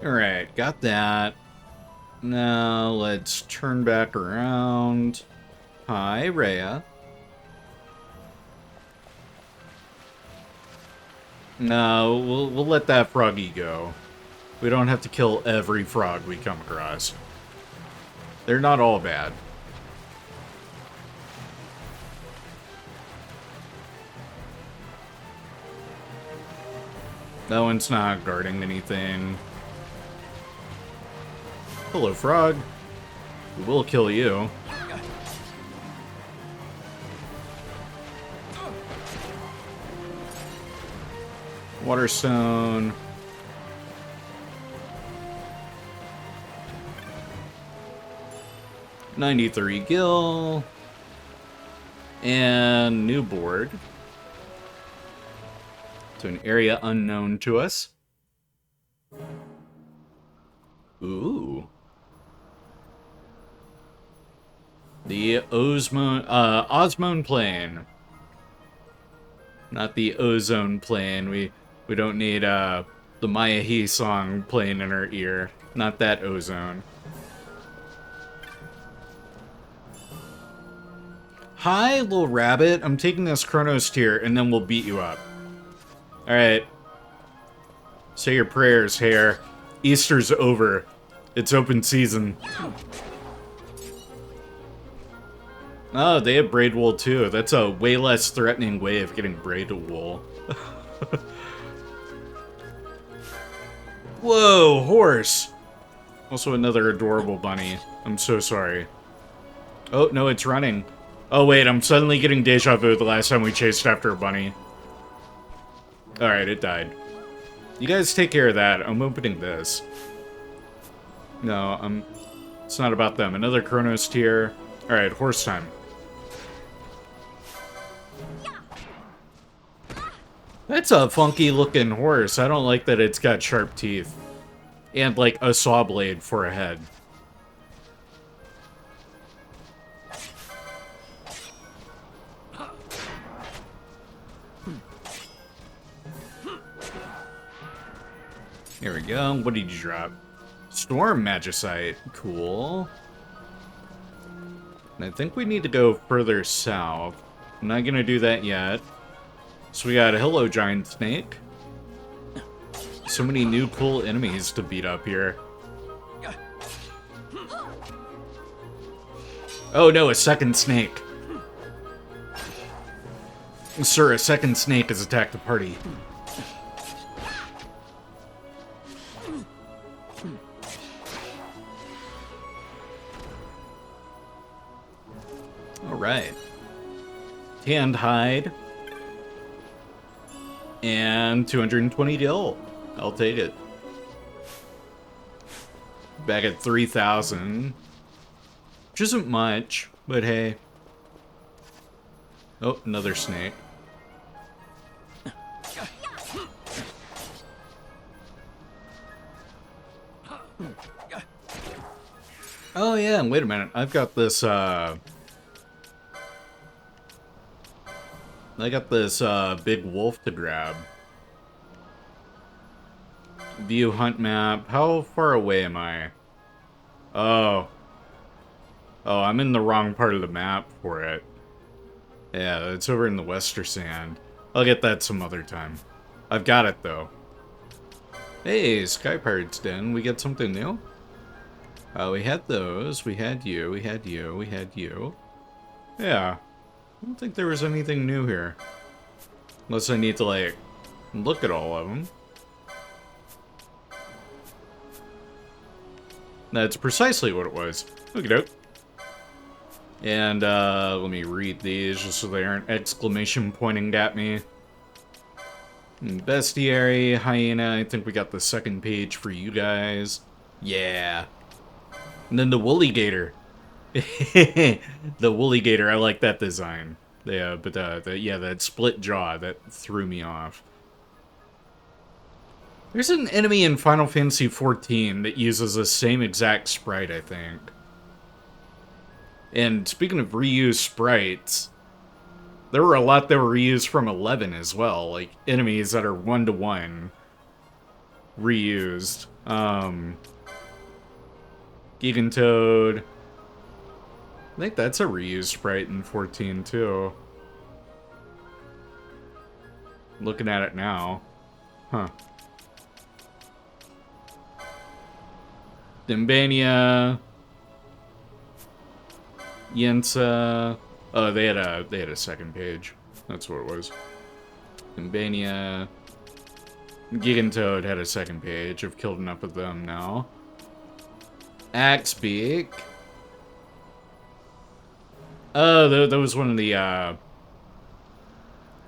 Alright, got that. Now let's turn back around. Hi, Rhea. No, we'll let that froggy go. We don't have to kill every frog we come across. They're not all bad. That one's not guarding anything. Hello, frog. We will kill you. Waterstone. $93 gil. And new board. To an area unknown to us. Ooh. The Osmone Plane. Not the Ozone Plane. We don't need the Maya He song playing in our ear. Not that ozone. Hi, little rabbit. I'm taking this Chronos tier, and then we'll beat you up. Alright. Say your prayers, Hare. Easter's over. It's open season. Oh, they have braid wool too. That's a way less threatening way of getting braid wool. Whoa, horse! Also another adorable bunny. I'm so sorry. Oh, no, it's running. Oh, wait, I'm suddenly getting deja vu the last time we chased after a bunny. Alright, it died. You guys take care of that. I'm opening this. No, it's not about them. Another Chronos tier. Alright, horse time. That's a funky looking horse. I don't like that it's got sharp teeth. And like a saw blade for a head. Here we go. What did you drop? Storm Magicite. Cool. And I think we need to go further south. I'm not gonna do that yet. So we got a Hello Giant Snake. So many new cool enemies to beat up here. Oh no, a second snake. Sir, a second snake has attacked the party. Alright. Tanned hide. And 220 gil. I'll take it. Back at 3,000. Which isn't much, but hey. Oh, another snake. Oh yeah, wait a minute. I've got this, big wolf to grab. View hunt map. How far away am I? Oh. Oh, I'm in the wrong part of the map for it. Yeah, it's over in the Wester Sand. I'll get that some other time. I've got it, though. Hey, Sky Pirate's Den. We get something new? We had those. We had you. We had you. We had you. Yeah. I don't think there was anything new here. Unless I need to, like, look at all of them. That's precisely what it was. Okie doke. And, let me read these just so they aren't exclamation pointing at me. Bestiary, Hyena, I think we got the second page for you guys. Yeah. And then the Woolly Gator. The Woolly Gator, I like that design. Yeah, but yeah, that split jaw, that threw me off. There's an enemy in Final Fantasy XIV that uses the same exact sprite, I think. And speaking of reused sprites, there were a lot that were reused from 11 as well, like enemies that are one-to-one reused. Gigantoad. I think that's a reused sprite in 14 too. Looking at it now. Huh. Dimbania. Yensa. Oh, they had a second page. That's what it was. Dimbania. Gigantoad had a second page. I've killed enough of them now. Axebeak. Oh, that was one of the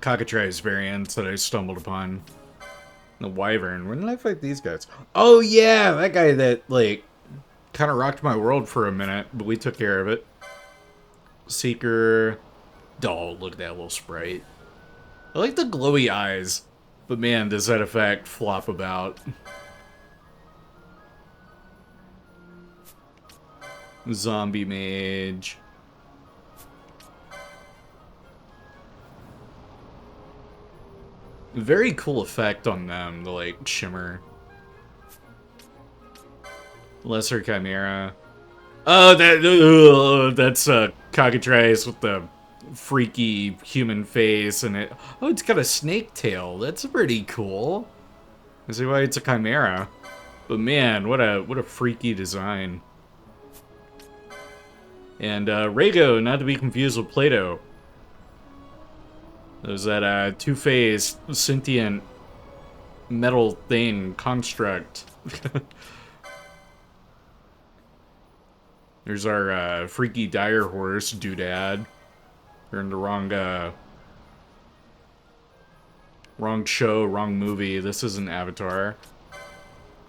Cockatrice variants that I stumbled upon. The Wyvern. When did I fight these guys? Oh yeah, that guy that like kind of rocked my world for a minute, but we took care of it. Seeker. Oh, look at that little sprite. I like the glowy eyes, but man, does that effect flop about. Zombie Mage. Very cool effect on them, the like shimmer. Lesser Chimera. Oh, that's a Cockatrice with the freaky human face and it. Oh, it's got a snake tail. That's pretty cool. I see why it's a Chimera. But man, what a freaky design. And Rego, not to be confused with Plato. There's that two-faced sentient metal thing construct. There's our freaky dire horse doodad. We're in the wrong show, wrong movie. This isn't Avatar.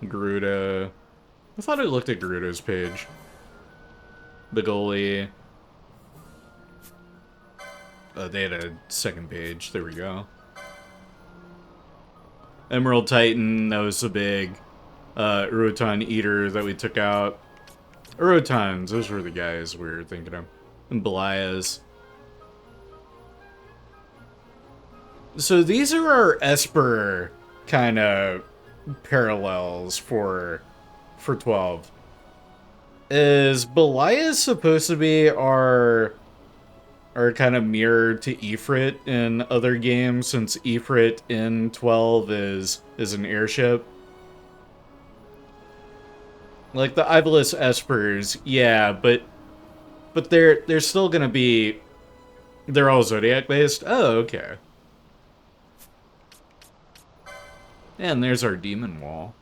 Garuda. I thought I looked at Garuda's page. Bigoli. They had a second page. There we go. Emerald Titan. That was the big Urutan Eater that we took out. Urotans. Those were the guys we were thinking of. And Belias. So these are our Esper kind of parallels for 12. Is Belias supposed to be our kind of mirror to Ifrit in other games, since Ifrit in 12 is an airship? Like the Ivalus Espers, yeah, but they're still gonna be, they're all Zodiac based? Oh, okay. And there's our demon wall.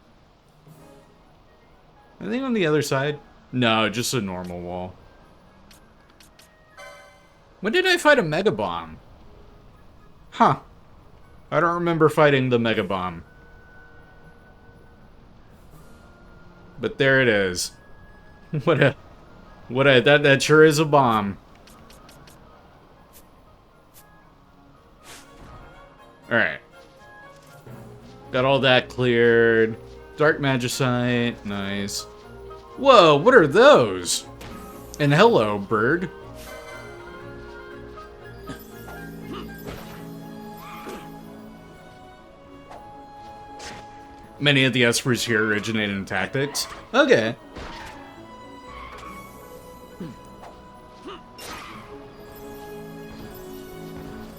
Anything on the other side? No, just a normal wall. When did I fight a Mega Bomb? Huh. I don't remember fighting the Mega Bomb. But there it is. That sure is a bomb. Alright. Got all that cleared. Dark Magicite, nice. Whoa, what are those? And hello, bird. Many of the Espers here originate in Tactics. Okay.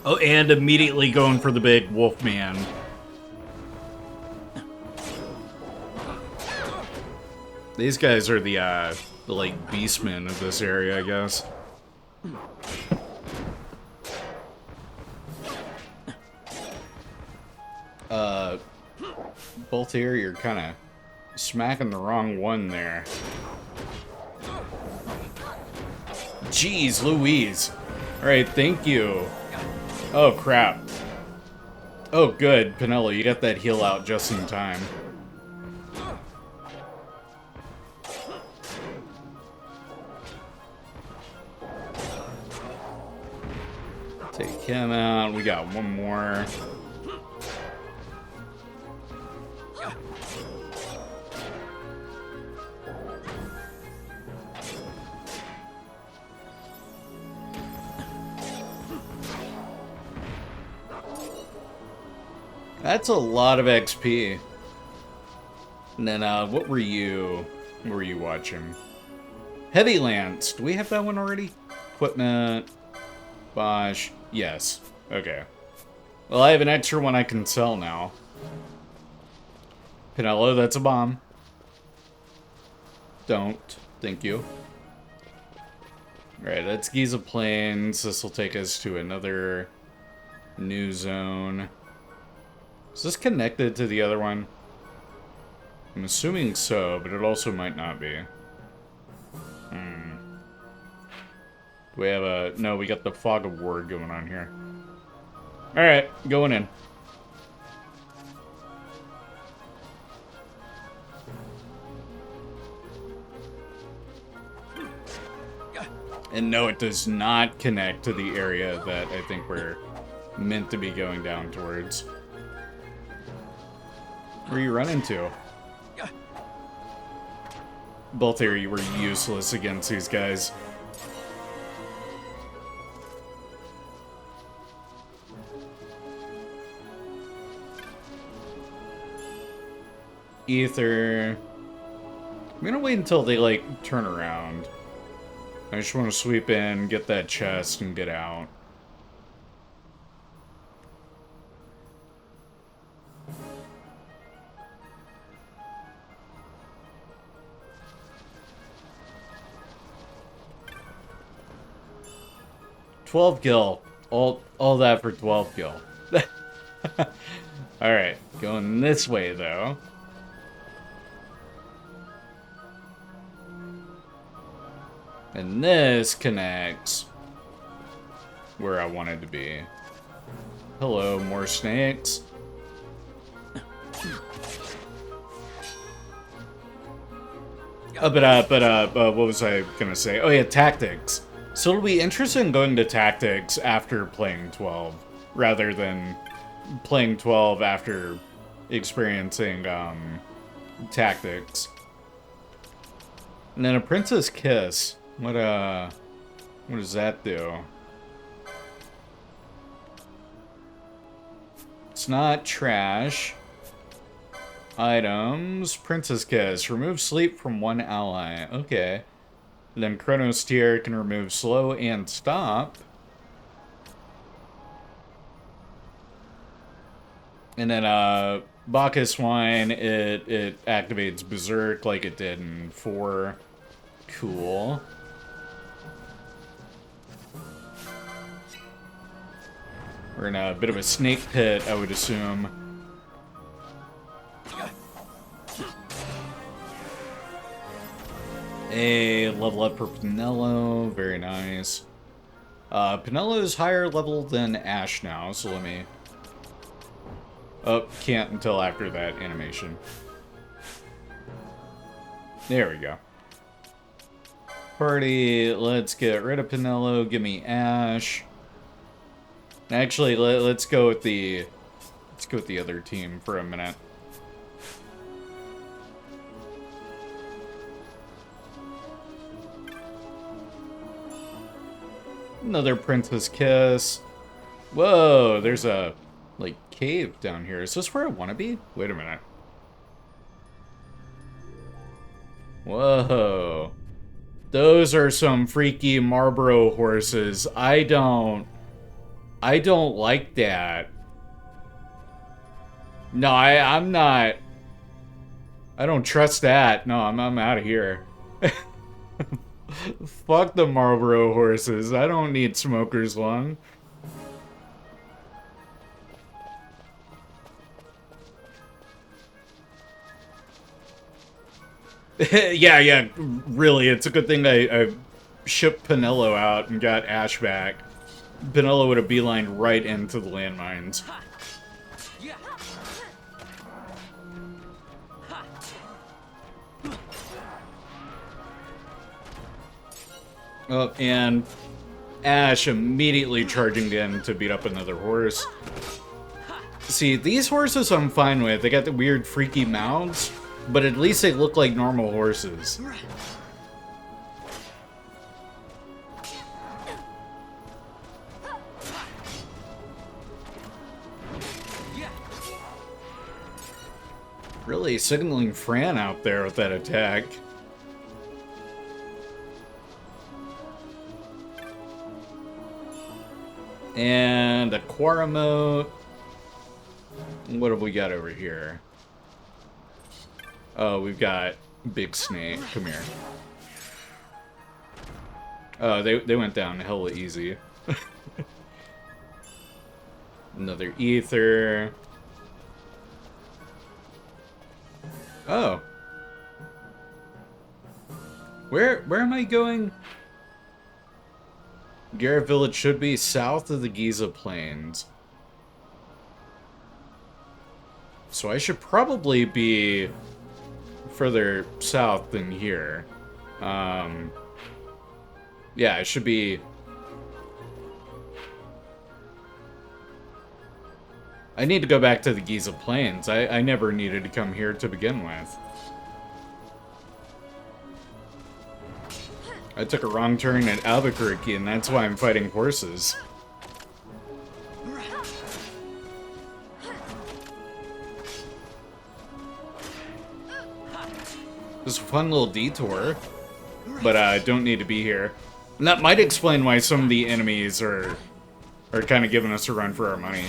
Oh, and immediately going for the big Wolfman. These guys are the like beastmen of this area, I guess. Boltier, you're kind of smacking the wrong one there. Jeez Louise. Alright, thank you. Oh, crap. Oh, good. Pinello, you got that heal out just in time. Take him out. We got one more. That's a lot of XP. And then, what were you watching? Heavy Lance. Do we have that one already? Equipment. Bosch. Yes. Okay. Well, I have an extra one I can sell now. Pinello, that's a bomb. Don't. Thank you. Alright, that's Giza Plains. This will take us to another new zone. Is this connected to the other one? I'm assuming so, but it also might not be. Do we have a... No, we got the Fog of War going on here. Alright, going in. And no, it does not connect to the area that I think we're meant to be going down towards. Where are you running to? Both of you were useless against these guys. Ether. I'm gonna wait until they, like, turn around. I just want to sweep in, get that chest, and get out. $12 gil. All that for 12 gil. Alright, going this way, though. And this connects where I wanted to be. Hello, more snakes. What was I gonna say? Oh yeah, tactics. So it'll be interesting going to tactics after playing 12, rather than playing 12 after experiencing tactics. And then a Princess Kiss. What does that do? It's not trash. Items. Princess Kiss. Remove sleep from one ally. Okay. And then Chronos Tier can remove slow and stop. And then Bacchus Wine, it activates Berserk like it did in 4. Cool. We're in a bit of a snake pit, I would assume. A level up for Pinello. Very nice. Pinello is higher level than Ashe now, so let me... Oh, can't until after that animation. There we go. Party, let's get rid of Pinello. Give me Ashe. Actually, let's go with the other team for a minute. Another Princess Kiss. Whoa, there's a, like, cave down here. Is this where I want to be? Wait a minute. Whoa. Those are some freaky Marlboro horses. I don't like that. No, I'm not. I don't trust that. No, I'm out of here. Fuck the Marlboro horses. I don't need smoker's lung. yeah, really. It's a good thing I shipped Pinello out and got Ashe back. Pinello would have beelined right into the landmines. Oh, and Ashe immediately charging in to beat up another horse. See, these horses I'm fine with. They got the weird freaky mouths, but at least they look like normal horses. Really signaling Fran out there with that attack. And a Quaramote. What have we got over here? Oh, we've got Big Snake. Come here. Oh, they went down hella easy. Another Ether. Oh. Where am I going? Garrett Village should be south of the Giza Plains. So I should probably be further south than here. Yeah, I should be... I need to go back to the Giza Plains. I never needed to come here to begin with. I took a wrong turn at Albuquerque, and that's why I'm fighting horses. This is a fun little detour, but I don't need to be here. And that might explain why some of the enemies are kind of giving us a run for our money.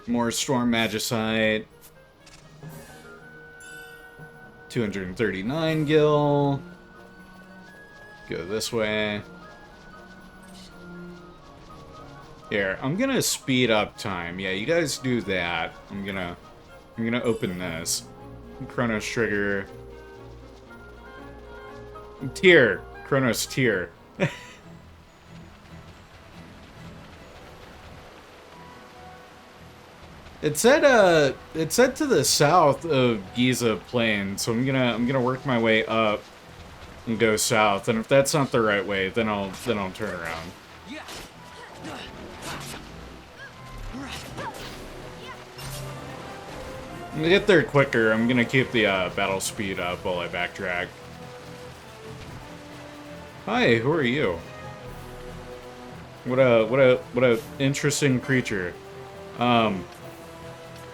More Storm Magicite. 239 gil. Go this way. Here, I'm gonna speed up time. Yeah, you guys do that. I'm gonna open this. Chronos trigger. Tier. Chronos tier. It said to the south of Giza Plains, so I'm gonna work my way up and go south. And if that's not the right way, then I'll turn around. I'm gonna get there quicker. I'm gonna keep the battle speed up while I backtrack. Hi, who are you? What a interesting creature.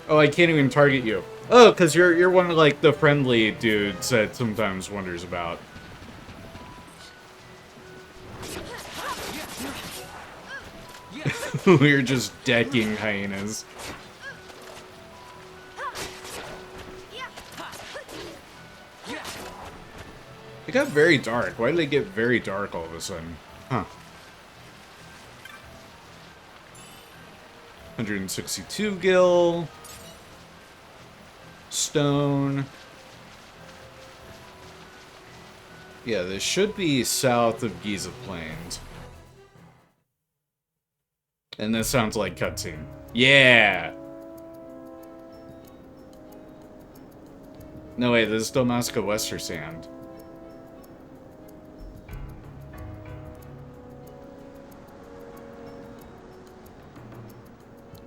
Oh, I can't even target you. Oh, because you're one of, like, the friendly dudes that sometimes wonders about. We're just decking hyenas. It got very dark. Why did it get very dark all of a sudden? Huh. 162 gil. Stone. Yeah, this should be south of Giza Plains. And this sounds like cutscene. Yeah! No, wait, this is Dalmasca Wester Sand.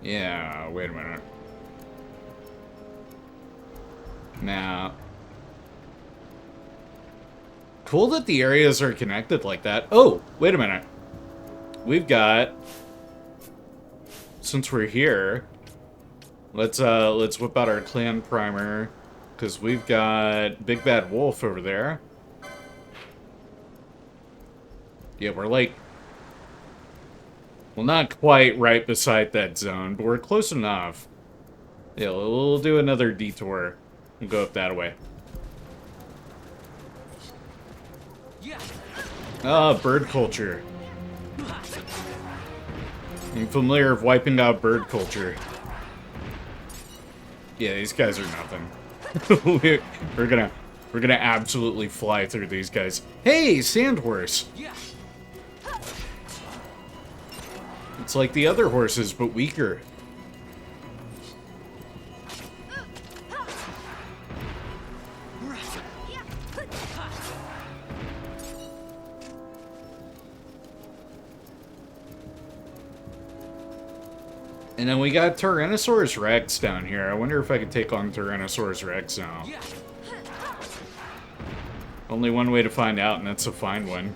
Yeah, wait a minute. Now, cool that the areas are connected like that. Oh, wait a minute. We've got, since we're here, let's whip out our clan primer, because we've got Big Bad Wolf over there. Yeah, we're like, well, not quite right beside that zone, but we're close enough. Yeah, we'll do another detour. We'll go up that way. Ah, bird culture. I'm familiar with wiping out bird culture. Yeah, these guys are nothing. we're We're gonna absolutely fly through these guys. Hey, Sandhorse! It's like the other horses, but weaker. And then we got Tyrannosaurus Rex down here. I wonder if I could take on Tyrannosaurus Rex now. Only one way to find out, and that's to find one.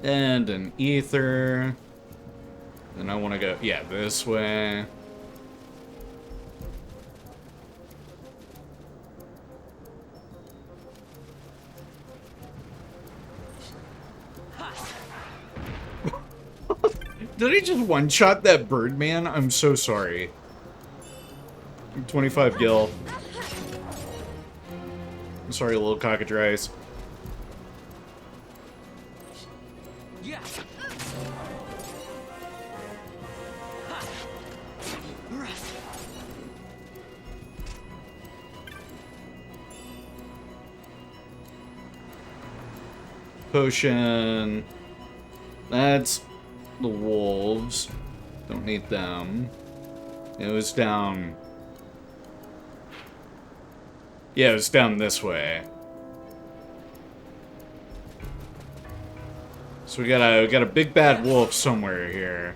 And an ether. And I want to go, yeah, this way. Did I just one-shot that bird man? I'm so sorry. 25 gil. I'm sorry, little cockatrice. Potion. That's the wolves. Don't need them. It was down. Yeah, it was down this way. So we got a big bad wolf somewhere here.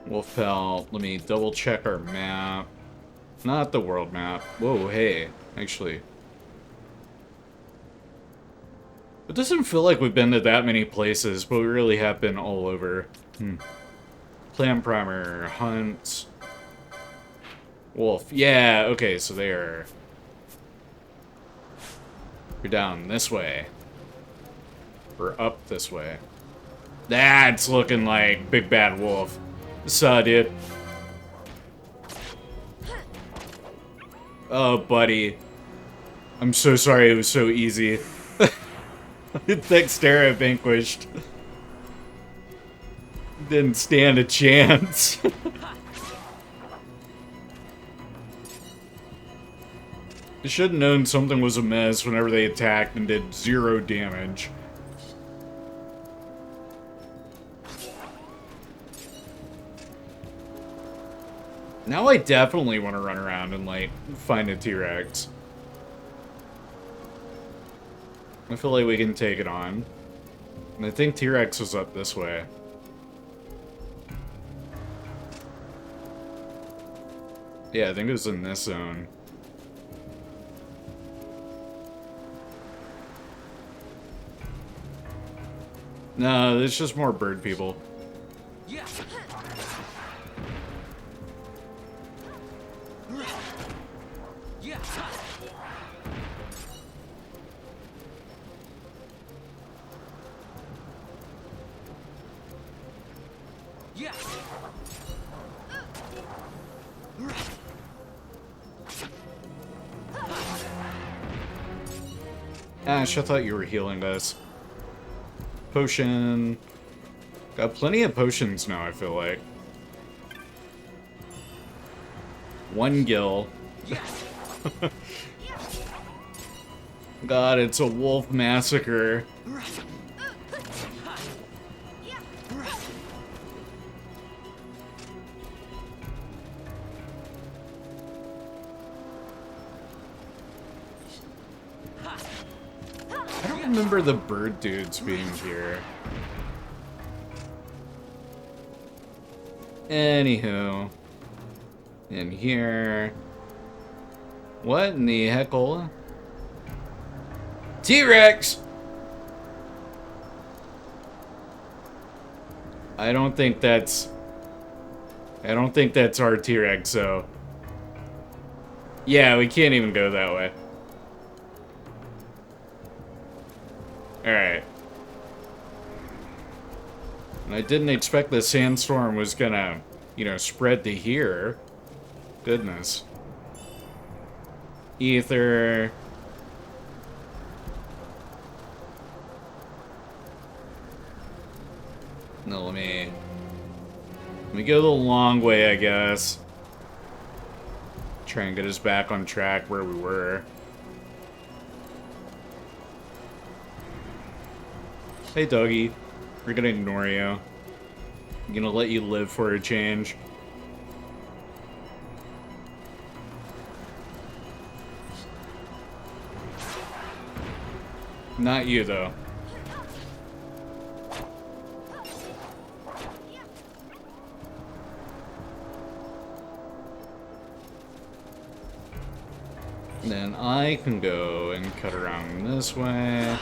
Wolf pelt. Let me double check our map. Not the world map. Whoa, hey. Actually. It doesn't feel like we've been to that many places, but we really have been all over. Plant primer. Hunt. Wolf. Yeah, okay, so they're... You're down this way. We're up this way. That's looking like Big Bad Wolf. Saw, dude. Oh, buddy. I'm so sorry it was so easy. Dextera vanquished. Didn't stand a chance. I should have known something was amiss whenever they attacked and did 0 damage. Now I definitely want to run around and, like, find a T-Rex. I feel like we can take it on. And I think T-Rex was up this way. Yeah, I think it was in this zone. No, it's just more bird people. Ashe, I thought you were healing us. Potion. Got plenty of potions now, I feel like. 1 gil. God, it's a wolf massacre. I don't remember the bird dudes being here. Anywho. In here. What in the heckle? T-Rex! I don't think that's our T-Rex, so... Yeah, we can't even go that way. Alright. And I didn't expect the sandstorm was gonna, you know, spread to here. Goodness. Ether. No, let me go the long way, I guess. Try and get us back on track where we were. Hey, doggy. We're gonna ignore you. I'm gonna let you live for a change. Not you, though. Then I can go and cut around this way.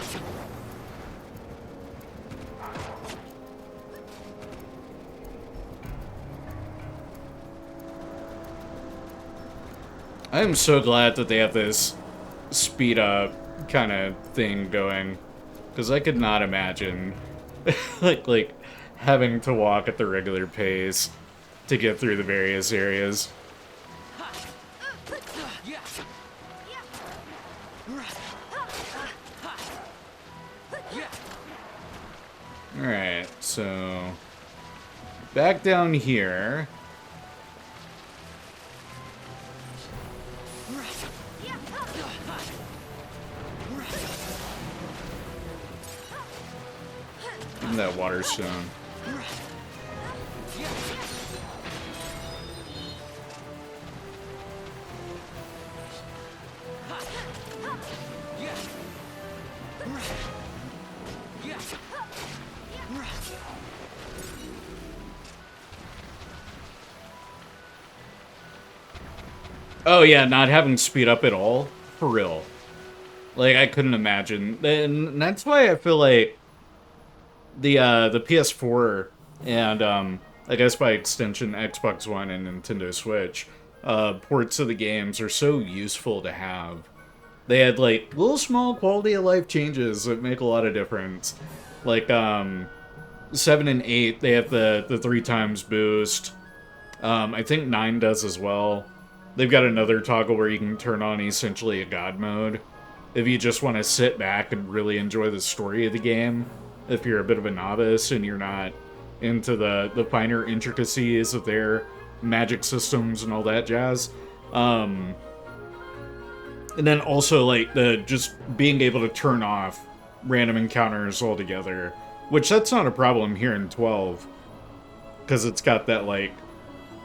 I'm so glad that they have this speed up kind of thing going, because I could not imagine like having to walk at the regular pace to get through the various areas. Alright, so back down here. Give me that water stone. Oh yeah, not having speed up at all? For real. Like, I couldn't imagine. And that's why I feel like the PS4 and, I guess by extension, Xbox One and Nintendo Switch, ports of the games are so useful to have. They had, like, little small quality of life changes that make a lot of difference. Like, 7 and 8, they have the 3 times boost. I think 9 does as well. They've got another toggle where you can turn on essentially a god mode if you just want to sit back and really enjoy the story of the game. If you're a bit of a novice and you're not into the finer intricacies of their magic systems and all that jazz. And then also like the just being able to turn off random encounters altogether, which that's not a problem here in 12 because it's got that like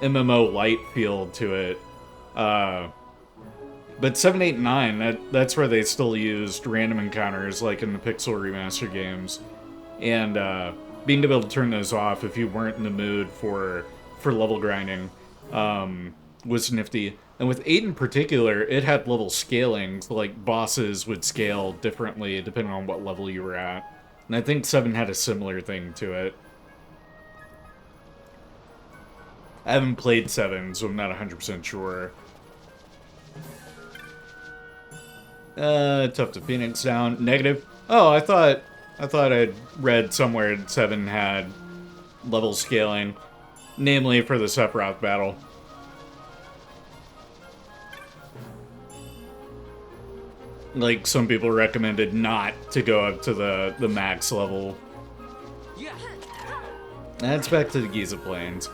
MMO light feel to it. But 7, 8, and 9, that's where they still used random encounters like in the Pixel Remaster games. And being able to turn those off if you weren't in the mood for level grinding was nifty. And with 8 in particular, it had level scaling, so like bosses would scale differently depending on what level you were at. And I think 7 had a similar thing to it. I haven't played 7, so I'm not 100% sure. Tough to Phoenix down. Negative. Oh, I thought I'd read somewhere 7 had level scaling, namely for the Sephiroth battle. Like, some people recommended not to go up to the max level. That's back to the Giza Plains.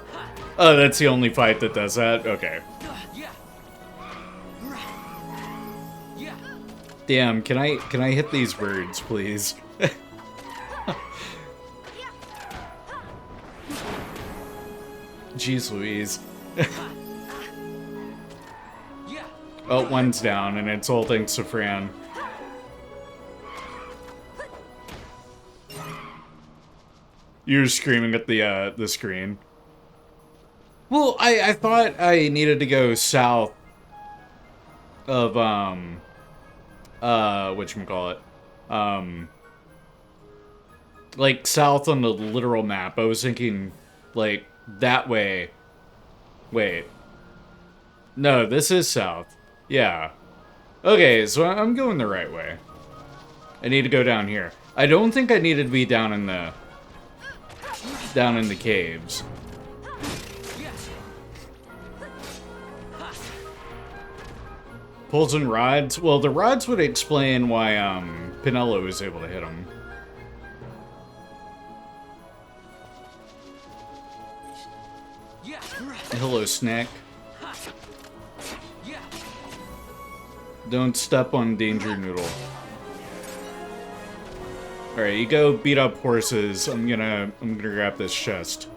Oh, that's the only fight that does that? Okay. Damn, can I hit these birds, please? Jeez Louise. Oh, one's down, and it's all thanks to Fran. You're screaming at the screen. Well, I thought I needed to go south of, whatchamacallit? Like, south on the literal map. I was thinking, like, that way. Wait. No, this is south. Yeah. Okay, so I'm going the right way. I need to go down here. I don't think I needed to be down in the caves. Pulls and rods. Well, the rods would explain why Pinello was able to hit him. Hello, snack. Don't step on Danger Noodle. Alright, you go beat up horses. I'm gonna grab this chest.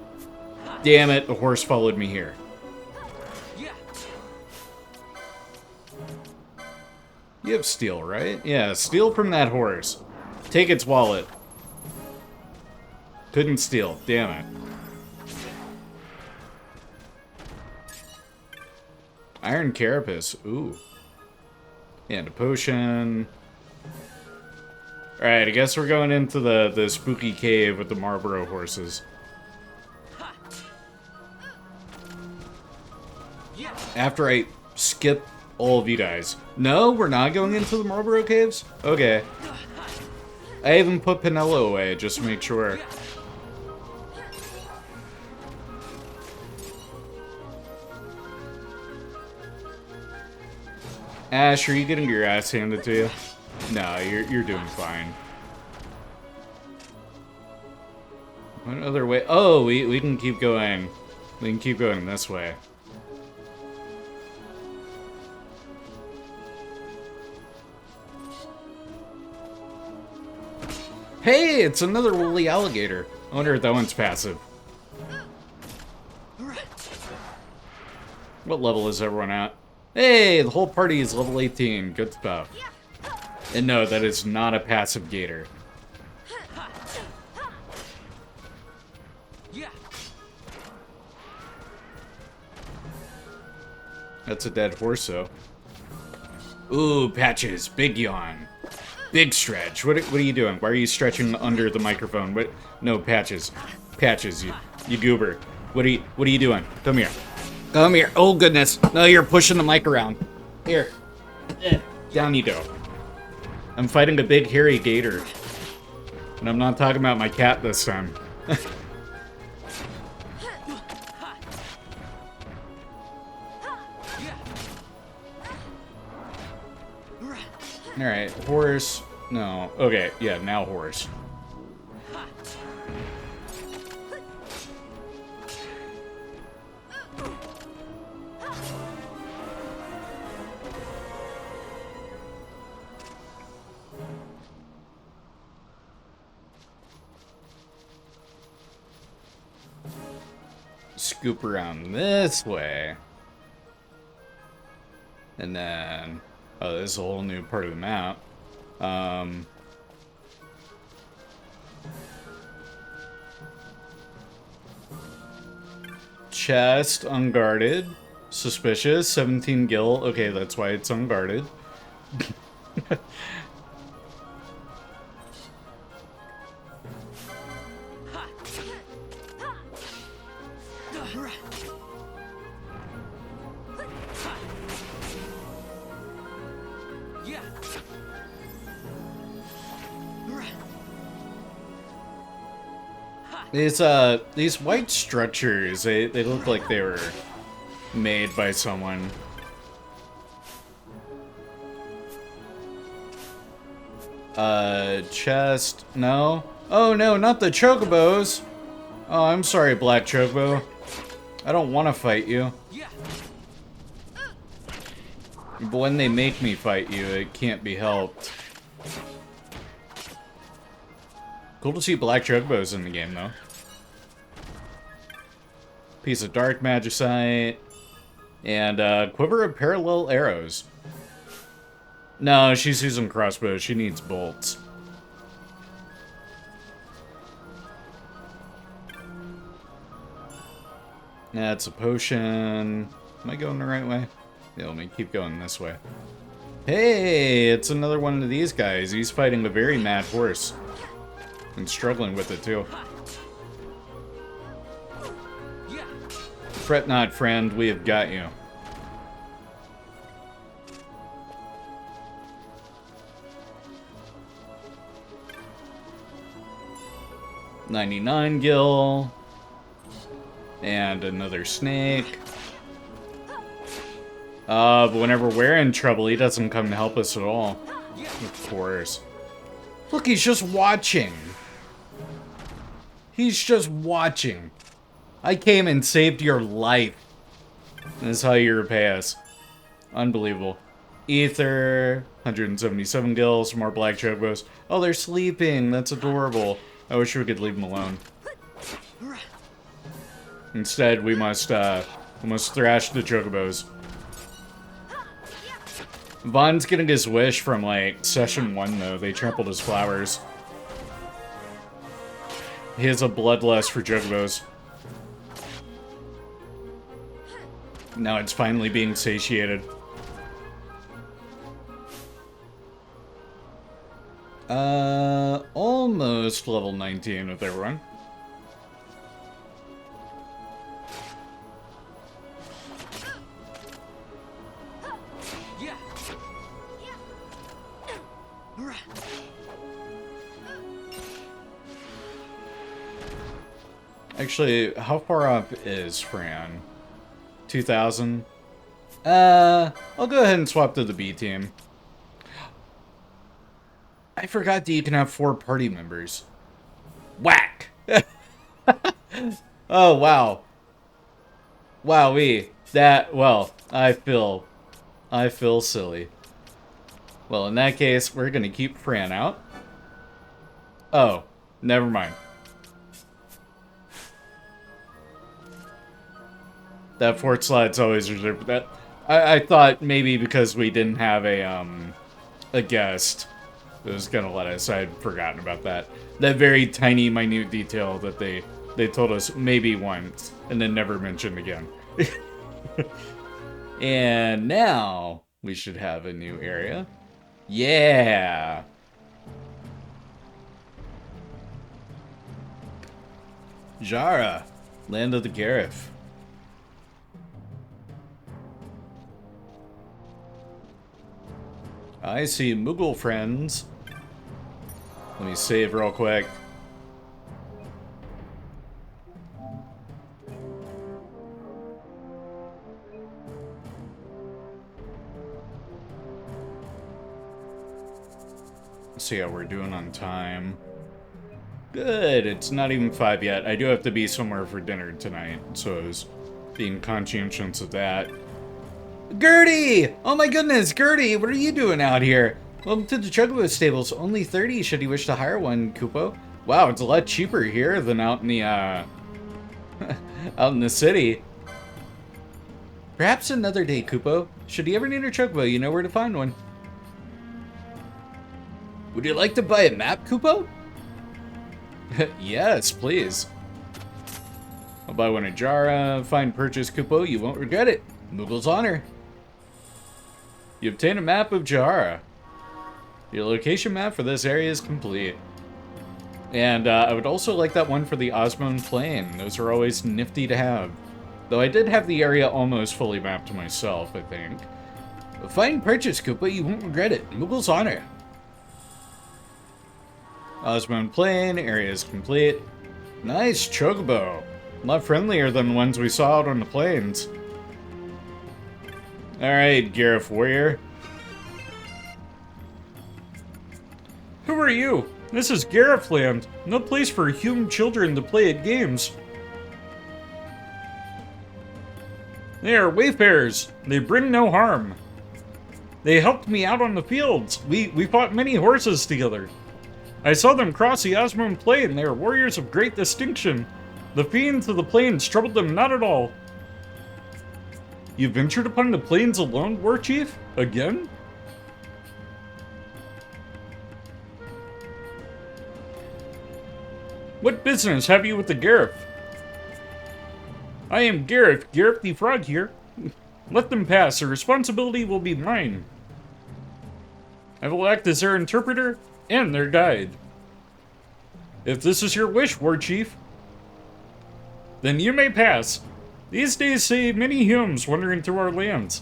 Damn it, the horse followed me here. You have steel, right? Yeah, steal from that horse. Take its wallet. Couldn't steal, damn it. Iron carapace, ooh. And a potion. Alright, I guess we're going into the spooky cave with the Marlboro horses. After I skip all of you guys. No, we're not going into the Marlboro caves? Okay. I even put Pinello away, just to make sure. Ashe, are you getting your ass handed to you? No, you're doing fine. What other way? Oh, we can keep going. We can keep going this way. Hey, it's another woolly alligator. I wonder if that one's passive. What level is everyone at? Hey, the whole party is level 18. Good stuff. And no, that is not a passive gator. That's a dead horse, though. Ooh, Patches. Big yawn. Big stretch. What are you doing? Why are you stretching under the microphone? What? No, Patches. Patches, you goober. What are you doing? Come here. Come here. Oh, goodness. No, you're pushing the mic around. Here. Down you go. I'm fighting a big, hairy gator. And I'm not talking about my cat this time. Alright, horse. No. Okay, yeah, now horse. Scoop around this way. And then... oh, this is a whole new part of the map. Chest, unguarded. Suspicious, 17 gil. Okay, that's why it's unguarded. These white structures, they look like they were made by someone. Chest, no? Oh no, not the chocobos! Oh, I'm sorry, Black Chocobo. I don't want to fight you. But when they make me fight you, it can't be helped. Cool to see Black Chocobos in the game, though. Piece of Dark Magicite. And, Quiver of Parallel Arrows. No, she's using crossbows. She needs bolts. That's a potion. Am I going the right way? Yeah, let me keep going this way. Hey, it's another one of these guys. He's fighting a very mad horse. And struggling with it, too. Fret not, friend. We have got you. 99 gil. And another snake. But whenever we're in trouble, he doesn't come to help us at all. Of course. Look, he's just watching. He's just watching. I came and saved your life. That's how you repay us. Unbelievable. Ether, 177 gills, more black chocobos. Oh, they're sleeping. That's adorable. I wish we could leave them alone. Instead, we must thrash the chocobos. Vaughn's getting his wish from, like, session 1, though. They trampled his flowers. He has a bloodlust for chocobos. Now it's finally being satiated. Almost level 19 with everyone. Actually, how far up is Fran? 2,000? I'll go ahead and swap to the B team. I forgot that you can have 4 party members. Whack! Oh, wow. Wowee. That, well, I feel silly. Well, in that case, we're gonna keep Fran out. Oh, never mind. That 4th slot's always reserved for that. I thought maybe because we didn't have a guest, it was gonna let us. I had forgotten about that. That very tiny, minute detail that they told us maybe once and then never mentioned again. And now we should have a new area. Yeah. Jara, land of the Gareth. I see Moogle friends. Let me save real quick. Let's see how we're doing on time. Good, it's not even 5 yet. I do have to be somewhere for dinner tonight, so I was being conscientious of that. Gertie! Oh my goodness, Gertie, what are you doing out here? Welcome to the Chocobo Stables. Only 30 should you wish to hire one, Kupo. Wow, it's a lot cheaper here than out in the, out in the city. Perhaps another day, Kupo. Should you ever need a Chocobo, you know where to find one. Would you like to buy a map, Kupo? Yes, please. I'll buy one of Jara. Fine purchase, Kupo. You won't regret it. Moogle's honor. You obtain a map of Jara. Your location map for this area is complete. And I would also like that one for the Osmond Plain. Those are always nifty to have. Though I did have the area almost fully mapped to myself, I think. A fine purchase, Koopa. You won't regret it. Moogle's honor. Osmond Plain. Area is complete. Nice Chocobo. A lot friendlier than the ones we saw out on the plains. Alright, Gareth Warrior. Who are you? This is Garethland. No place for human children to play at games. They are wayfarers. They bring no harm. They helped me out on the fields. We fought many horses together. I saw them cross the Osmond Plain. They are warriors of great distinction. The fiends of the plains troubled them not at all. You ventured upon the plains alone, War Chief? Again? What business have you with the Gareth? I am Gareth the Frog here. Let them pass, the responsibility will be mine. I will act as their interpreter and their guide. If this is your wish, War Chief, then you may pass. These days see many humans wandering through our lands.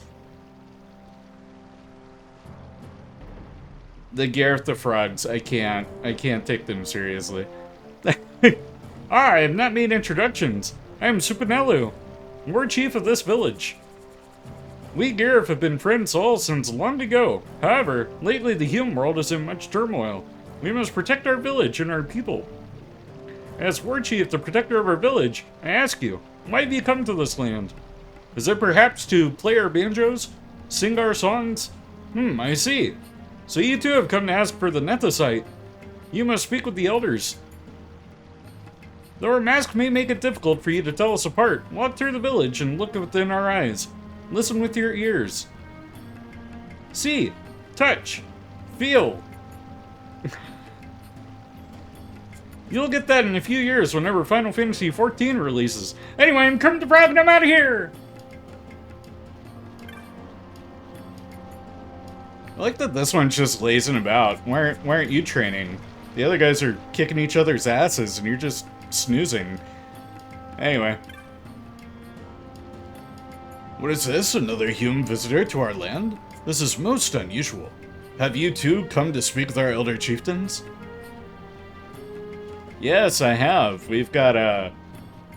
The Gareth the Frogs, I can't take them seriously. I have not made introductions. I am Supinelu, War Chief of this village. We Gareth have been friends all since long ago. However, lately the human world is in much turmoil. We must protect our village and our people. As War Chief, the protector of our village, I ask you, why have you come to this land? Is it perhaps to play our banjos? Sing our songs? I see. So you too have come to ask for the Nethicite. You must speak with the elders. Though our mask may make it difficult for you to tell us apart, walk through the village and look within our eyes. Listen with your ears. See, touch, feel. You'll get that in a few years whenever Final Fantasy XIV releases. Anyway, I'm coming to brag and I'm out of here! I like that this one's just lazing about. Why aren't you training? The other guys are kicking each other's asses and you're just snoozing. Anyway. What is this? Another human visitor to our land? This is most unusual. Have you two come to speak with our elder chieftains? Yes, I have. We've got a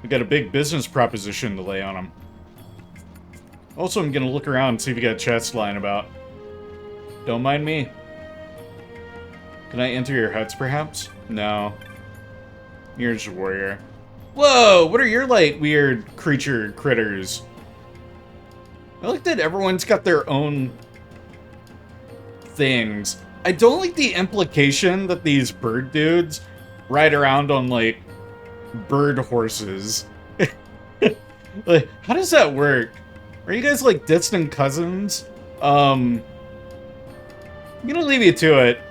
big business proposition to lay on them. Also, I'm gonna look around and see if we got chests lying about. Don't mind me. Can I enter your huts, perhaps? No. You're just a warrior. Whoa! What are your, like, weird creature critters? I like that everyone's got their own things. I don't like the implication that these bird dudes ride around on, like, bird horses. Like, how does that work? Are you guys, like, distant cousins? I'm gonna leave you to it.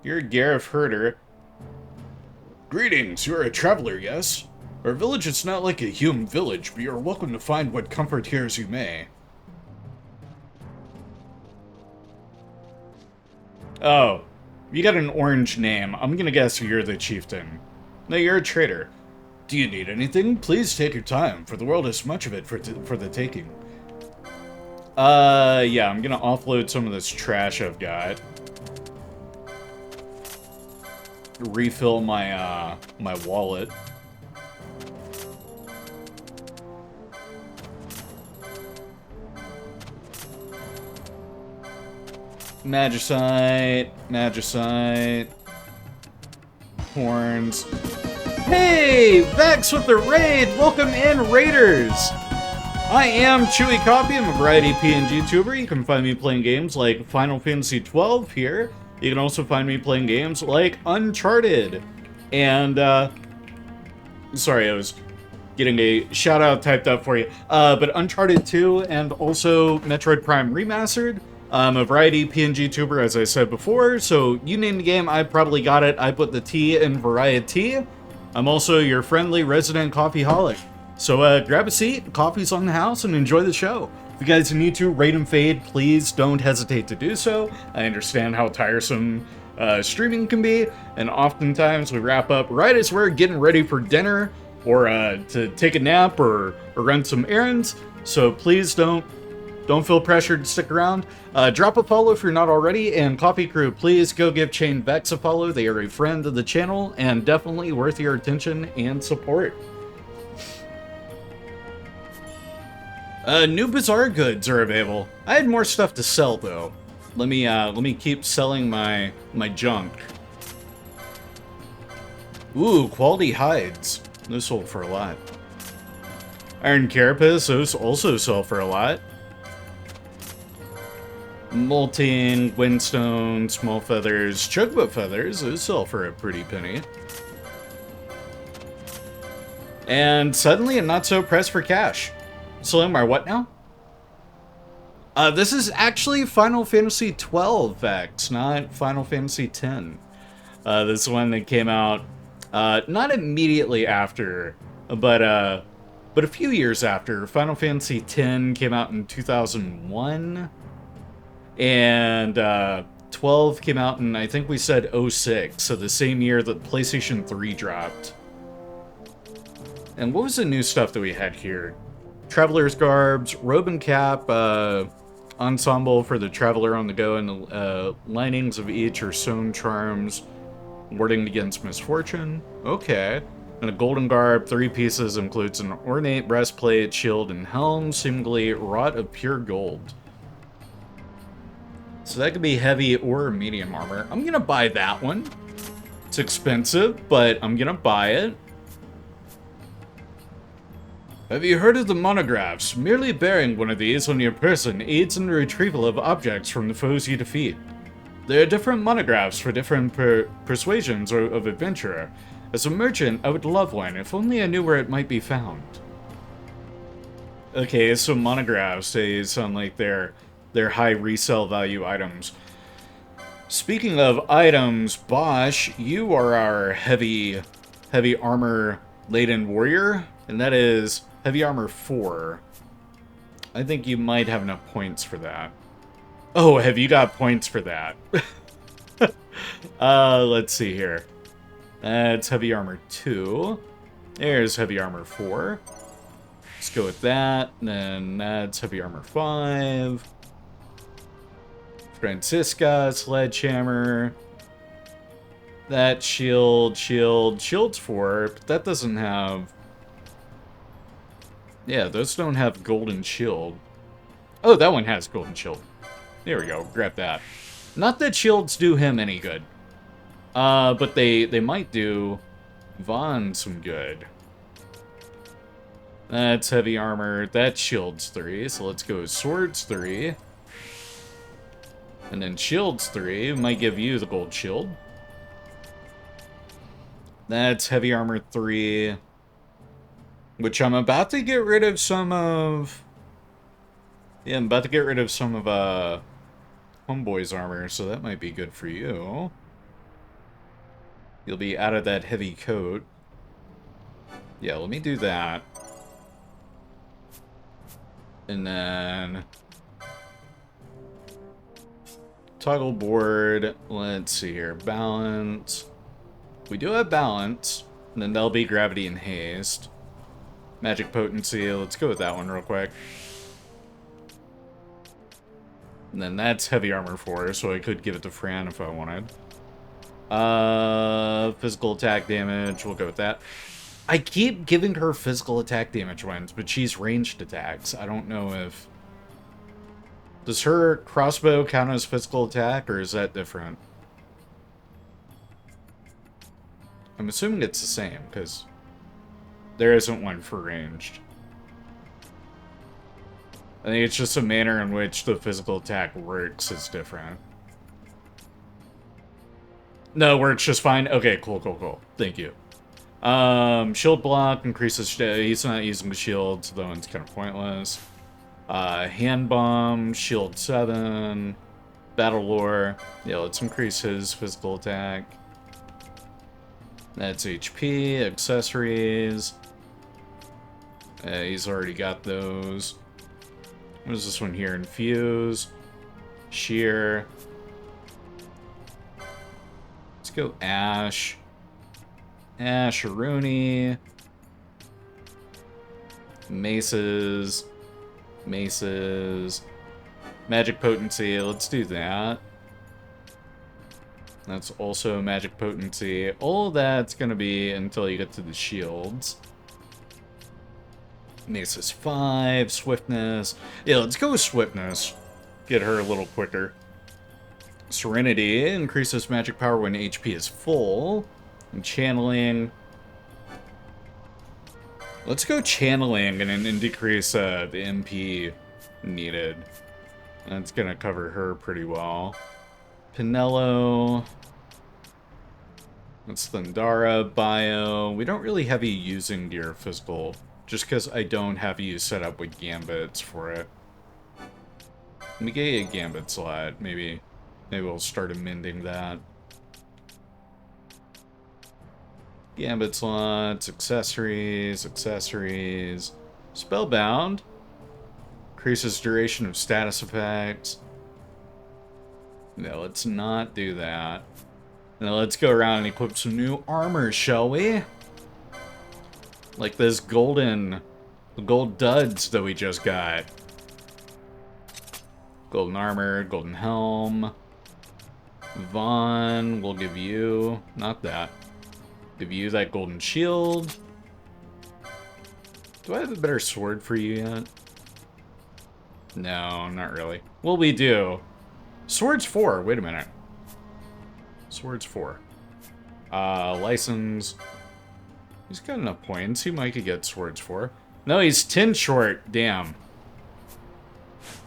You're a Gareth herder. Greetings, you're a traveler, yes? Our village is not like a human village, but you're welcome to find what comfort here as you may. Oh, you got an orange name. I'm gonna guess you're the chieftain. No, you're a trader. Do you need anything? Please take your time, for the world has much of it for the taking. Yeah, I'm gonna offload some of this trash I've got. Refill my, my wallet. Magicite, horns. Hey, Vex with the raid! Welcome in, Raiders! I am ChewieCoffee, I'm a variety PNG tuber. You can find me playing games like Final Fantasy XII here. You can also find me playing games like Uncharted. And, sorry, I was getting a shout-out typed up for you. But Uncharted 2 and also Metroid Prime Remastered. I'm a variety PNG tuber, as I said before, so you name the game, I probably got it. I put the T in variety. I'm also your friendly resident coffeeholic. So grab a seat, coffee's on the house, and enjoy the show. If you guys need to rate and fade, please don't hesitate to do so. I understand how tiresome streaming can be, and oftentimes we wrap up right as we're getting ready for dinner, or to take a nap, or run some errands, so please don't feel pressured to stick around. Drop a follow if you're not already, and Coffee Crew, please go give Chain Vex a follow. They are a friend of the channel, and definitely worth your attention and support. New Bazaar goods are available. I had more stuff to sell, though. Let me keep selling my junk. Ooh, quality hides. Those sold for a lot. Iron Carapace, those also sell for a lot. Molting, Windstone, Small Feathers, Chocobo Feathers, those sell for a pretty penny. And suddenly I'm not so pressed for cash. Selling my what now? This is actually Final Fantasy XII Vex, not Final Fantasy X. This one that came out not immediately after, but a few years after. Final Fantasy X came out in 2001. And 12 came out in, I think we said 06, so the same year that PlayStation 3 dropped. And what was the new stuff that we had here? Traveler's Garbs, Robe and Cap, ensemble for the Traveler on the Go, and the linings of each are sewn charms. Warding against misfortune. Okay. And a golden garb, 3 pieces, includes an ornate breastplate, shield, and helm, seemingly wrought of pure gold. So that could be heavy or medium armor. I'm gonna buy that one. It's expensive, but I'm gonna buy it. Have you heard of the monographs? Merely bearing one of these on your person aids in the retrieval of objects from the foes you defeat. There are different monographs for different persuasions of adventurer. As a merchant, I would love one, if only I knew where it might be found. Okay, so monographs, they sound like they're high resale value items. Speaking of items, Bosch, you are our heavy armor laden warrior, and that is heavy armor 4. I think you might have enough points for that. Oh, have you got points for that? Let's see here. That's heavy armor 2. There's heavy armor 4. Let's go with that. And then that's heavy armor 5. Francisca, sledgehammer. That shield's 4, but that doesn't have... Yeah, those don't have golden shield. Oh, that one has golden shield. There we go, grab that. Not that shields do him any good. But they might do Vaughn some good. That's heavy armor. That's shields 3, so let's go swords 3. And then shields 3 might give you the gold shield. That's heavy armor 3. Which I'm about to get rid of some of... Yeah, I'm about to get rid of some of, Homeboy's armor, so that might be good for you. You'll be out of that heavy coat. Yeah, let me do that. And then... Toggle board. Let's see here. Balance. We do have balance. And then that'll be gravity and haste. Magic potency. Let's go with that one real quick. And then that's heavy armor 4, so I could give it to Fran if I wanted. Physical attack damage. We'll go with that. I keep giving her physical attack damage ones, but she's ranged attacks. I don't know if... Does her crossbow count as physical attack, or is that different? I'm assuming it's the same, because there isn't one for ranged. I think it's just a manner in which the physical attack works is different. No, works just fine. Okay, cool. Thank you. Shield block increases... He's not using the shield, so that one's kind of pointless. Hand bomb, shield 7, battle lore. Yeah, let's increase his physical attack. That's HP, accessories. He's already got those. What is this one here? Infuse, sheer. Let's go Ashe. Ashe, Rooney. Maces. Magic potency, let's do that. That's also magic potency. All of that's gonna be until you get to the shields. Mace's 5, swiftness. Yeah, let's go with swiftness. Get her a little quicker. Serenity increases magic power when HP is full. And channeling. Let's go channeling and decrease the MP needed. That's gonna cover her pretty well. Pinello. That's Thundara, Bio. We don't really have you using your physical, just because I don't have you set up with gambits for it. Let me get you a gambit slot. Maybe we'll start amending that. Gambit slots, accessories. Spellbound. Increases duration of status effects. No, let's not do that. Now let's go around and equip some new armor, shall we? Like this gold duds that we just got. Golden armor, golden helm. Vaughn, we'll give you... Not that. Give you that golden shield. Do I have a better sword for you yet? No, not really. Well, we do. Sword's 4. Wait a minute. Sword's 4. License. He's got enough points. He might could get swords 4. No, he's 10 short. Damn.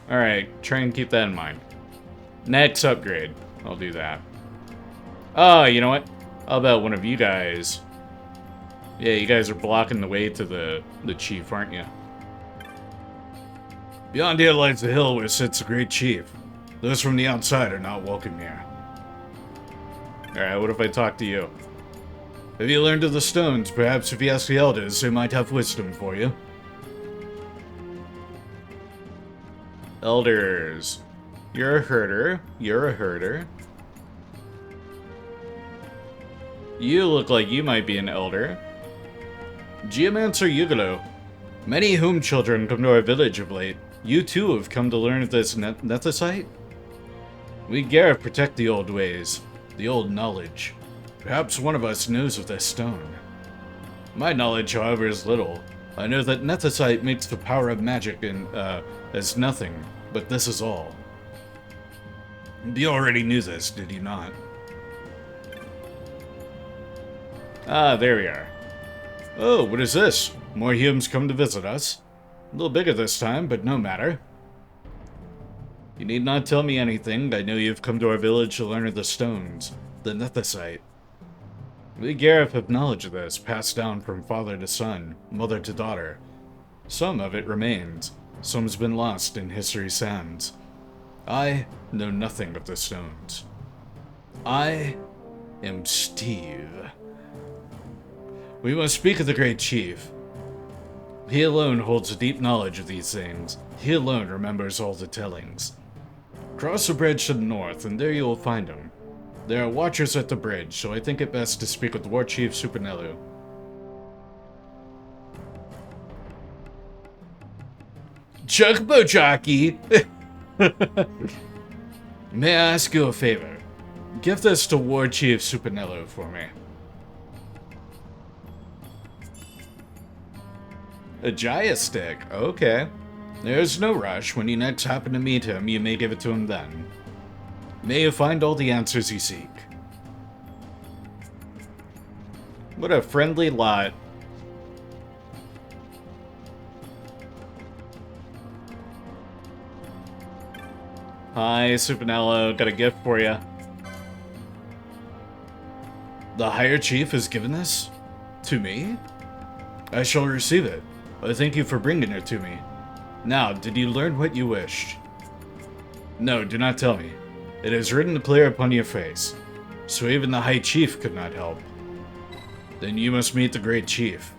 Alright, try and keep that in mind. Next upgrade. I'll do that. Oh, you know what? How about one of you guys? Yeah, you guys are blocking the way to the chief, aren't you? Beyond here lies the hill where sits the great chief. Those from the outside are not welcome here. Alright, what if I talk to you? Have you learned of the stones? Perhaps if you ask the elders, they might have wisdom for you. Elders. You're a herder. You're a herder. You look like you might be an elder. Geomancer Yugolo. Many whom children come to our village of late. You too have come to learn of this nethicite? We Gareth protect the old ways, the old knowledge. Perhaps one of us knows of this stone. My knowledge, however, is little. I know that nethicite makes the power of magic as nothing, but this is all. You already knew this, did you not? Ah, there we are. Oh, what is this? More humans come to visit us. A little bigger this time, but no matter. You need not tell me anything. I know you've come to our village to learn of the stones, the nethicite. We Gareth have knowledge of this, passed down from father to son, mother to daughter. Some of it remains. Some's been lost in history's sands. I know nothing of the stones. I am Steve. We must speak of the great chief. He alone holds a deep knowledge of these things. He alone remembers all the tellings. Cross the bridge to the north, and there you will find him. There are watchers at the bridge, so I think it best to speak with the War Chief Supernelu. Chuck Bochaki! May I ask you a favor? Give this to War Chief Supernelu for me. A Jaya stick, okay. There's no rush. When you next happen to meet him, you may give it to him then. May you find all the answers you seek. What a friendly lot. Hi, Supernello. Got a gift for you. The Higher Chief has given this? To me? I shall receive it. I thank you for bringing it to me. Now, did you learn what you wished? No, do not tell me. It is written clear upon your face. So even the High Chief could not help. Then you must meet the Great Chief.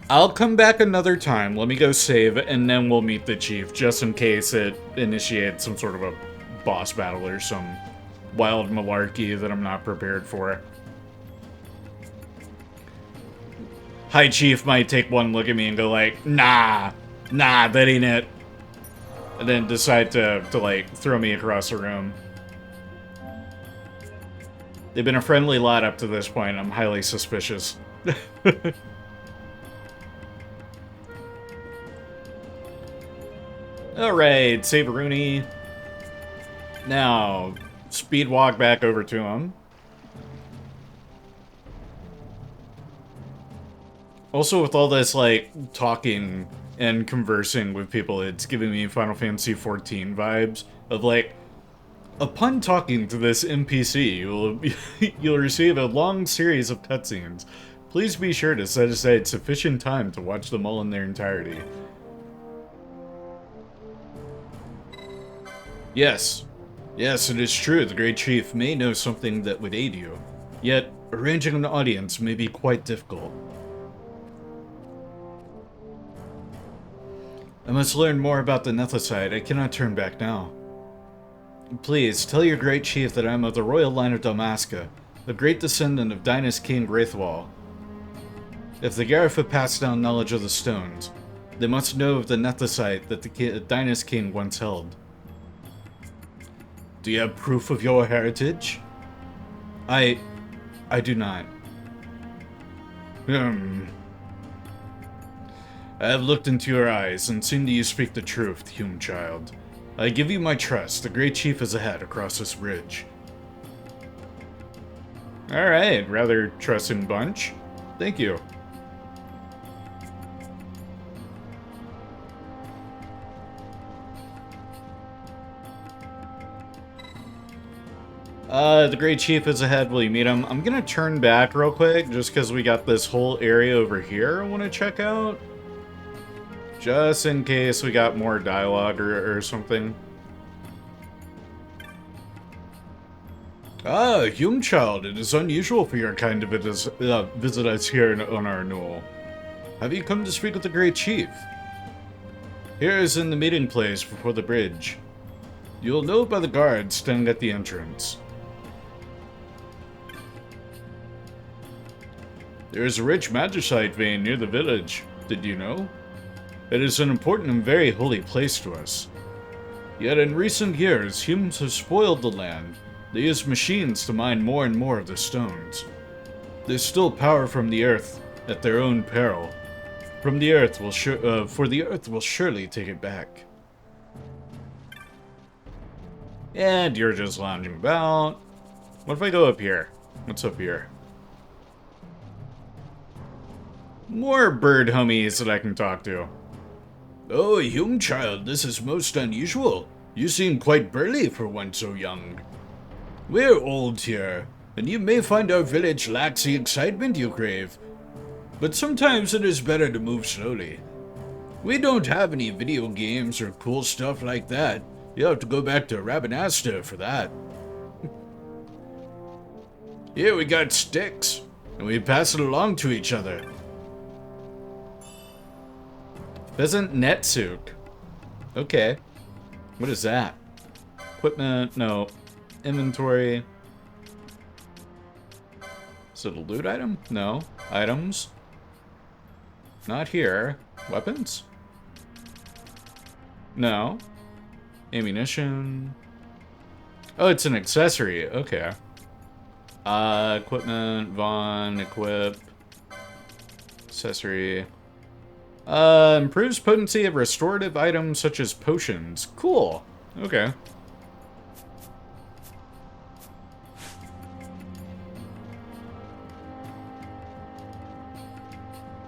I'll come back another time. Let me go save, and then we'll meet the chief, just in case it initiates some sort of a boss battle or some wild malarkey that I'm not prepared for. High Chief might take one look at me and go like, nah, that ain't it. And then decide to like, throw me across the room. They've been a friendly lot up to this point. I'm highly suspicious. Alright, save Rooney. Now, speed walk back over to him. Also, with all this, like, talking and conversing with people, it's giving me Final Fantasy XIV vibes of, like, upon talking to this NPC, you'll receive a long series of cutscenes. Please be sure to set aside sufficient time to watch them all in their entirety. Yes, it is true, the Great Chief may know something that would aid you. Yet, arranging an audience may be quite difficult. I must learn more about the Nethicite. I cannot turn back now. Please, tell your Great Chief that I am of the royal line of Dalmasca, the great descendant of Dynast King Wraithwall. If the Gareth have passed down knowledge of the stones, they must know of the Nethicite that the Dynast King once held. Do you have proof of your heritage? I do not. I have looked into your eyes and seen that you speak the truth, human child. I give you my trust. The Great Chief is ahead across this bridge. Alright, rather trusting bunch. Thank you. The Great Chief is ahead. Will you meet him? I'm gonna turn back real quick, just because we got this whole area over here I want to check out. Just in case we got more dialogue or something. Ah, human child, it is unusual for your kind to visit us here on our knoll. Have you come to speak with the Great Chief? Here is in the meeting place before the bridge. You'll know by the guards standing at the entrance. There is a rich magicite vein near the village. Did you know? It is an important and very holy place to us. Yet in recent years, humans have spoiled the land. They use machines to mine more and more of the stones. They steal power from the earth at their own peril. For the earth will surely take it back. And you're just lounging about. What if I go up here? What's up here? More bird homies that I can talk to. Oh, human child, this is most unusual. You seem quite burly for one so young. We're old here, and you may find our village lacks the excitement you crave. But sometimes it is better to move slowly. We don't have any video games or cool stuff like that. You'll have to go back to Rabanasta for that. Here we got sticks, and we pass it along to each other. Pheasant Netsuke. Okay. What is that? Equipment, no. Inventory. Is it a loot item? No. Items. Not here. Weapons? No. Ammunition. Oh, it's an accessory. Okay. Equipment, Vaughn, equip. Accessory. Improves potency of restorative items such as potions. Cool. Okay.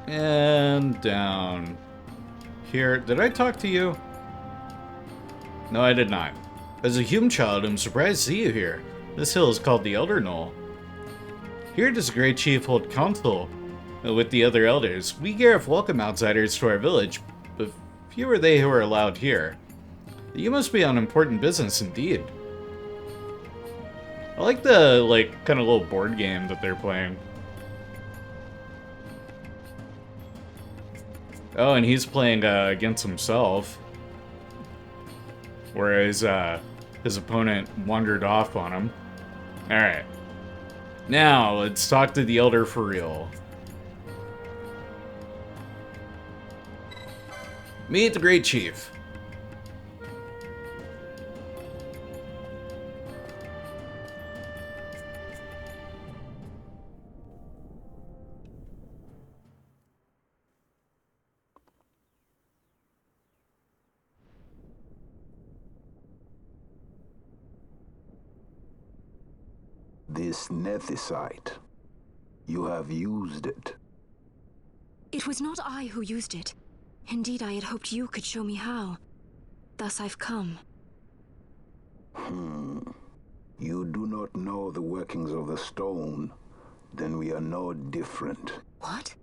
And down here. Did I talk to you? No, I did not. As a human child, I'm surprised to see you here. This hill is called the Elder Knoll. Here does the Great Chief hold council with the other elders. We Gareth welcome outsiders to our village, but few are they who are allowed here. You must be on important business indeed. I like the, kind of little board game that they're playing. Oh, and he's playing against himself. Whereas his opponent wandered off on him. Alright. Now, let's talk to the Elder for real. Meet the Great Chief. This nethicite. You have used it. It was not I who used it. Indeed, I had hoped you could show me how. Thus I've come. You do not know the workings of the stone. Then we are no different. What?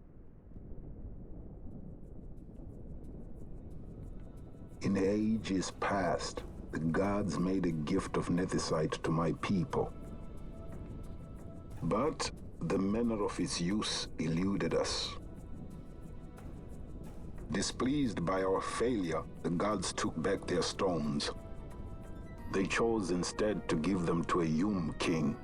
In ages past, the gods made a gift of nethicite to my people. But the manner of its use eluded us. Displeased by our failure, the gods took back their stones. They chose instead to give them to a Yum king.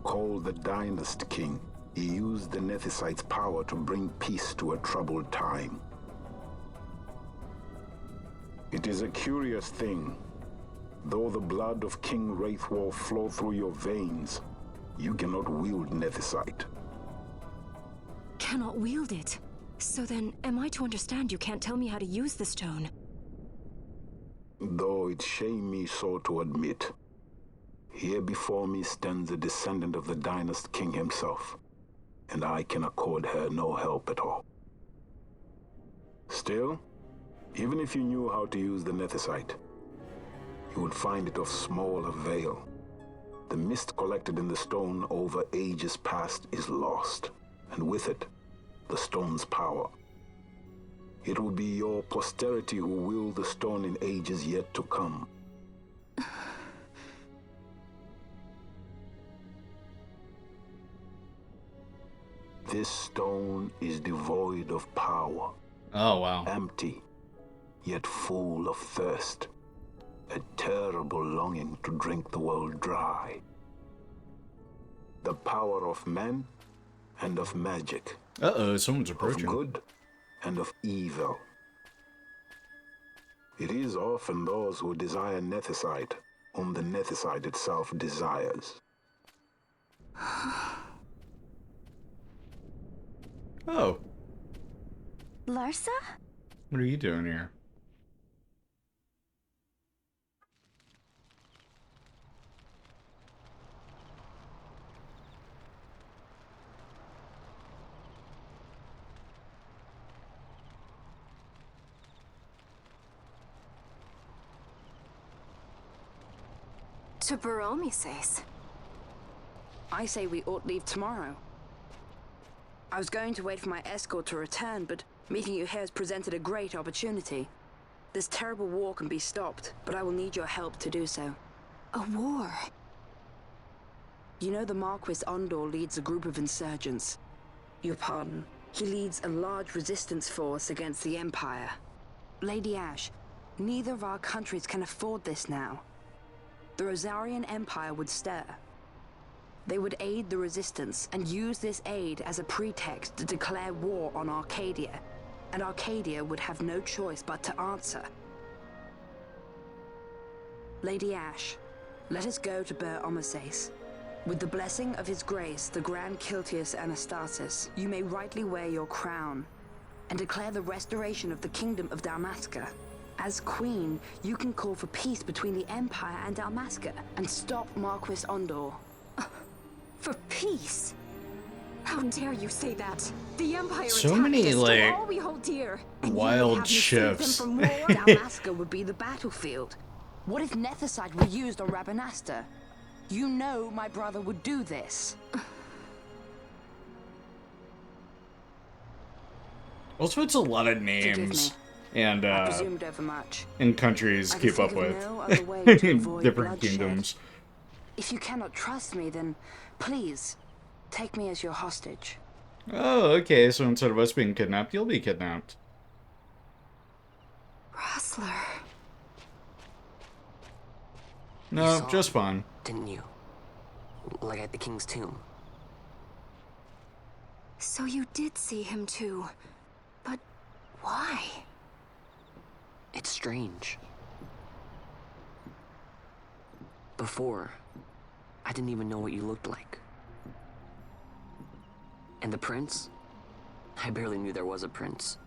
Called the Dynast King, he used the nethicite's power to bring peace to a troubled time. It is a curious thing. Though the blood of King Wraithwolf flow through your veins, you cannot wield Nethicite. Cannot wield it? So then, am I to understand you can't tell me how to use the stone? Though it shame me so to admit, here before me stands a descendant of the Dynast King himself, and I can accord her no help at all. Still, even if you knew how to use the Nethicite, you would find it of small avail. The mist collected in the stone over ages past is lost, and with it, the stone's power. It will be your posterity who wield the stone in ages yet to come. This stone is devoid of power. Oh, wow. Empty, yet full of thirst. A terrible longing to drink the world dry. The power of men and of magic. Uh-oh, someone's approaching. Of good and of evil. It is often those who desire Nethicite whom the Nethicite itself desires. Oh. Larsa? What are you doing here? To Baromi says. I say we ought leave tomorrow. I was going to wait for my escort to return, but meeting you here has presented a great opportunity. This terrible war can be stopped, but I will need your help to do so. A war? You know the Marquis Ondor leads a group of insurgents. Your pardon. He leads a large resistance force against the Empire. Lady Ashe, neither of our countries can afford this now. The Rosarian Empire would stir. They would aid the resistance and use this aid as a pretext to declare war on Arcadia, and Arcadia would have no choice but to answer. Lady Ashe, let us go to Ber Omases. With the blessing of His Grace, the Grand Kiltius Anastasis, you may rightly wear your crown and declare the restoration of the Kingdom of Dalmasca. As Queen, you can call for peace between the Empire and Dalmasca and stop Marquis Ondor. For peace? How dare you say that? The Empire So attacked many, us, like, all we hold dear. wild shifts. Dalmasca would be the battlefield. What if Nethicite were used on Rabanasta? You know my brother would do this. Also, it's a lot of names. And, I presumed overmuch. and countries I can keep up think of with. no other way to avoid Different bloodshed. kingdoms. If you cannot trust me, then please take me as your hostage. Oh, okay, so instead of us being kidnapped, you'll be kidnapped. Rustler. No, saw just him, fun. Didn't you? Like at the king's tomb. So you did see him too. But why? It's strange. Before, I didn't even know what you looked like. And the prince? I barely knew there was a prince.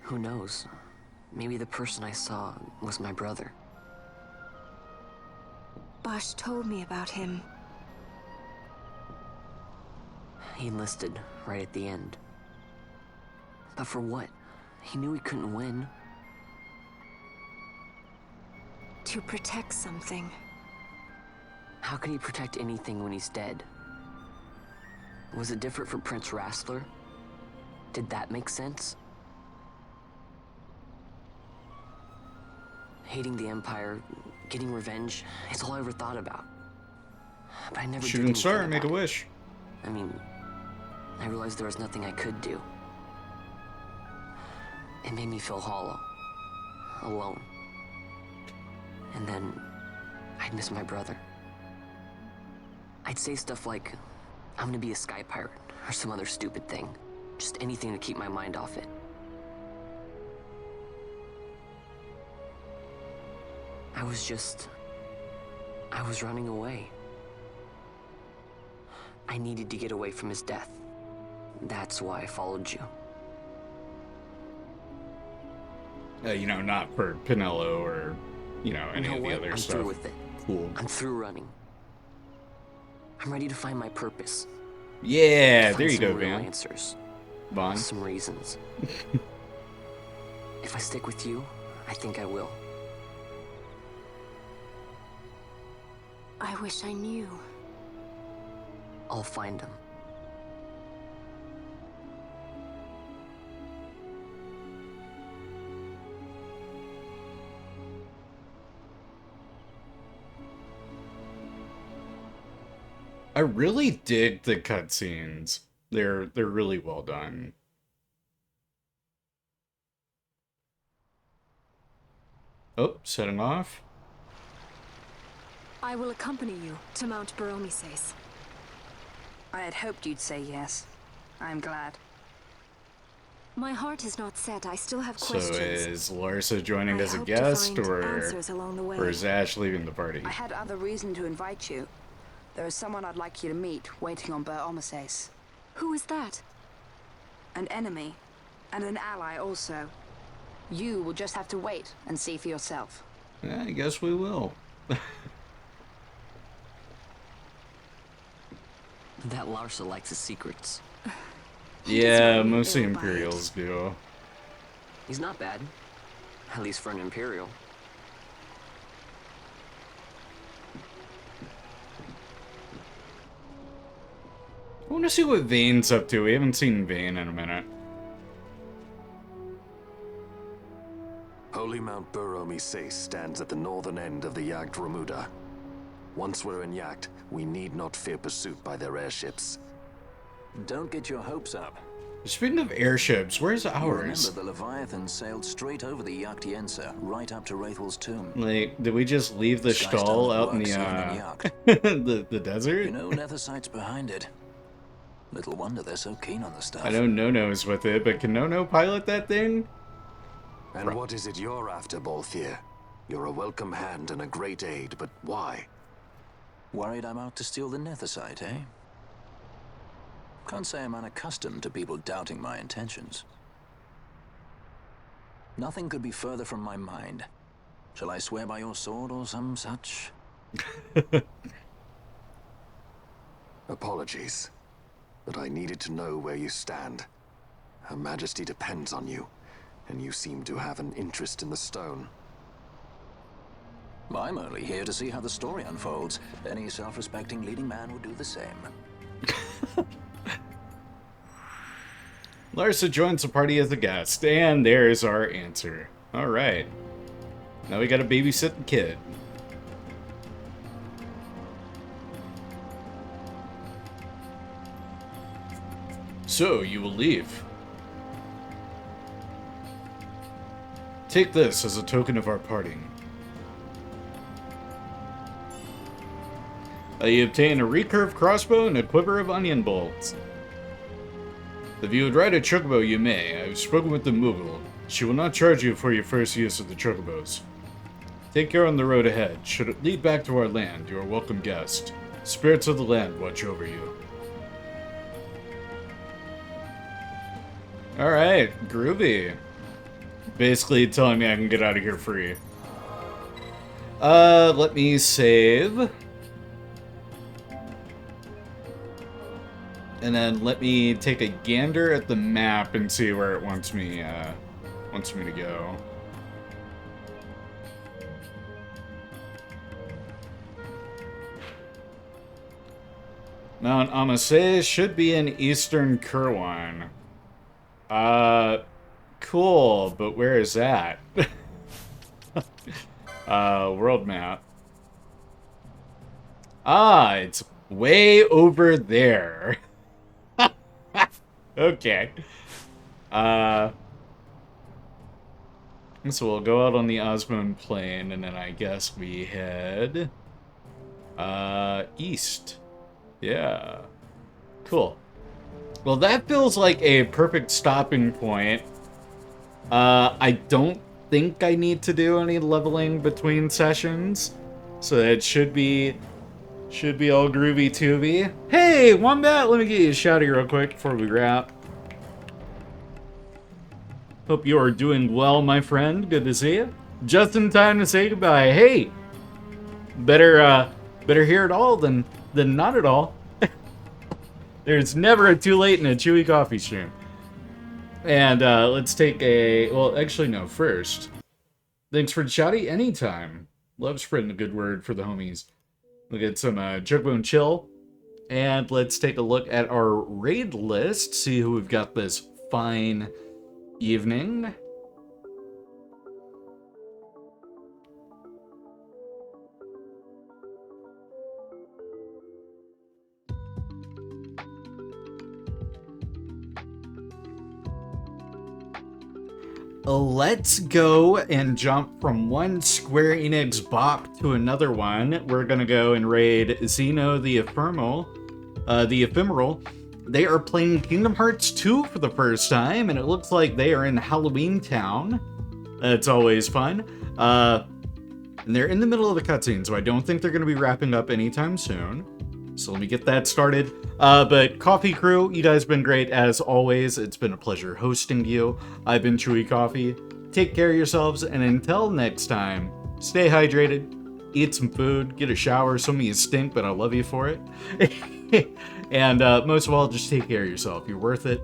Who knows? Maybe the person I saw was my brother. Bosch told me about him. He enlisted right at the end. But for what? He knew he couldn't win. To protect something. How can he protect anything when he's dead? Was it different for Prince Rastler? Did that make sense? Hating the Empire, getting revenge, it's all I ever thought about. But I never did Shooting anything star and make a about it. wish. I mean, I realized there was nothing I could do. It made me feel hollow, alone. And then, I'd miss my brother. I'd say stuff like, I'm gonna be a sky pirate, or some other stupid thing. Just anything to keep my mind off it. I was running away. I needed to get away from his death. That's why I followed you. You know, not for Pinello or, you know, any of the other I'm stuff. through with it. Cool. I'm through running. I'm ready to find my purpose. Yeah, Find there you some go, real Van. answers. Vaughn. Some reasons. If I stick with you, I think I will. I wish I knew. I'll find him. I really dig the cutscenes. They're really well done. Oh, setting off. I will accompany you to Mount Baromises. I had hoped you'd say yes. I'm glad. My heart is not set. I still have So questions. is Larsa joining I as a hope to guest, find or answers along the way. is Ashe leaving the party? I had other reason to invite you. There is someone I'd like you to meet waiting on Baromises. Who is that? An enemy, and an ally also. You will just have to wait and see for yourself. Yeah, I guess we will. That Larsa likes his secrets. Yeah, most of the Imperials do. He's not bad. At least for an Imperial. I want to see what Vane's up to. We haven't seen Vane in a minute. Holy Mount Baromises stands at the northern end of the Yacht Remuda. Once we're in Yacht, we need not fear pursuit by their airships. Don't get your hopes up. Speaking of airships, where's You ours? remember the Leviathan sailed straight over the Yacht right up to Wraithwell's tomb. Like, did we just leave the Sky stall Stone out in works the, even in Yacht. the desert? You know, Nethersight's behind it. Little wonder they're so keen on the stuff. I know No-No's with it, but can No-No pilot that thing? And what is it you're after, Balthier? You're a welcome hand and a great aid, but why? Worried I'm out to steal the Nethersight, eh? Can't say I'm unaccustomed to people doubting my intentions. Nothing could be further from my mind. Shall I swear by your sword or some such? Apologies, but I needed to know where you stand. Her Majesty depends on you, and you seem to have an interest in the stone. I'm only here to see how the story unfolds. Any self-respecting leading man would do the same. Larsa joins the party as a guest, and there's our answer. Alright. Now we gotta babysit the kid. So, you will leave. Take this as a token of our parting. You obtain a recurve crossbow and a quiver of onion bolts. If you would ride a chocobo, you may. I have spoken with the Mughal. She will not charge you for your first use of the chocobos. Take care on the road ahead. Should it lead back to our land, you are a welcome guest. Spirits of the land watch over you. Alright, groovy. Basically telling me I can get out of here free. Let me save. And then let me take a gander at the map and see where it wants me to go. Mount Amasei should be in eastern Kirwan. Cool, but where is that? World map. Ah, it's way over there. Okay. So we'll go out on the Osmond Plain, and then I guess we head east. Yeah. Cool. Well, that feels like a perfect stopping point. I don't think I need to do any leveling between sessions, so that should be all groovy tubey. Hey, Wombat, let me get you a shouty real quick before we wrap. Hope you are doing well, my friend. Good to see you. Just in time to say goodbye. Hey, better hear it all than not at all. There's never a too late in a Chewy Coffee stream. And let's take a, well, actually no, first. Thanks for the shouty anytime. Love spreading a good word for the homies. We'll get some Jugbone Chill. And let's take a look at our raid list. See who we've got this fine evening. Let's go and jump from one Square Enix bop to another one. We're gonna go and raid Xeno the Ephemeral. They are playing Kingdom Hearts 2 for the first time, and it looks like they are in Halloween Town. That's always fun. And they're in the middle of the cutscene, so I don't think they're gonna be wrapping up anytime soon. So let me get that started. But Coffee Crew, you guys have been great as always. It's been a pleasure hosting you. I've been Chewy Coffee. Take care of yourselves, and until next time, stay hydrated, eat some food, get a shower. Some of you stink, but I love you for it. And most of all, just take care of yourself. You're worth it.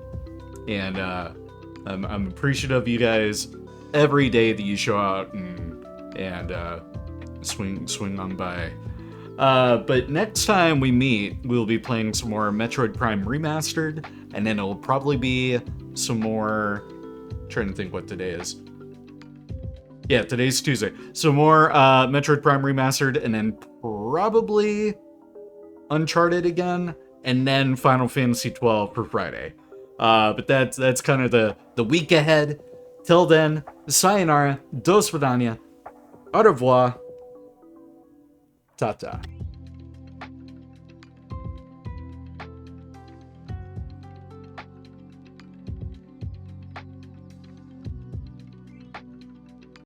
And I'm appreciative of you guys every day that you show out and swing on by. But next time we meet, we'll be playing some more Metroid Prime Remastered, and then it'll probably be some more... I'm trying to think what today is. Yeah, today's Tuesday. So more Metroid Prime Remastered, and then probably Uncharted again, and then Final Fantasy 12 for Friday. But that's kind of the week ahead. Till then, sayonara, do svidaniya, au revoir, ta-ta.